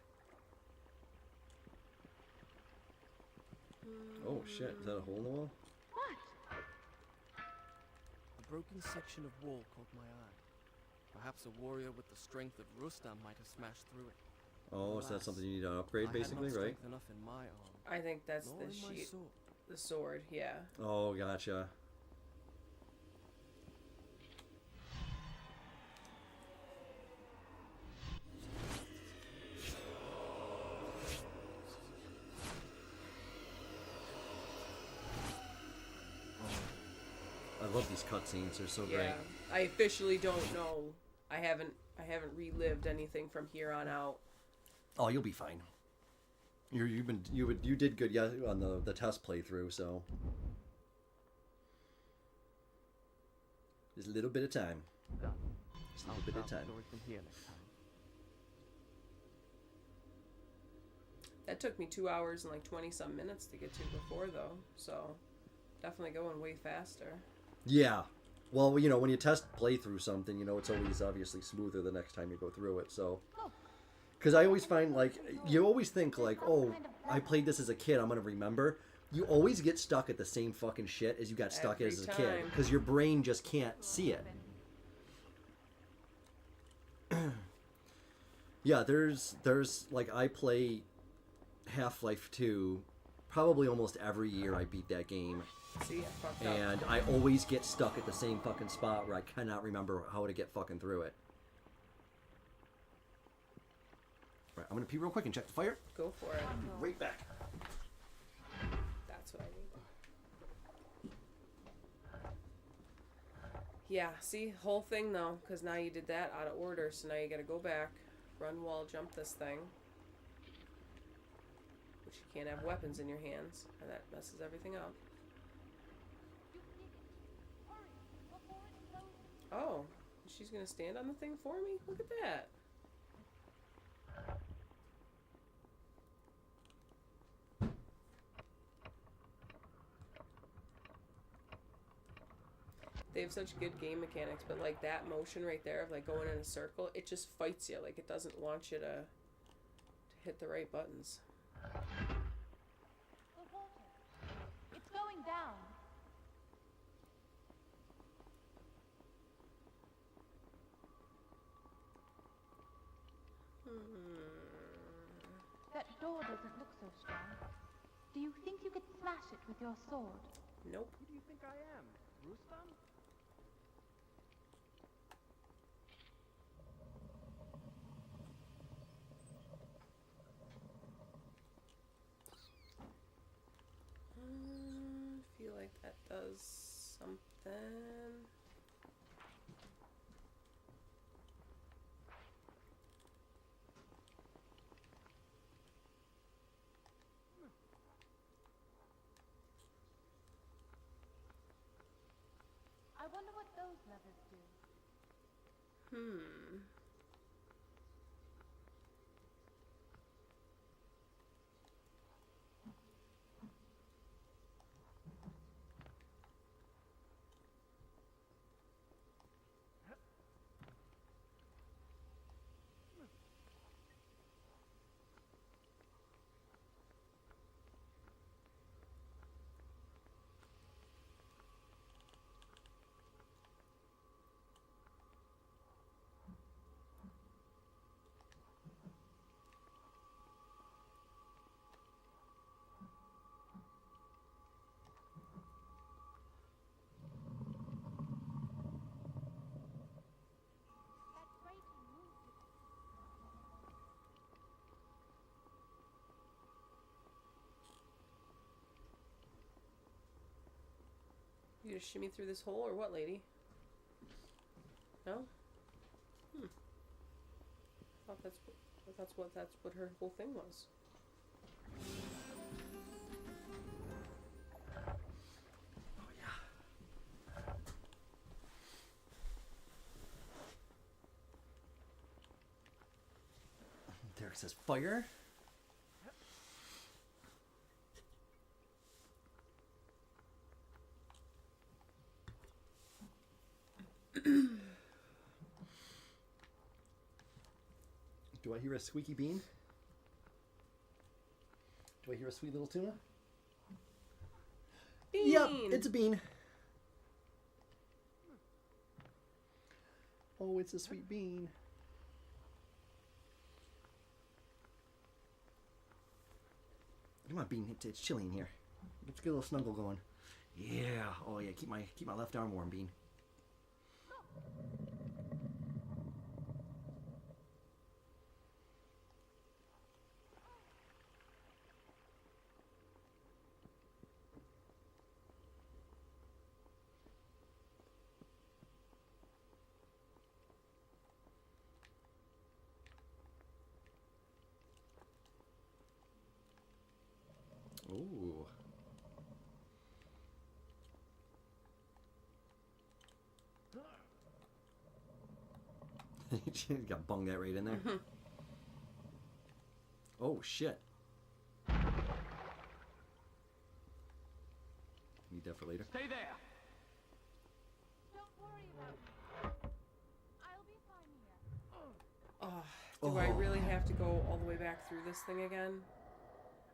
Oh shit! Is that a hole in the wall? What? A broken section of wall caught my eye. Perhaps a warrior with the strength of Rustam might have smashed through it. Oh, so that's something you need to upgrade, I basically, had not right? strength enough in my arm, I think that's nor the in my sheet. sword. The sword, yeah. Oh, gotcha. I love these cutscenes. They're so Yeah. great. I officially don't know. I haven't relived anything from here on out. Oh, you'll be fine. You did good, yeah, on the test playthrough. So just a little bit of time. Done. Just a little bit of time. Story from here next time. That took me 2 hours and like 20 some minutes to get to before though. So definitely going way faster. Yeah. Well, you know, when you test play through something, you know, it's always obviously smoother the next time you go through it. So, because I always find, like, you always think, like, oh, I played this as a kid, I'm going to remember. You always get stuck at the same fucking shit as you got stuck Every as a kid. time. Because your brain just can't see it. Yeah, there's, like, I play Half-Life 2 probably almost every year I beat that game. See, I fucked up. And I always get stuck at the same fucking spot where I cannot remember how to get fucking through it. Right, I'm gonna pee real quick and check the fire. Go for it. Right back. That's what I need. Yeah, see, whole thing though, because now you did that out of order, so now you gotta go back, run wall, jump this thing. Which you can't have weapons in your hands, and that messes everything up. Oh, she's gonna stand on the thing for me? Look at that. They have such good game mechanics, but like that motion right there of like going in a circle, it just fights you. Like it doesn't want you to hit the right buttons. The water. It's going down. That door doesn't look so strong. Do you think you could smash it with your sword? Nope. Who do you think I am? Rustam? Feel like that does something. I wonder what those levers do. You just shimmy through this hole or what, lady? No? Thought that's what her whole thing was. Oh yeah. Derek says fire. Do I hear a squeaky bean? Do I hear a sweet little tuna? Bean! Yep, it's a bean. Oh, it's a sweet bean. Come on, bean. It's chilly in here. Let's get a little snuggle going. Yeah. Oh yeah. Keep my left arm warm, bean. Ooh. Got bung that right in there. Oh shit. Need that for later. Stay there! Don't worry about me. I'll be fine here. Do I Oh. really have to go all the way back through this thing again?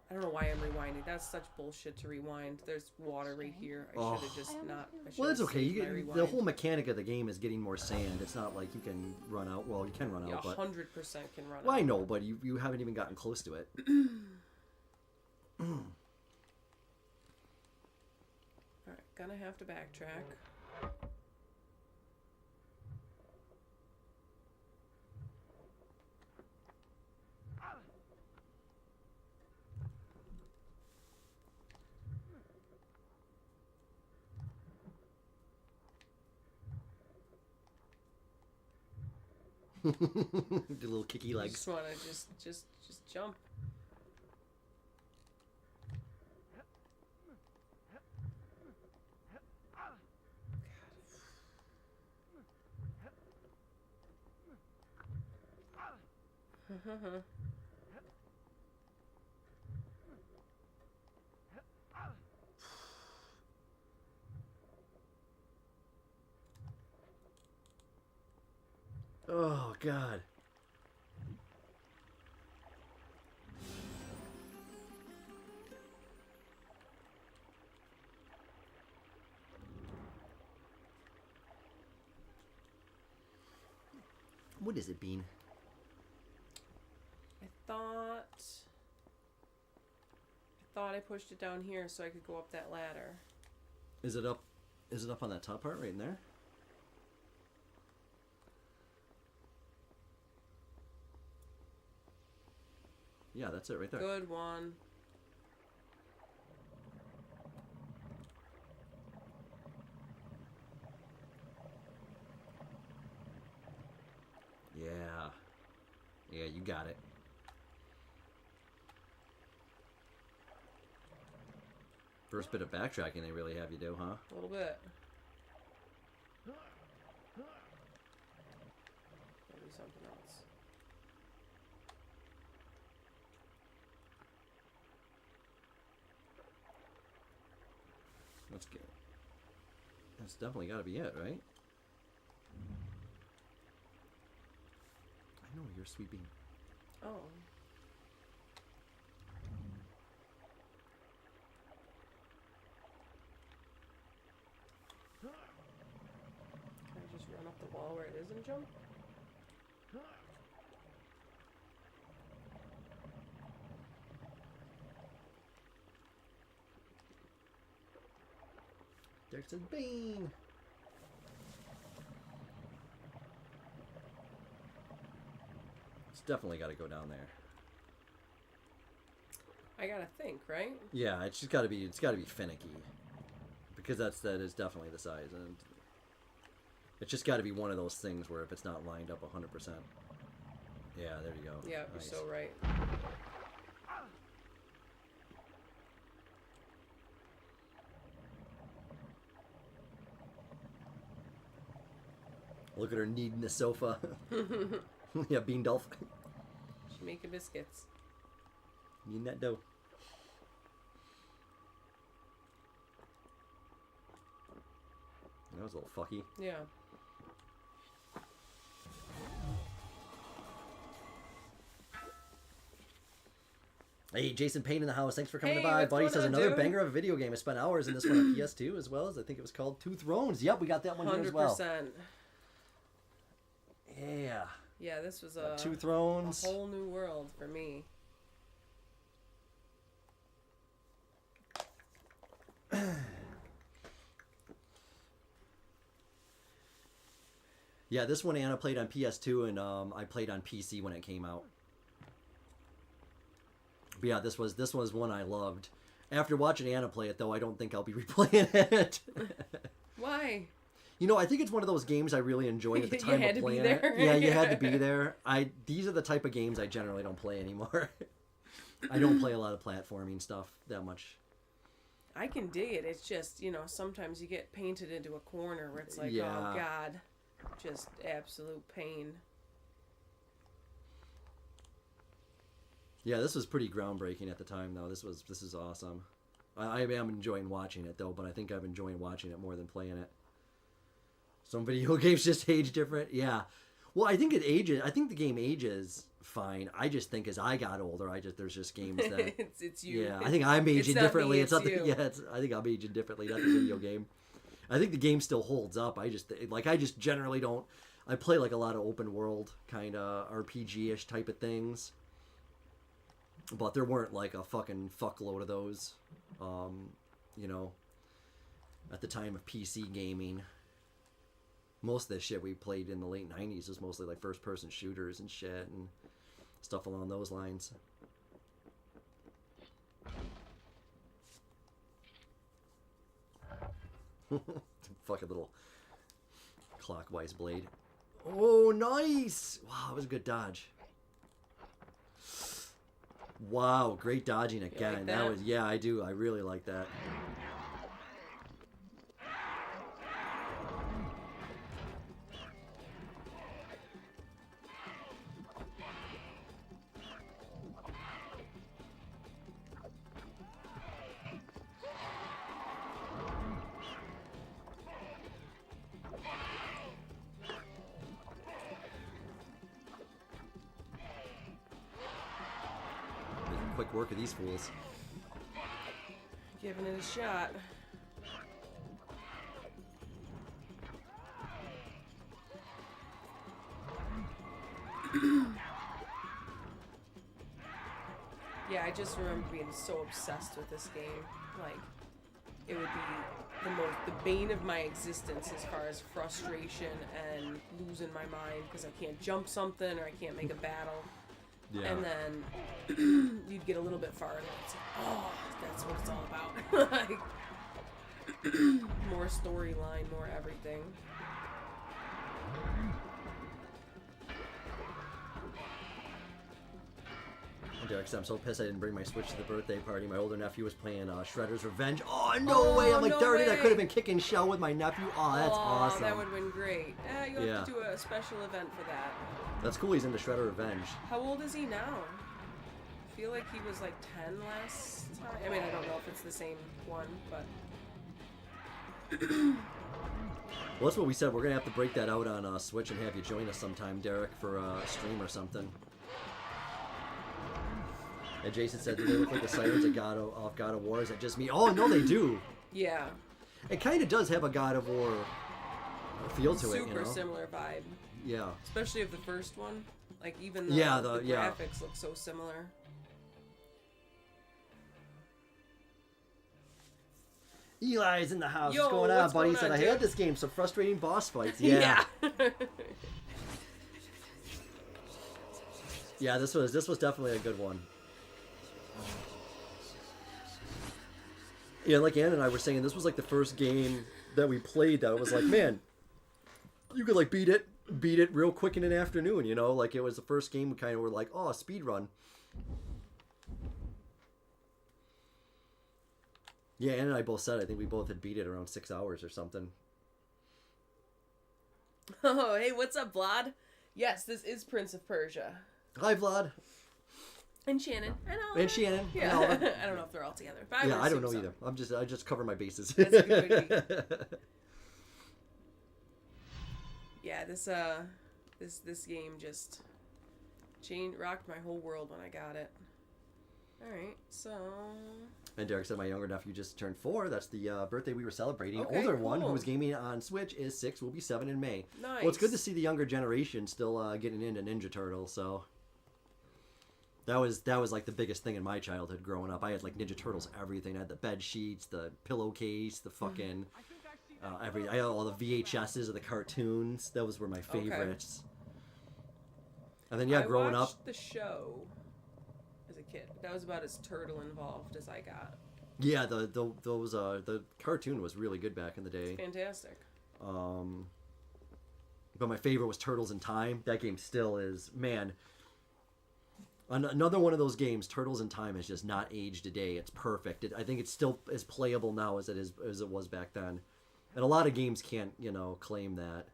I don't know why I'm rewinding. That's such bullshit to rewind. There's water right here. I should have just not. Well, it's okay. You The whole mechanic of the game is getting more sand. It's not like you can run out. Well, you can run out, but 100% can run well, out. I know, but you haven't even gotten close to it. Alright, gonna have to backtrack. The little kicky legs. Just wanna just jump. Oh god. What is it, Bean? I thought I pushed it down here so I could go up that ladder. Is it up? Is it up on that top part right in there? Yeah, that's it right there. Good one. Yeah. Yeah, you got it. First bit of backtracking they really have you do, huh? A little bit. Maybe something else. Let's get it. That's definitely got to be it, right? I know you're sweeping. Oh. Can I just run up the wall where it is and jump? Derek says Bean. It's definitely got to go down there. I gotta think, right? Yeah, it's just got to be. It's got to be finicky, because that is definitely the size, and it's just got to be one of those things where if it's not lined up 100%. Yeah, there you go. Yeah, Nice. you're so right. Look at her kneading the sofa. Yeah, Bean Dolph. She's making biscuits. Kneading that dough. That was a little fucky. Yeah. Hey, Jason Payne in the house. Thanks for coming Hey, by. what's Buddy going says on, another dude? banger of a video game. I spent hours in this one on PS2 as well as I think it was called Two Thrones. Yep, we got that one here as well. 100%. Yeah. Yeah, this was Two a Thrones. whole new world for me. Yeah, this one Anna played on PS2 and I played on PC when it came out. But yeah, this was one I loved. After watching Anna play it, though, I don't think I'll be replaying it. Why? You know, I think it's one of those games I really enjoyed at the You time had of to be playing there. it. Yeah, you had to Yeah. be there. These are the type of games I generally don't play anymore. I don't play a lot of platforming stuff that much. I can dig it. It's just, you know, sometimes you get painted into a corner where it's like, Yeah. oh, God. Just absolute pain. Yeah, this was pretty groundbreaking at the time, though. This is awesome. I am enjoying watching it, though, but I think I've enjoyed watching it more than playing it. Some video games just age different. Yeah. Well, I think it ages. I think the game ages fine. I just think as I got older, there's just games that... it's you. Yeah, I think I'm aging not me, differently. it's It's not the, you. yeah, I think I'm aging differently, not the video game. I think the game still holds up. I just generally don't... I play like a lot of open world kind of RPG-ish type of things. But there weren't like a fucking fuckload of those, you know, at the time of PC gaming. Most of the shit we played in the late 90s was mostly like first-person shooters and shit and stuff along those lines. Fucking little clockwise blade. Oh, nice! Wow, that was a good dodge. Wow, great dodging again. like that that? was, yeah, I do. I really like that. Making quick work of these fools. Giving it a shot. Yeah, I just remember being so obsessed with this game. Like, it would be the bane of my existence as far as frustration and losing my mind because I can't jump something or I can't make a battle. Yeah. And then you'd get a little bit farther. It's like, oh, that's what it's all about. Like, more storyline, more everything. Derek said, I'm so pissed I didn't bring my Switch to the birthday party. My older nephew was playing Shredder's Revenge. Oh, no way! I'm like, no darn it, I way. could have been kicking shell with my nephew. Oh, that's awesome. That would have been great. You'll Yeah. have to do a special event for that. That's cool, he's into Shredder Revenge. How old is he now? I feel like he was like 10 last time. I mean, I don't know if it's the same one, but... Well, that's what we said. We're going to have to break that out on Switch and have you join us sometime, Derek, for a stream or something. And Jason said, do they look like the sirens of God of War? Is that just me? Oh, no, they do. Yeah. It kind of does have a God of War feel to it, you Super know? similar vibe. Yeah. Especially of the first one. Like, even the, Yeah, the yeah. graphics look so similar. Eli's in the house. Yo, what's going on, what's buddy? He going said, on, I had dude?" this game, some frustrating boss fights. Yeah. Yeah, this was definitely a good one. Yeah, like Ann and I were saying, this was like the first game that we played that was like, man, you could like beat it real quick in an afternoon, you know? Like it was the first game we kind of were like, oh, speed run. Yeah, Ann and I both said I think we both had beat it around 6 hours or something. Oh, hey, what's up, Vlad? Yes, this is Prince of Persia. Hi, Vlad. And Shannon. And Shannon. Yeah. And Oliver. I don't know if they're all together. But I don't know so. either. I just cover my bases. That's a good way to be. Yeah, this game just rocked my whole world when I got it. Alright, so... And Derek said my younger nephew just turned 4. That's the birthday we were celebrating. Okay, Older one, cool. who was gaming on Switch, is 6, will be 7 in May. Nice. Well, it's good to see the younger generation still getting into Ninja Turtles, so... That was like the biggest thing in my childhood growing up. I had like Ninja Turtles everything. I had the bed sheets, the pillowcase, the fucking... I had all the VHSs of the cartoons. Those were my favorites. Okay. And then, yeah, growing up... I watched the show as a kid. That was about as turtle involved as I got. Yeah, the cartoon was really good back in the day. It's fantastic. But my favorite was Turtles in Time. That game still is, man. Another one of those games, Turtles in Time, is just not aged today. It's perfect. I think it's still as playable now as it was back then. And a lot of games can't, claim that.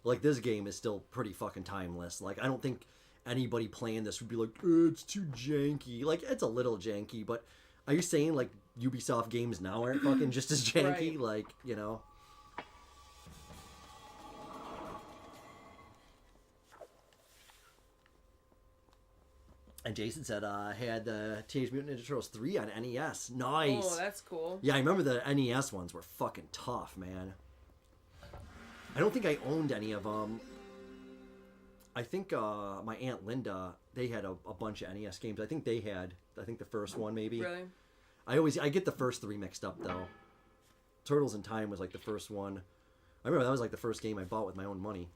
Like, this game is still pretty fucking timeless. Like, I don't think anybody playing this would be like, it's too janky. Like, it's a little janky, but are you saying, like, Ubisoft games now aren't fucking just as janky? Right. Like, And Jason said, had the Teenage Mutant Ninja Turtles 3 on NES. Nice. Oh, that's cool. Yeah, I remember the NES ones were fucking tough, man. I don't think I owned any of them. I think my Aunt Linda, they had a bunch of NES games. I think the first one maybe. Really? I get the first 3 mixed up though. Turtles in Time was like the first one. I remember that was like the first game I bought with my own money.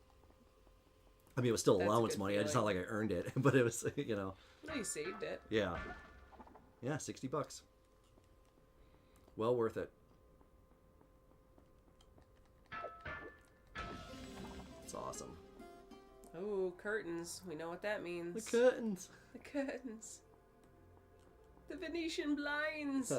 I mean, it was still allowance money. It's not like I earned it, but it was, No, you saved it. Yeah. Yeah, $60. Well worth it. It's awesome. Oh, curtains. We know what that means. The curtains. The curtains. The Venetian blinds.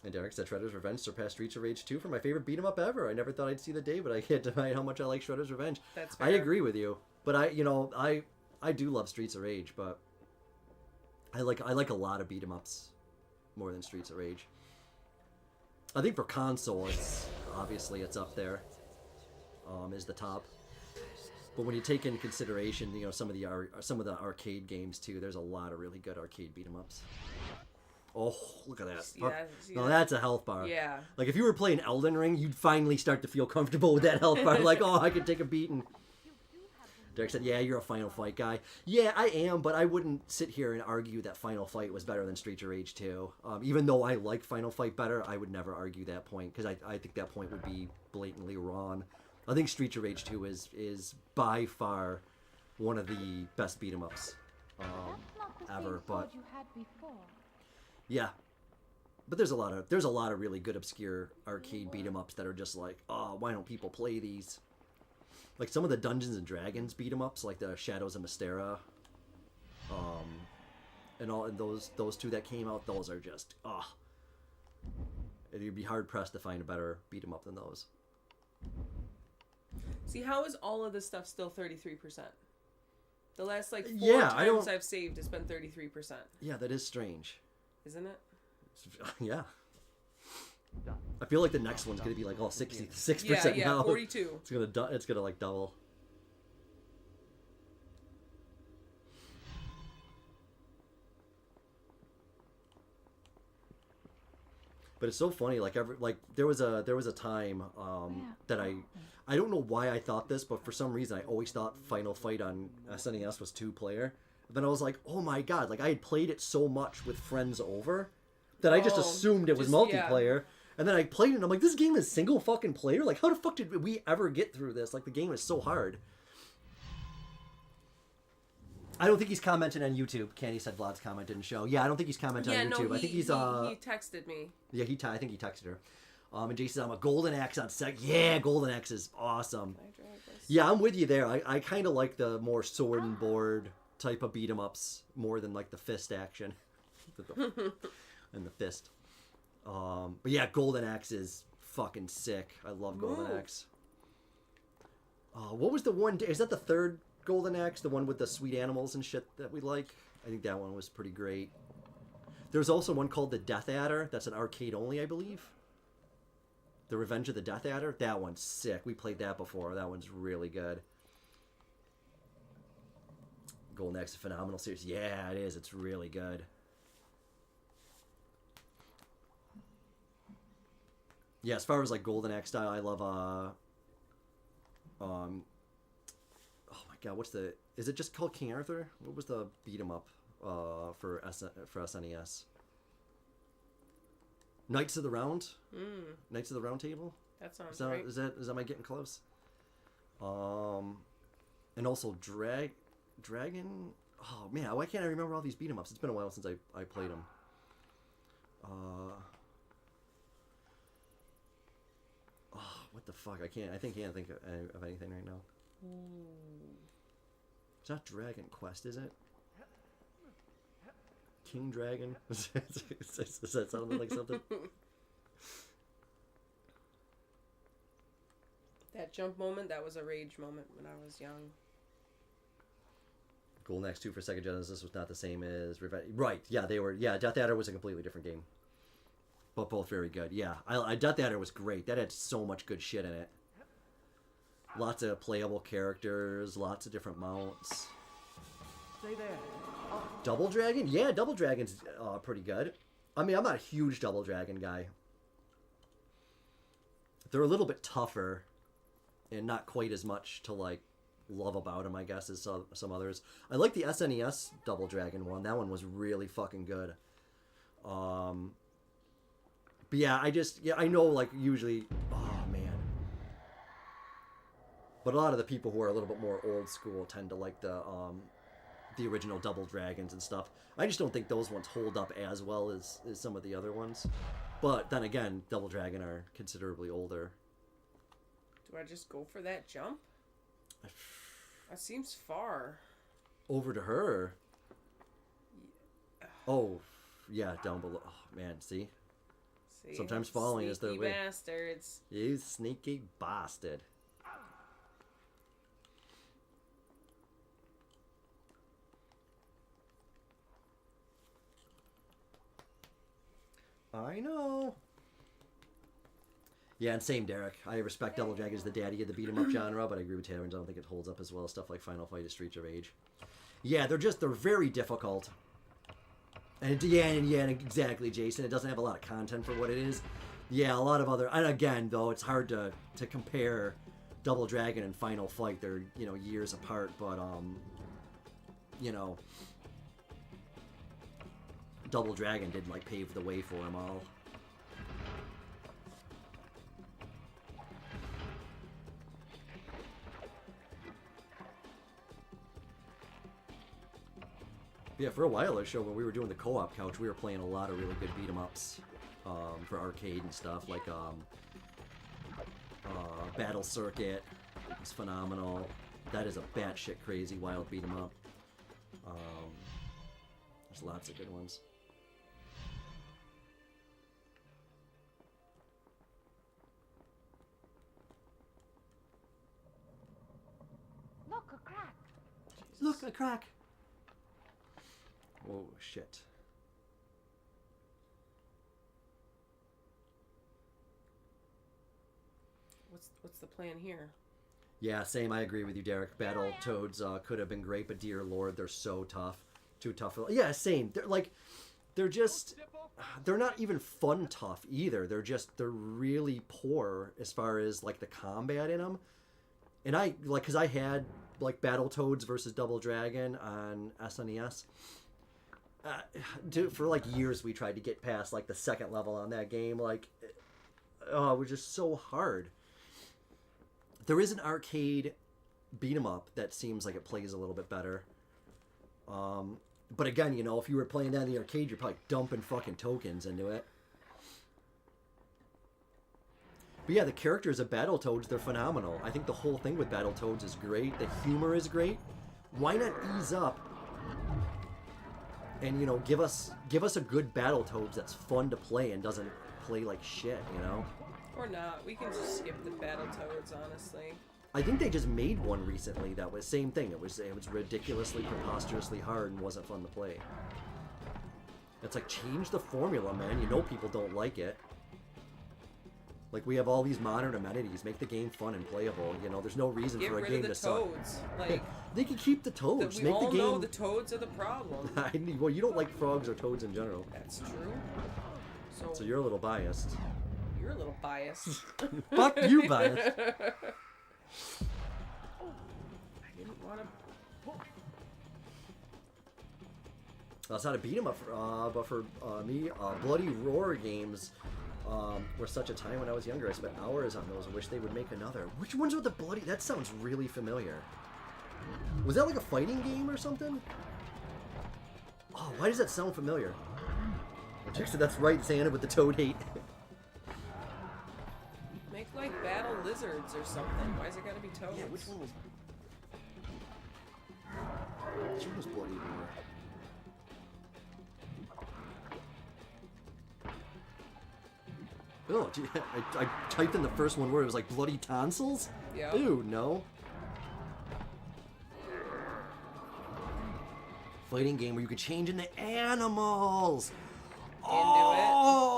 And Derek said Shredder's Revenge surpassed Streets of Rage 2 for my favorite beat 'em up ever. I never thought I'd see the day, but I can't deny how much I like Shredder's Revenge. That's fair. I agree with you. But I do love Streets of Rage, but I like a lot of beat 'em ups more than Streets of Rage. I think for console, it's up there. Is the top. But when you take into consideration, some of the arcade games too, there's a lot of really good arcade beat 'em ups. Oh, look at that. No, that's a health bar. Yeah. Like, if you were playing Elden Ring, you'd finally start to feel comfortable with that health bar. Like, oh, I can take a beating. Derek said, yeah, you're a Final Fight guy. Yeah, I am, but I wouldn't sit here and argue that Final Fight was better than Streets of Rage 2. Even though I like Final Fight better, I would never argue that point, because I think that point would be blatantly wrong. I think Streets of Rage 2 is by far one of the best beat-em-ups ever, but... Yeah, but there's a lot of really good obscure arcade beat 'em ups that are just like, oh, why don't people play these? Like some of the Dungeons and Dragons beat 'em ups, like the Shadows of Mystera, and those two that came out, those are just you'd be hard pressed to find a better beat 'em up than those. See, how is all of this stuff still 33%? The last 4 times times I've saved, it's been 33%. Yeah, that is strange. Isn't it? Yeah. I feel like the next one's gonna be like 66% now. 42. It's gonna like double. But it's so funny. Like there was a time that I don't know why I thought this, but for some reason I always thought Final Fight on SNES was 2-player. Then I was like, oh my god! Like I had played it so much with friends over that I just assumed it was multiplayer. Yeah. And then I played it and I'm like, this game is single fucking player? Like how the fuck did we ever get through this? Like the game is so hard. I don't think he's commenting on YouTube. Candy said Vlad's comment didn't show. Yeah, I don't think he's commenting on YouTube. I think he's he texted me. Yeah, I think he texted her. And Jason, I'm a Golden Axe on sec. Yeah, Golden Axe is awesome. Can I drag this? Yeah, I'm with you there. I kind of like the more sword and board type of beat 'em ups more than like the fist action. And the fist. But yeah, Golden Axe is fucking sick. I love Golden Axe. What was the one? Is that the third Golden Axe? The one with the sweet animals and shit that we like? I think that one was pretty great. There's also one called the Death Adder. That's an arcade only, I believe. The Revenge of the Death Adder. That one's sick. We played that before. That one's really good. Golden Axe is a phenomenal series. Yeah, it is. It's really good. Yeah, as far as like Golden Axe style, I love oh my god, is it just called King Arthur? What was the beat 'em up for SNES? Knights of the Round? Knights of the Round Table? That sounds right. Is that am I getting close? And also Dragon. Oh man, why can't I remember all these beat 'em ups? It's been a while since I played them. What the fuck? I can't think of anything right now. It's not Dragon Quest, is it? King Dragon? Does that sound like something? That jump moment, that was a rage moment when I was young. Golden Axe 2 for Sega Genesis was not the same as Revenge. Right, yeah, they were. Yeah, Death Adder was a completely different game. But both very good. Yeah, Death Adder was great. That had so much good shit in it. Lots of playable characters, lots of different mounts. Stay there. Double Dragon? Yeah, Double Dragon's pretty good. I mean, I'm not a huge Double Dragon guy. They're a little bit tougher and not quite as much to, like, love about them, I guess, as some others. I like the SNES Double Dragon one. That one was really fucking good. But yeah, I know, like, usually, oh man. But a lot of the people who are a little bit more old school tend to like the original Double Dragons and stuff. I just don't think those ones hold up as well as some of the other ones. But then again, Double Dragon are considerably older. Do I just go for that jump? That seems far. Over to her? Oh, yeah, down below. Oh, man, see? Sometimes falling is their way. Bastards. You sneaky bastard. I know. Yeah, and same, Derek. I respect Double Dragon as the daddy of the beat 'em up genre, but I agree with Taverns. I don't think it holds up as well as stuff like Final Fight or Streets of Rage. Yeah, they're very difficult. And exactly, Jason. It doesn't have a lot of content for what it is. Yeah, a lot of other. And again, though, it's hard to compare Double Dragon and Final Fight. They're years apart, but Double Dragon did like pave the way for them all. Yeah, for a while, our show when we were doing the co-op couch, we were playing a lot of really good beat 'em ups for arcade and stuff, like Battle Circuit was phenomenal. That is a batshit crazy wild beat 'em up. There's lots of good ones. Look, a crack. Look, a crack. Oh shit. What's the plan here? Yeah, same. I agree with you, Derek. Battletoads could have been great, but dear lord, they're so tough. Too tough. Yeah, same. They're not even fun tough either. They're really poor as far as like the combat in them. And because I had like Battletoads versus Double Dragon on SNES. For like years we tried to get past like the second level on that game. Like, it was just so hard. There is an arcade beat 'em up that seems like it plays a little bit better. But again, you know, if you were playing that in the arcade, you're probably dumping fucking tokens into it. But yeah, the characters of Battletoads, they're phenomenal. I think the whole thing with Battletoads is great. The humor is great. Why not ease up and, you know, give us a good Battletoads that's fun to play and doesn't play like shit, you know? Or not. We can just skip the Battletoads, honestly. I think they just made one recently that was same thing. It was ridiculously, preposterously hard and wasn't fun to play. It's like, change the formula, man. You know people don't like it. Like, we have all these modern amenities. Make the game fun and playable. You know, there's no reason for a game to suck. Get rid of the toads. Like, they can keep the toads. we Make all the game... know the toads are the problem. Well, you don't like frogs or toads in general. That's true. So you're a little biased. You're a little biased. Fuck you, biased. I didn't want to... That's how to beat him up, but for me, Bloody Roar games were such a time when I was younger. I spent hours on those. I wish they would make another. Which ones were the bloody? That sounds really familiar. Was that like a fighting game or something? Oh, why does that sound familiar? Jack said that's right, Santa, with the toad hate. Make like battle lizards or something. Why's it gotta be toads? Yeah, which one was... Which one was Bloody Roar? Oh, gee, I typed in the first one word. It was like bloody tonsils? Yeah. Ew, no. Fighting game where you could change into animals. Oh,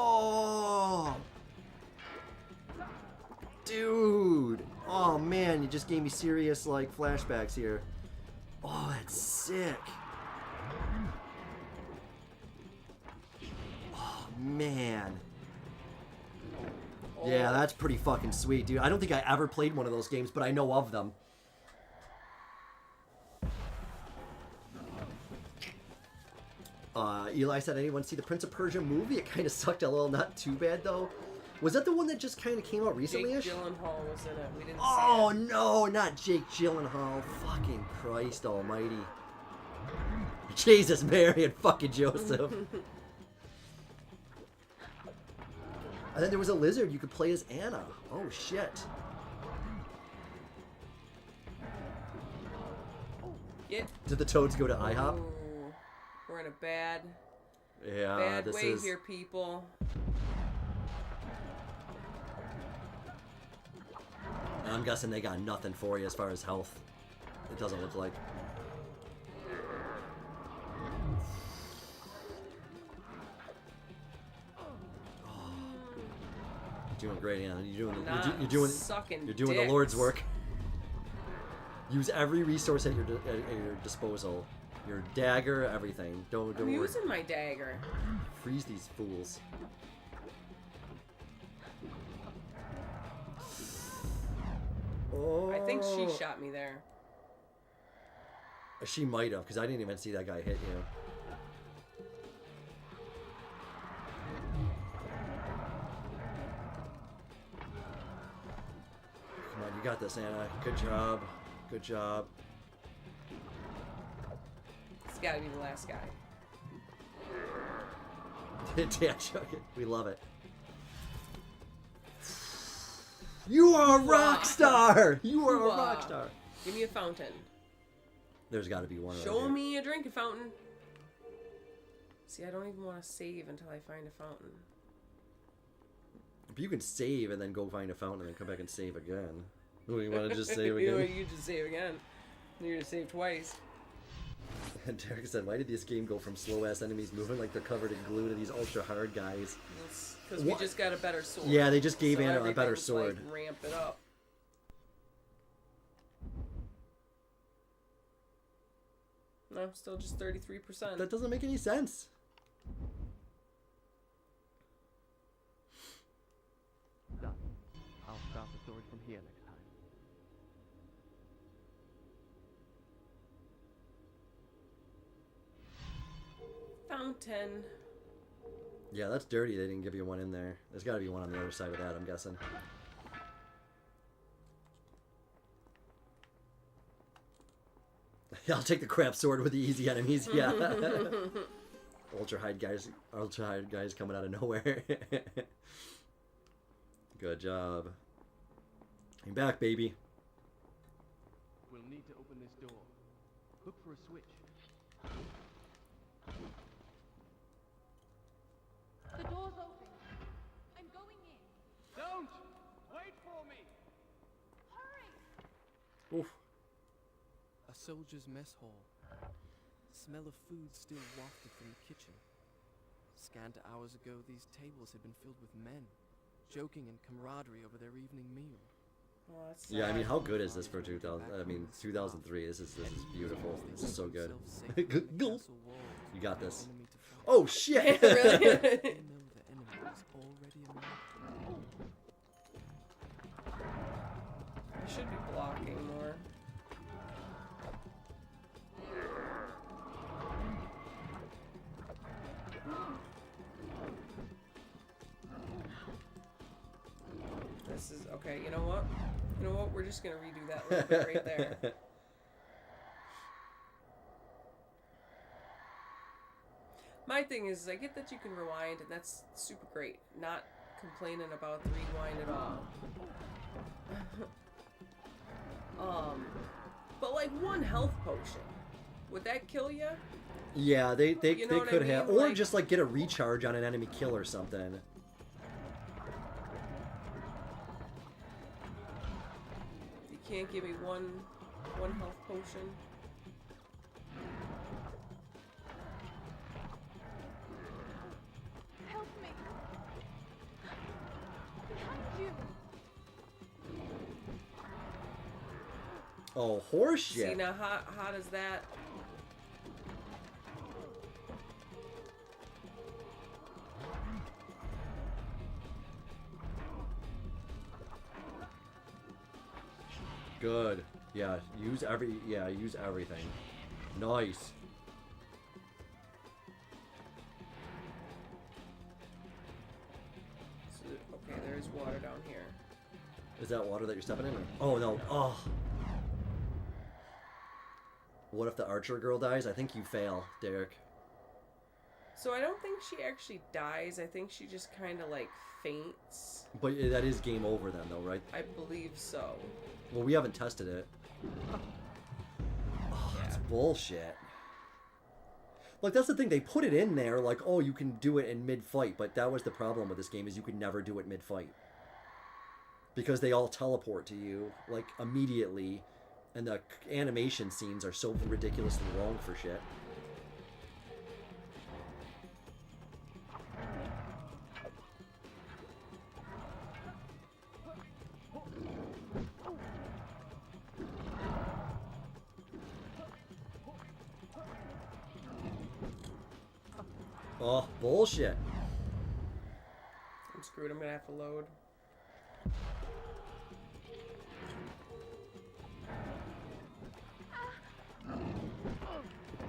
dude. Oh man, you just gave me serious like flashbacks here. Oh, that's sick. Oh man. Yeah, that's pretty fucking sweet, dude. I don't think I ever played one of those games, but I know of them. Eli said, anyone see the Prince of Persia movie? It kind of sucked a little. Not too bad, though. Was that the one that just kind of came out recently-ish? Jake Gyllenhaal was in it. We didn't Oh, see it. no, not Jake Gyllenhaal. Fucking Christ almighty. Jesus, Mary, and fucking Joseph. And then there was a lizard you could play as Anna. Oh, shit. Yeah. Did the toads go to IHOP? Ooh, we're in a bad This way is... here, people. I'm guessing they got nothing for you as far as health. It doesn't look like. You're doing great, Anna. You're doing the Lord's work. Use every resource at your disposal. Your dagger, everything. Don't I'm worry. using my dagger. Freeze these fools. Oh. I think she shot me there. She might have, because I didn't even see that guy hit you. Come on, you got this, Anna. Good job. Good job. It's gotta be the last guy. Yeah, chuck it. We love it. You are a rock star! You are a rock star! Give me a fountain. There's got to be one. Show me a drinking fountain. See, I don't even want to save until I find a fountain. But you can save and then go find a fountain and then come back and save again. Oh, you want to just save again? You just save again. You're gonna save twice. And Derek said, why did this game go from slow-ass enemies moving like they're covered in glue to these ultra-hard guys? Because we just got a better sword. Yeah, they just gave so Anna a better everything's, sword. Like, ramp it up. No, still just 33%. That doesn't make any sense. Done. I'll start the story from here next time. Fountain. Yeah, that's dirty. They didn't give you one in there. There's got to be one on the other side of that, I'm guessing. I'll take the crap sword with the easy enemies. Yeah. Ultra hide guys coming out of nowhere. Good job. I'm back, baby. We'll need to open this door. Look for a switch. The door's open. I'm going in. Don't! Wait for me! Hurry! Oof. A soldier's mess hall. Smell of food still wafted from the kitchen. Scant hours ago, these tables had been filled with men, joking in camaraderie over their evening meal. Oh, that's Yeah, I mean, sad. how good is this for 2000? I mean, 2003. This is beautiful. This is so good. You You got this. Oh shit! Really? They know the enemy is already among them. I should be blocking more. This is okay. You know what? You know what? We're just gonna redo that little bit right there. My thing is, I get that you can rewind, and that's super great. Not complaining about the rewind at all. But like one health potion, would that kill you? Yeah, they You know what I could have, mean? or Like- just like get a recharge on an enemy kill or something. You can't give me one health potion. Help me! Behind you! Oh, horseshit. See now, how does that? Good. Yeah, use everything. Nice. So, okay, there's water down here. Is that water that you're stepping in? Oh no. Oh. What if the archer girl dies? I think you fail, Derek. So I don't think she actually dies. I think she just kind of like faints. But that is game over then, though, right? I believe so. Well, we haven't tested it. Oh, that's bullshit. Like, that's the thing. They put it in there like, oh, you can do it in mid-fight. But that was the problem with this game, is you could never do it mid-fight. Because they all teleport to you, like, immediately. And the animation scenes are so ridiculously long for shit. Oh, bullshit. I'm screwed. I'm gonna have to load.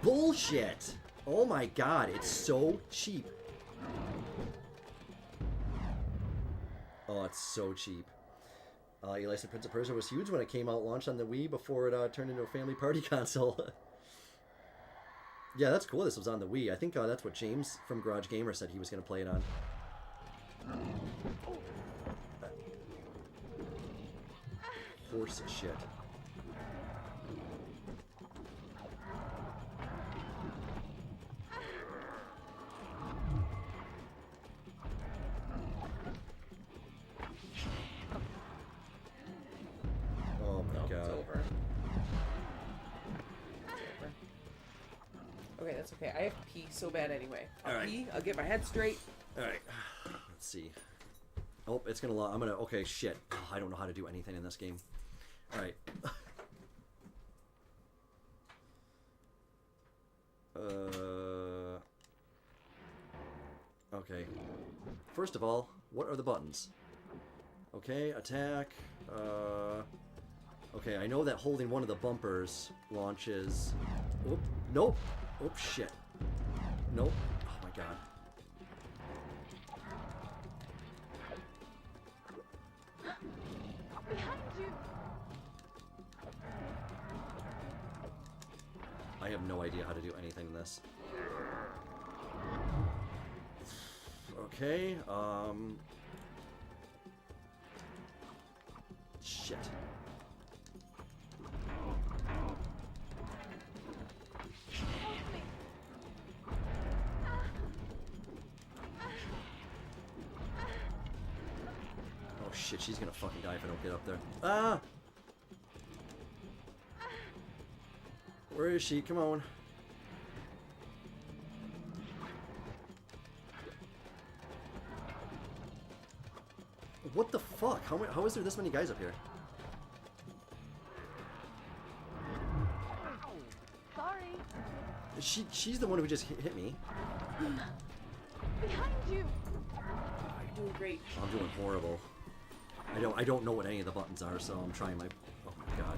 Bullshit. Oh my god, it's so cheap. Oh, it's so cheap. Eli said Prince of Persia was huge when it came out, launched on the Wii before it turned into a family party console. Yeah, that's cool this was on the Wii. I think that's what James from Garage Gamer said he was going to play it on. Horse shit. Oh my It's god. over. Okay, that's okay. I have to pee so bad anyway. I'll Alright. pee. I'll get my head straight. Alright. Let's see. Oh, it's gonna I'm gonna... Okay, shit. Oh, I don't know how to do anything in this game. Alright. Okay. First of all, what are the buttons? Okay, attack. Okay, I know that holding one of the bumpers launches... Oop, nope. Oop, shit. Nope. Oh my god. Behind you! idea how to do anything in this. Okay, shit. Oh shit, she's gonna fucking die if I don't get up there. Ah! Where is she? Come on. What the fuck? How is there this many guys up here? Sorry. She's the one who just hit me. Behind you. You're doing great. I'm doing horrible. I don't know what any of the buttons are, so I'm trying my... Oh my god.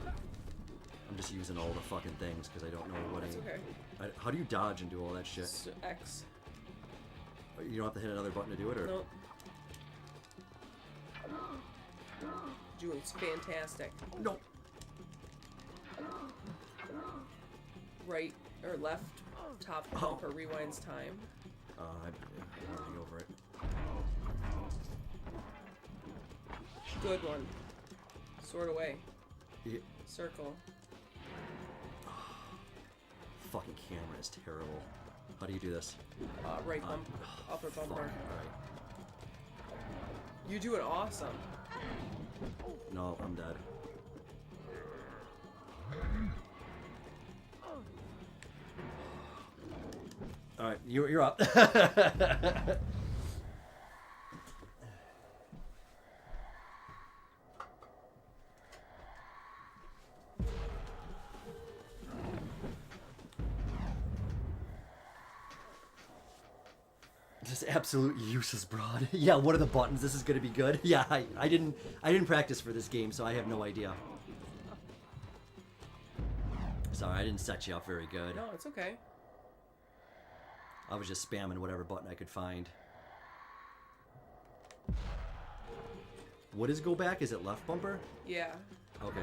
I'm just using all the fucking things because I don't know what That's any... okay. How do you dodge and do all that shit? So X. You don't have to hit another button to do it, or... Nope. Doing fantastic. No! Right or left top bumper rewinds time. I'm already over it. Good one. Sort away. Yeah. Circle. Fucking camera is terrible. How do you do this? Right bump, upper Fuck. bumper. Alright. You're doing awesome. No, I'm dead. Alright, you're up. Just absolute useless broad. Yeah, what are the buttons? This is gonna be good. Yeah, I didn't practice for this game, so I have no idea. Sorry, I didn't set you up very good. No, it's okay. I was just spamming whatever button I could find. What is go back? Is it left bumper? Yeah. Okay.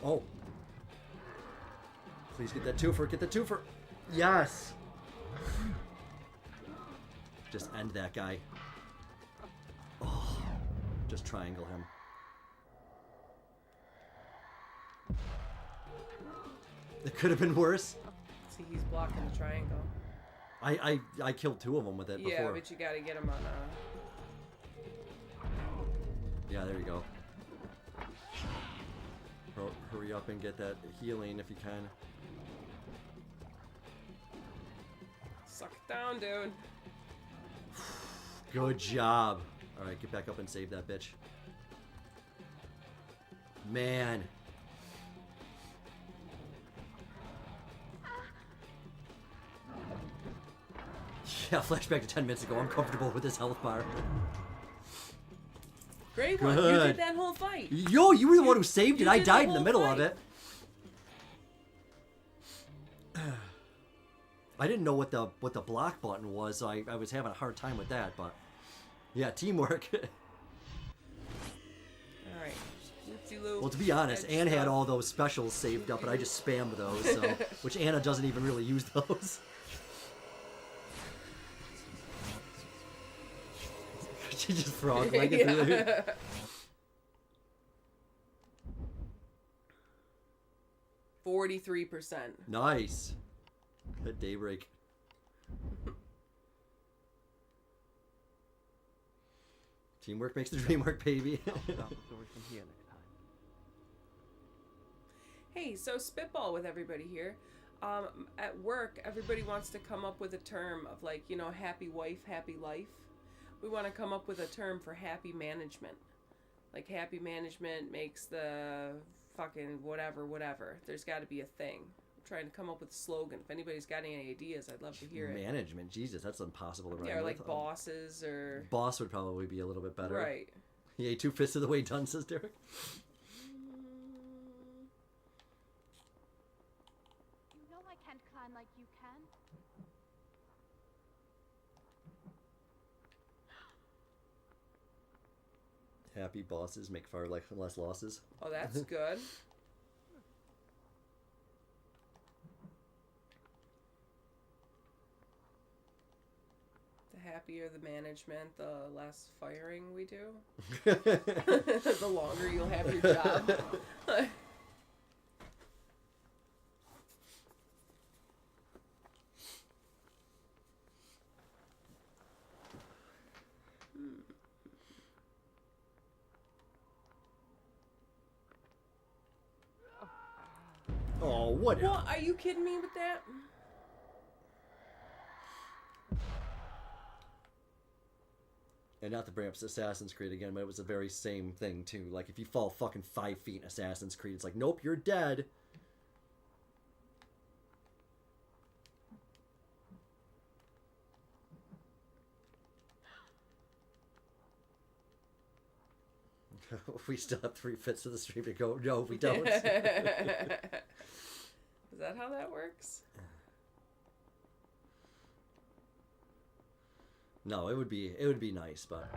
Oh. Please get that twofer. Get the twofer. Yes. Just end that guy. Oh. Just triangle him. It could have been worse. See, he's blocking the triangle. I killed two of them with it before. Yeah, but you gotta get him on Yeah, there you go. Hurry up and get that healing if you can. Suck it down, dude. Good job. Alright, get back up and save that bitch. Man. Yeah, flashback to 10 minutes ago. I'm comfortable with this health bar. Great one. You Good. did that whole fight. Yo, you were the one who saved it. you I did the died in the whole middle of fight. it. I didn't know what the block button was, so I was having a hard time with that, but yeah, teamwork. Alright. Whoopsie-loo. Well, to be honest, Edge Anne had stuff. all those specials saved up, and I just spammed those, so, which Anna doesn't even really use those. She just frog like it. Yeah. 43%. Nice. At daybreak. Teamwork makes the dream work, baby. Start the story from here next time. Hey, so spitball with everybody here. At work, everybody wants to come up with a term of like, you know, happy wife, happy life. We want to come up with a term for happy management. Like happy management makes the fucking whatever. There's got to be a thing trying to come up with a slogan. If anybody's got any ideas, I'd love to hear it. Management, Jesus, that's impossible to write. Yeah, or like with. bosses or... Boss would probably be a little bit better. Right. Yay, 2/5 of the way done, says Derek. You know I can't climb like you can. Happy bosses make far less losses. Oh, that's good. The happier the management, the less firing we do. The longer you'll have your job. Oh, what? Well, are you kidding me with that? And not to bring up Assassin's Creed again, but it was the very same thing too. Like if you fall fucking 5 feet in Assassin's Creed, it's like, nope, you're dead. We still have 3/5 of the stream to go. No, we don't. Is that how that works? No, it would be nice, but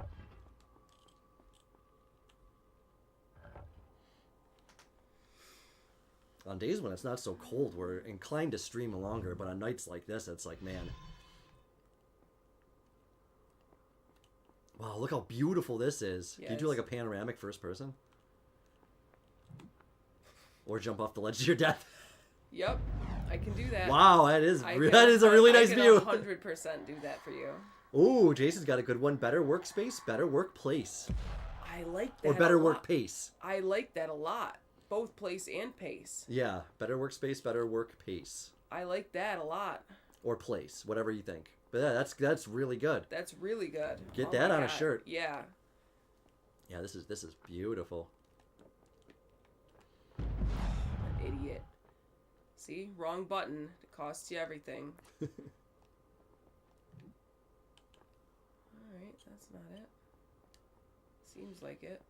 on days when it's not so cold, we're inclined to stream longer. But on nights like this, it's like, man, wow, look how beautiful this is. Yes. Can you do like a panoramic first person, or jump off the ledge to your death? Yep, I can do that. Wow, that is a really nice view. I can 100% do that for you. Ooh, Jason's got a good one. Better workspace, better workplace. I like that. Or better a lot. work pace. I like that a lot. Both place and pace. Yeah, better workspace, better work pace. I like that a lot. Or place, whatever you think. But yeah, that's really good. That's really good. Get that my on a God. shirt. Yeah. Yeah, this is beautiful. An idiot. See? Wrong button. It costs you everything. Alright, that's not it. Seems like it.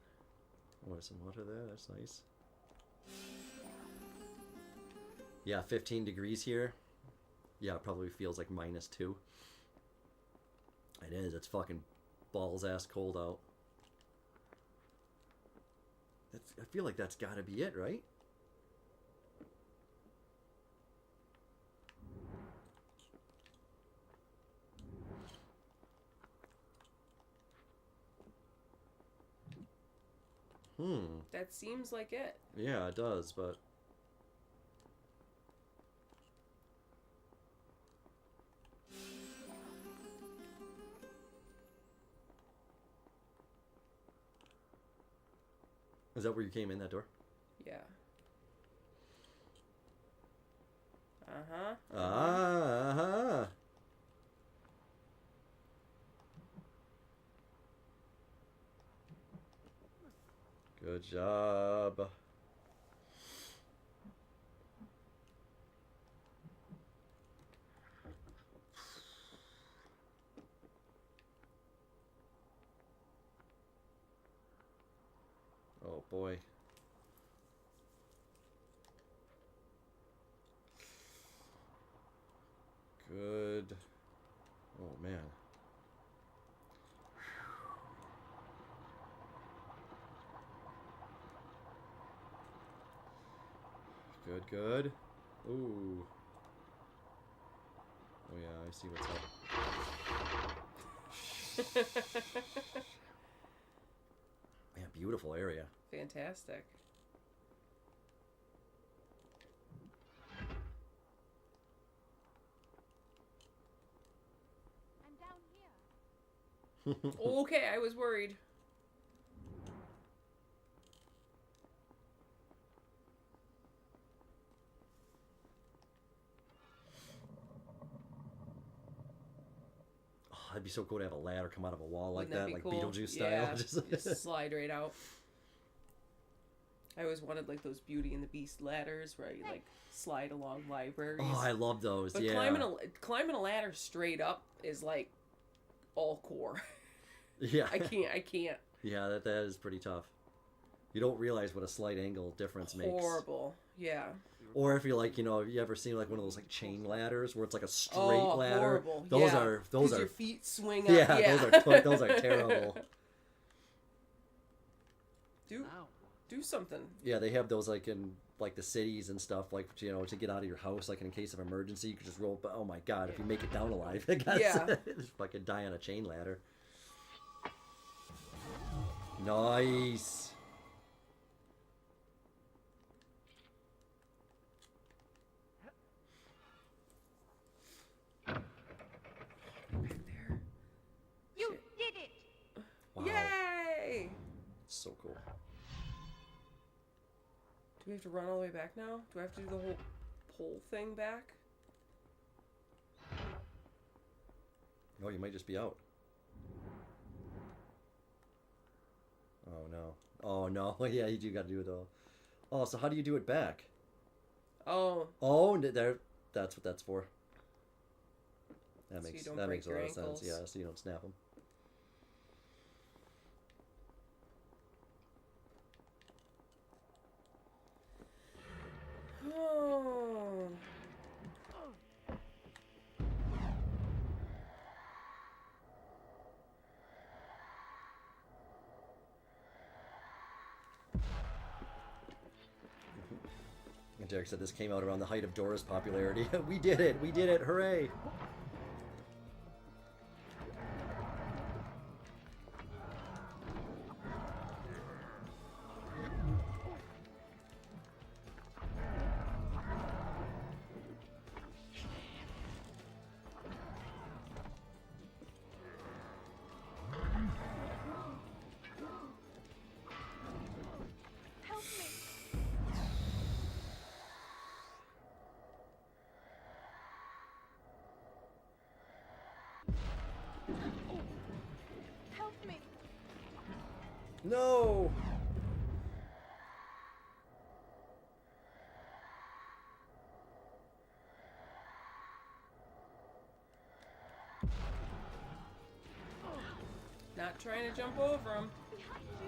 Oh, there's some water there. That's nice. Yeah, 15 degrees here. Yeah, it probably feels like -2. It is. It's fucking balls ass cold out. I feel like that's got to be it, right? That seems like it. Yeah, it does, but... Is that where you came in, that door? Yeah. Uh-huh. Uh-huh. Good job. Oh boy. Good. Oh man. Good, good. Ooh. Oh yeah, I see what's up. Man, beautiful area. Fantastic. I'm down here. Okay, I was worried. Oh, it'd be so cool to have a ladder come out of a wall like Wouldn't that, be like cool? Beetlejuice Yeah, style. just slide right out. I always wanted like those Beauty and the Beast ladders where you like slide along libraries. Oh, I love those. But yeah. climbing a ladder straight up is like all core. Yeah. I can't. Yeah, that is pretty tough. You don't realize what a slight angle difference makes. Horrible. Yeah. Or if you're like, you know, you ever seen like one of those like chain ladders where it's like a straight Oh, ladder? horrible. Those yeah. are 'Cause your feet swing up. yeah, Yeah. those are terrible. Do something. Yeah, they have those like in like the cities and stuff, like, you know, to get out of your house, like in case of emergency, you could just roll. But oh my god, if you make it down alive, I guess Yeah. just fucking die on a chain ladder. Nice. Back there. You did it! Wow. Yay! So cool. Do we have to run all the way back now? Do I have to do the whole pole thing back? Oh, you might just be out. Oh no. Oh no. Yeah, you do got to do it though. Oh, so how do you do it back? Oh. Oh, there. That's what that's for. That So makes you don't that break makes a your lot of sense. ankles. Yeah, so you don't snap them. Oh. And Derek said this came out around the height of Dora's popularity. We did it! We did it! Hooray! Help me! Help me! No! Not trying to jump over him. Behind you!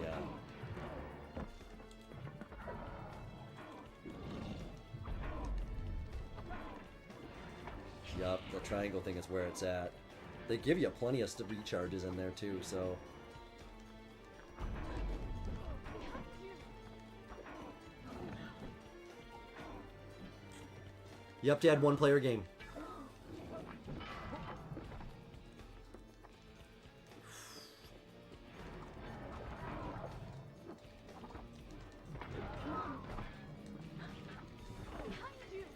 Yeah. Yup, the triangle thing is where it's at. They give you plenty of recharges in there too, so. You have to add one player game.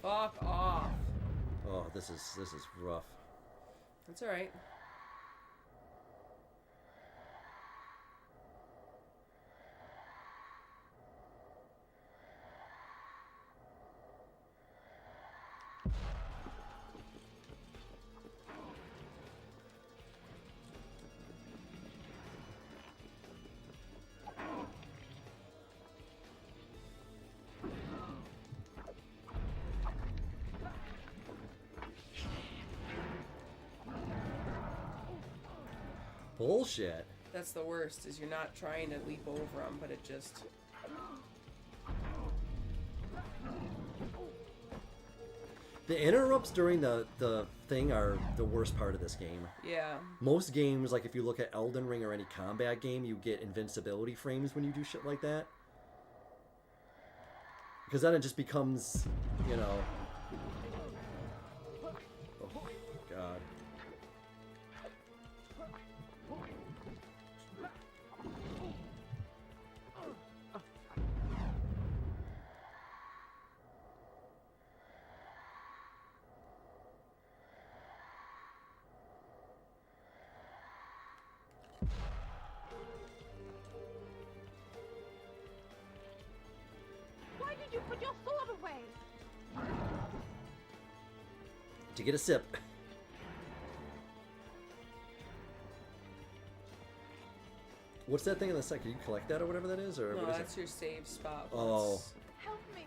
Fuck off. Oh, this is rough. That's alright. Bullshit. That's the worst, is you're not trying to leap over them, but it just... The interrupts during the thing are the worst part of this game. Yeah. Most games, like if you look at Elden Ring or any combat game, you get invincibility frames when you do shit like that. Because then it just becomes, you know... Oh, God. Why did you put your sword away? to get a sip. What's that thing in the side? Can you collect that or whatever that is? Or No, what is that's it? your save spot. Oh. Once- Help me.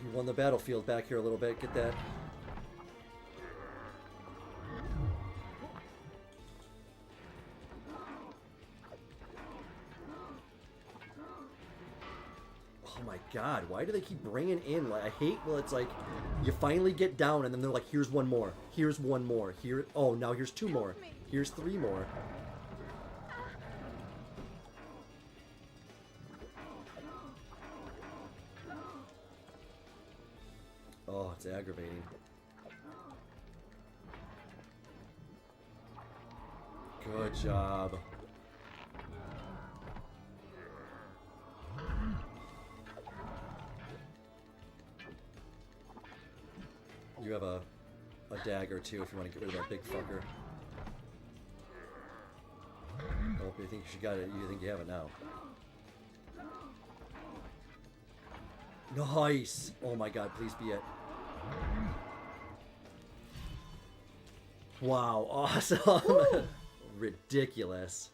You won the battlefield back here a little bit. Get that. Oh my god, why do they keep bringing in? Like, I hate, well, it's like, you finally get down and then they're like, here's one more. Here's one more. Here, oh, now here's two more. Here's three more. Oh, it's aggravating. Good job. You have a dagger too if you want to get rid of that big fucker. Oh, you think you got it? You think you have it now? Nice! Oh my god, please be it. Wow, awesome! Ridiculous.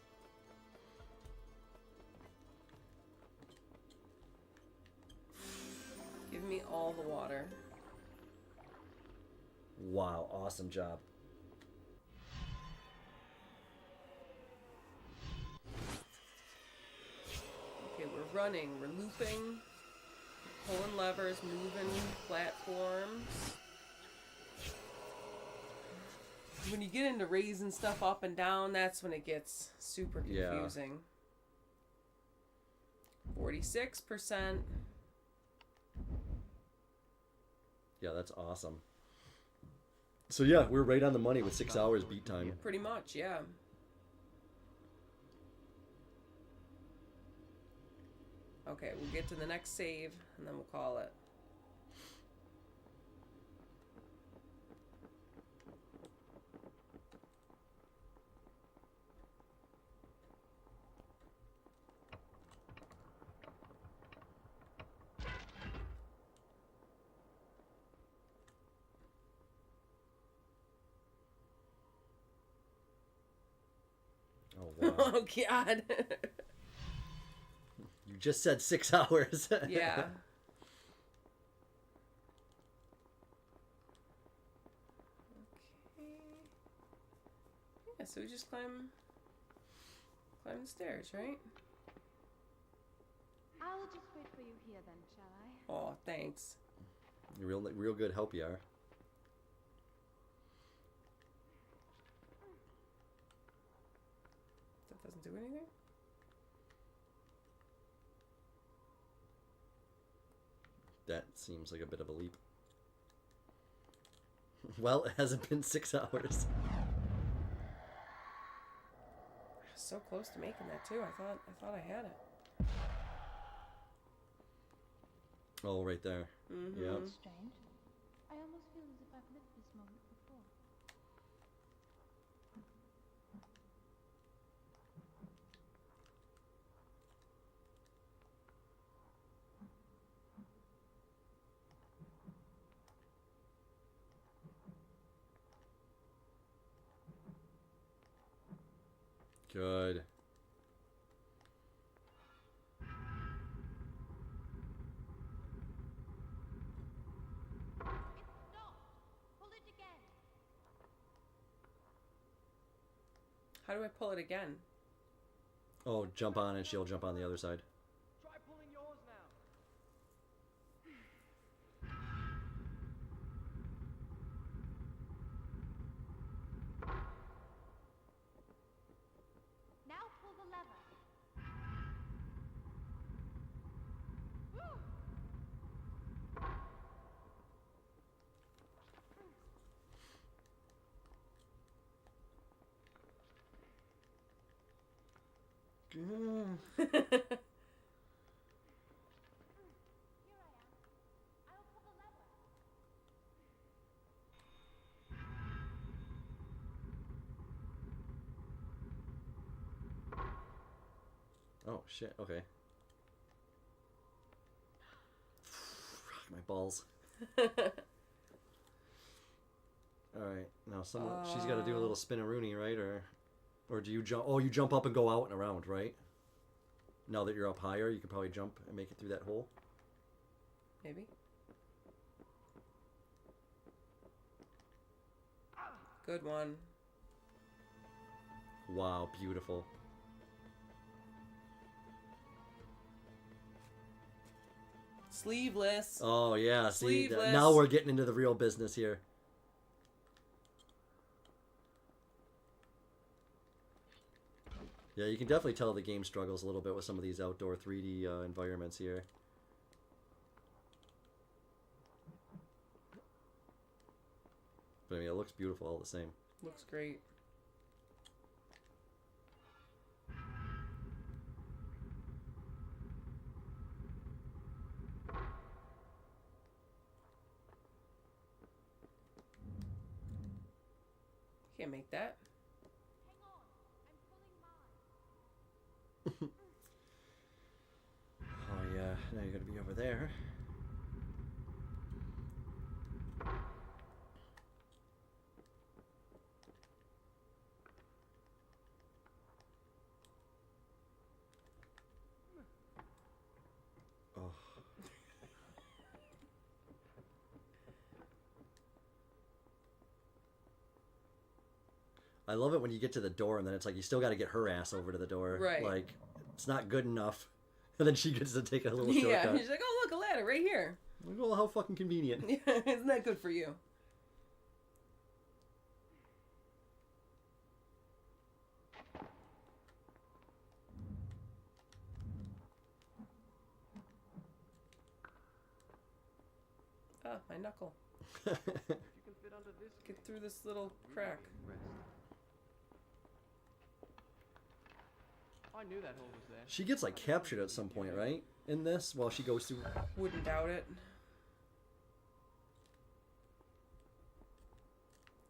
Give me all the water. Wow, awesome job. Okay, we're running, we're looping, pulling levers, moving platforms. When you get into raising stuff up and down, that's when it gets super Yeah. confusing. 46%. Yeah, that's awesome. So yeah, we're right on the money with 6 hours beat time. Pretty much, yeah. Okay, we'll get to the next save, and then we'll call it. Oh wow. Oh, God. You just said 6 hours. Yeah. Okay. Yeah, so we just climb the stairs, right? I'll just wait for you here then, shall I? Oh, thanks. You're real good help you are. That doesn't do anything? That seems like a bit of a leap. Well, it hasn't been 6 hours. So close to making that too. I thought I had it. Oh, right there. Mm-hmm. Yeah. Strange. I almost feel as if I've lived this moment before. Good. It's stopped. Pull it again. How do I pull it again? Oh, jump on and she'll jump on the other side. Try pulling yours now. Now pull the lever. Woo! Here I am. I'll pull the lever. Oh, shit. Okay. My balls. Alright. Now, she's got to do a little spin-a-rooney, right? Or do you jump? Oh, you jump up and go out and around, right? Now that you're up higher, you can probably jump and make it through that hole. Maybe. Good one. Wow, beautiful. Sleeveless. Oh, yeah. See, Sleeveless. now we're getting into the real business here. Yeah, you can definitely tell the game struggles a little bit with some of these outdoor 3D environments here. But I mean, it looks beautiful all the same. Looks great. Can't make that. Hang on, I'm pulling mine. Oh, yeah. Now you're going to be over there. Oh. I love it when you get to the door and then it's like you still got to get her ass over to the door. Right. Like, it's not good enough. And then she gets to take a little Yeah, shortcut. he's like, oh, look, a ladder right here. Like, well, how fucking convenient. Isn't that good for you? Ah, my knuckle. If you can fit under this, Get through this little crack. rest. I knew that hole was there. She gets, like, captured at some point, right? In this, while she goes through... Wouldn't doubt it.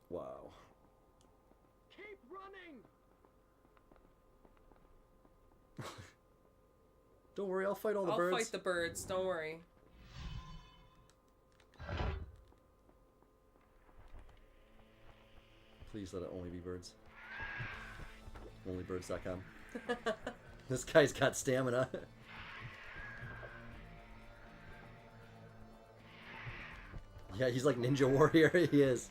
Wow. Keep running! Don't worry, I'll fight all the I'll birds. fight the birds, don't worry. Please let it only be birds. Onlybirds.com. This guy's got stamina. Yeah, he's like Ninja Warrior, he is.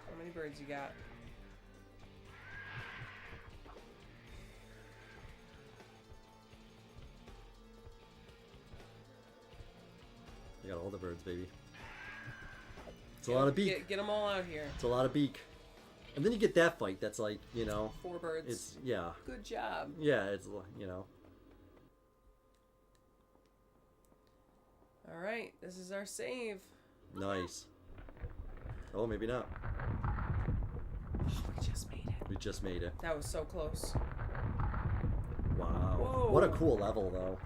How many birds you got? I got all the birds, baby. It's a lot of beak. Get them all out here. It's a lot of beak. And then you get that fight that's like, you know... 4 birds. It's, yeah. Good job. Yeah, it's, you know... Alright, this is our save. Nice. Oh, maybe not. We just made it. We just made it. That was so close. Wow. Whoa. What a cool level, though.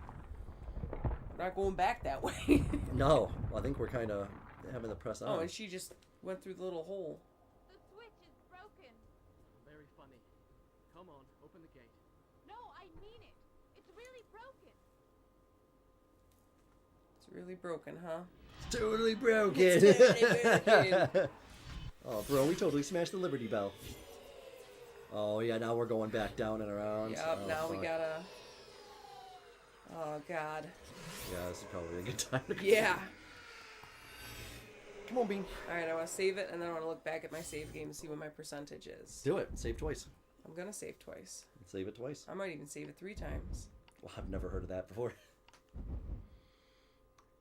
We're not going back that way. No, I think we're kind of having to press on. Oh, and she just went through the little hole. The switch is broken. Very funny. Come on, open the gate. No, I mean it. It's really broken. It's really broken, huh? Totally broken. It's totally broken. Oh, bro, we totally smashed the Liberty Bell. Oh, yeah, now we're going back down and around. Yep, Oh, now we fuck. gotta... Oh, God. Yeah, this is probably a good time to go. Yeah. Come on, Bean. Alright, I want to save it, and then I want to look back at my save game and see what my percentage is. Do it. Save twice. I'm gonna save twice. Save it twice. I might even save it 3 times. Well, I've never heard of that before.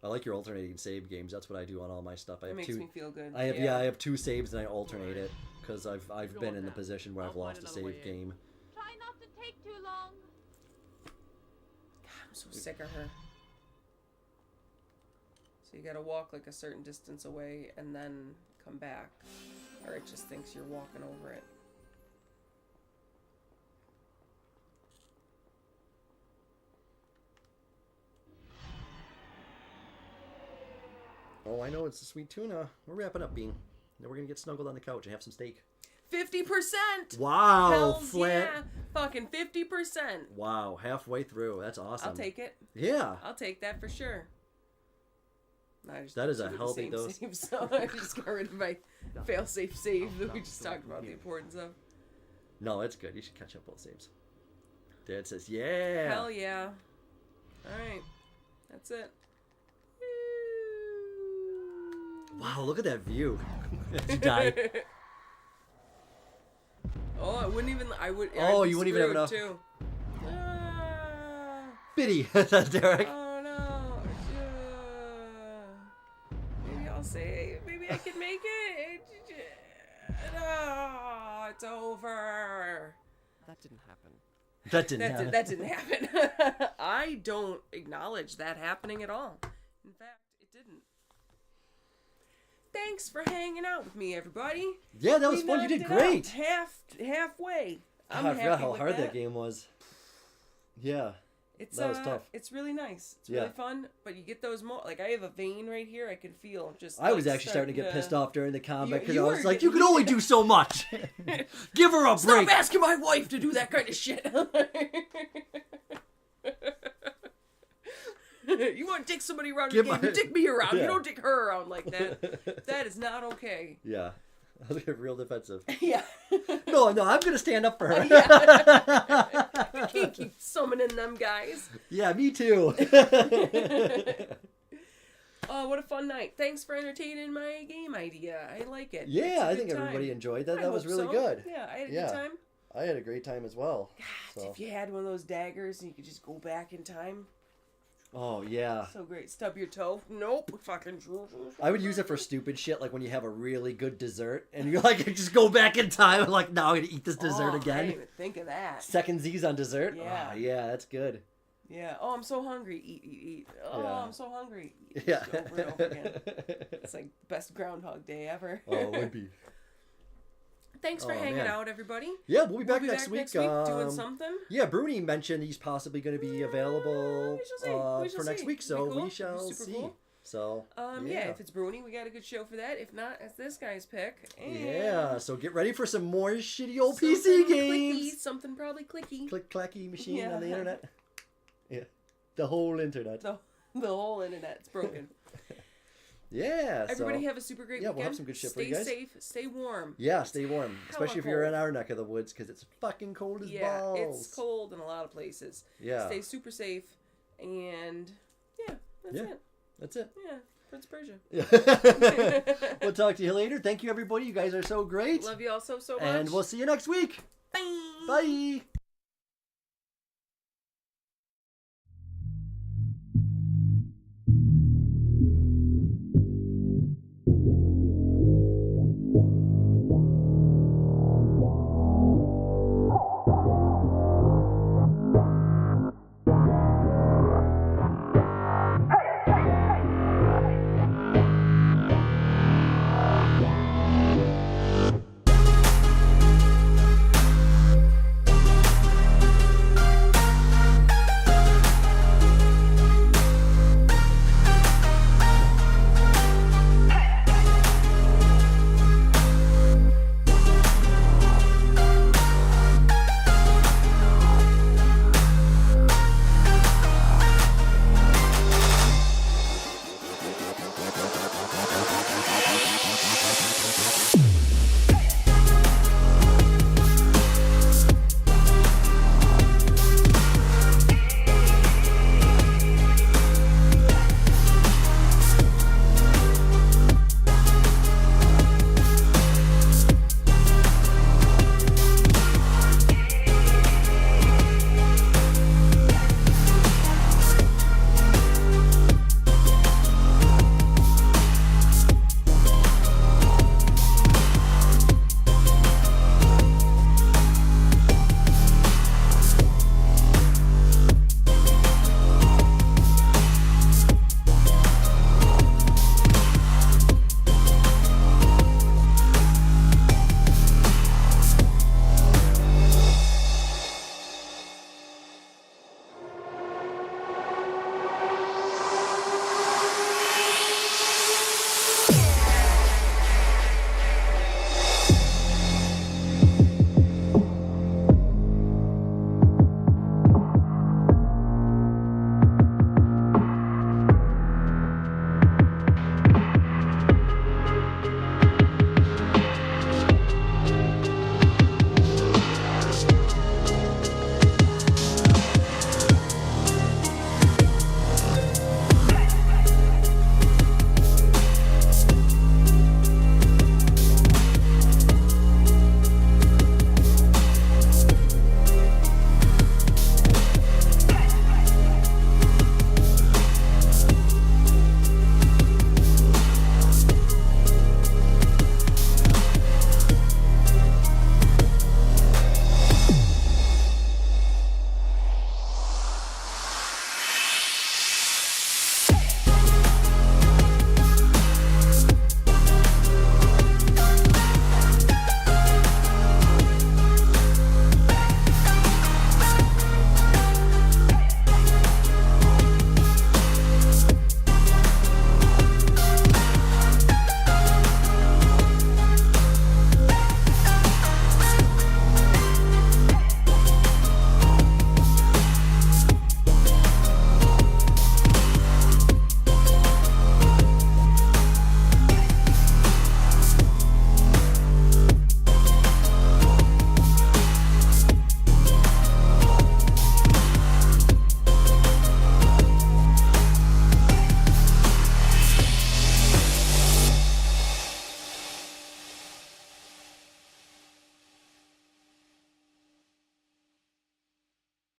I like your alternating save games. That's what I do on all my stuff. I It have makes two. me feel good. I have I have 2 saves and I alternate it because I've Go been on in the now. position where I'll I've lost a find another save way in. game. Try not to take too long. God, I'm so sick of her. So you gotta walk like a certain distance away and then come back. Or it just thinks you're walking over it. Oh, I know, it's the sweet tuna. We're wrapping up, Bean. Then we're gonna get snuggled on the couch and have some steak. 50%. Wow, Hells flat. yeah. Fucking 50%. Wow, halfway through. That's awesome. I'll take it. Yeah. I'll take that for sure. That is a do the healthy same dose. save, so I just got rid of my fail-safe save that we just talked about the importance of. No, it's good. You should catch up both saves. Dad says, yeah. Hell yeah. Alright. That's it. Wow, look at that view. As you die. Oh, I wouldn't even. I would. Oh, I'd be you wouldn't even have enough. screwed, too. Biddy. That's Derek. Oh no. Maybe I'll say. Maybe I can make it. No, it's over. That didn't happen. That didn't happen. That didn't happen. I don't acknowledge that happening at all. In fact, it didn't. Thanks for hanging out with me, everybody. Yeah, that was We fun. You did knocked it great. out halfway. I'm I happy forgot how with hard that game was. Yeah. It's That was tough. It's really nice. It's Yeah. really fun, but you get those like I have a vein right here. I can feel just. I was like, actually starting to get pissed off during the combat because You I was were like, you getting can only do so much. Give her a Stop break. asking my wife to do that kind of shit. You want to dick somebody around the game, you dick me around. Yeah. You don't dick her around like that. That is not okay. Yeah. I was getting real defensive. Yeah. No, I'm going to stand up for her. You can't keep summoning them guys. Yeah, me too. Oh, what a fun night. Thanks for entertaining my game idea. I like it. It's Yeah, a I good think time. everybody enjoyed that. I That was hope really so. good. Yeah, I had a Yeah. good time. I had a great time as well. God, So. if you had one of those daggers and you could just go back in time. Oh, yeah. So great. Stub your toe. Nope. Fucking. I would use it for stupid shit, like when you have a really good dessert and you're like, just go back in time and like, now I'm going to eat this dessert I again. didn't even think of that. Second Z's on dessert? Yeah. Oh, yeah, that's good. Yeah. Oh, I'm so hungry. Eat. Oh, Yeah. I'm so hungry. Eat. Yeah. Just over and over again. It's like best Groundhog Day ever. Oh, it would be. Thanks for Oh, hanging man. out, everybody. Yeah, we'll be back, We'll be next week. doing something. Yeah, Bruni mentioned he's possibly going to be available We shall see. for next week, so Be cool. we shall Super see. cool. So, yeah, if it's Bruni, we got a good show for that. If not, it's this guy's pick. And yeah, so get ready for some more shitty old something PC games. Clicky, something probably clicky. Click clacky machine Yeah. on the internet. Yeah, the whole internet. The whole internet's broken. Yeah. Everybody so, have a super great yeah, weekend. we'll have some good shit for Stay you guys. safe. Stay warm. Yeah, stay warm, especially if you're in cold. our neck of the woods because it's fucking cold as Yeah, balls. it's cold in a lot of places. Yeah. Stay super safe. And yeah, that's Yeah. it. That's it. Yeah, Prince of Persia. Yeah. We'll talk to you later. Thank you, everybody. You guys are so great. Love you all so much. And we'll see you next week. Bye. Bye.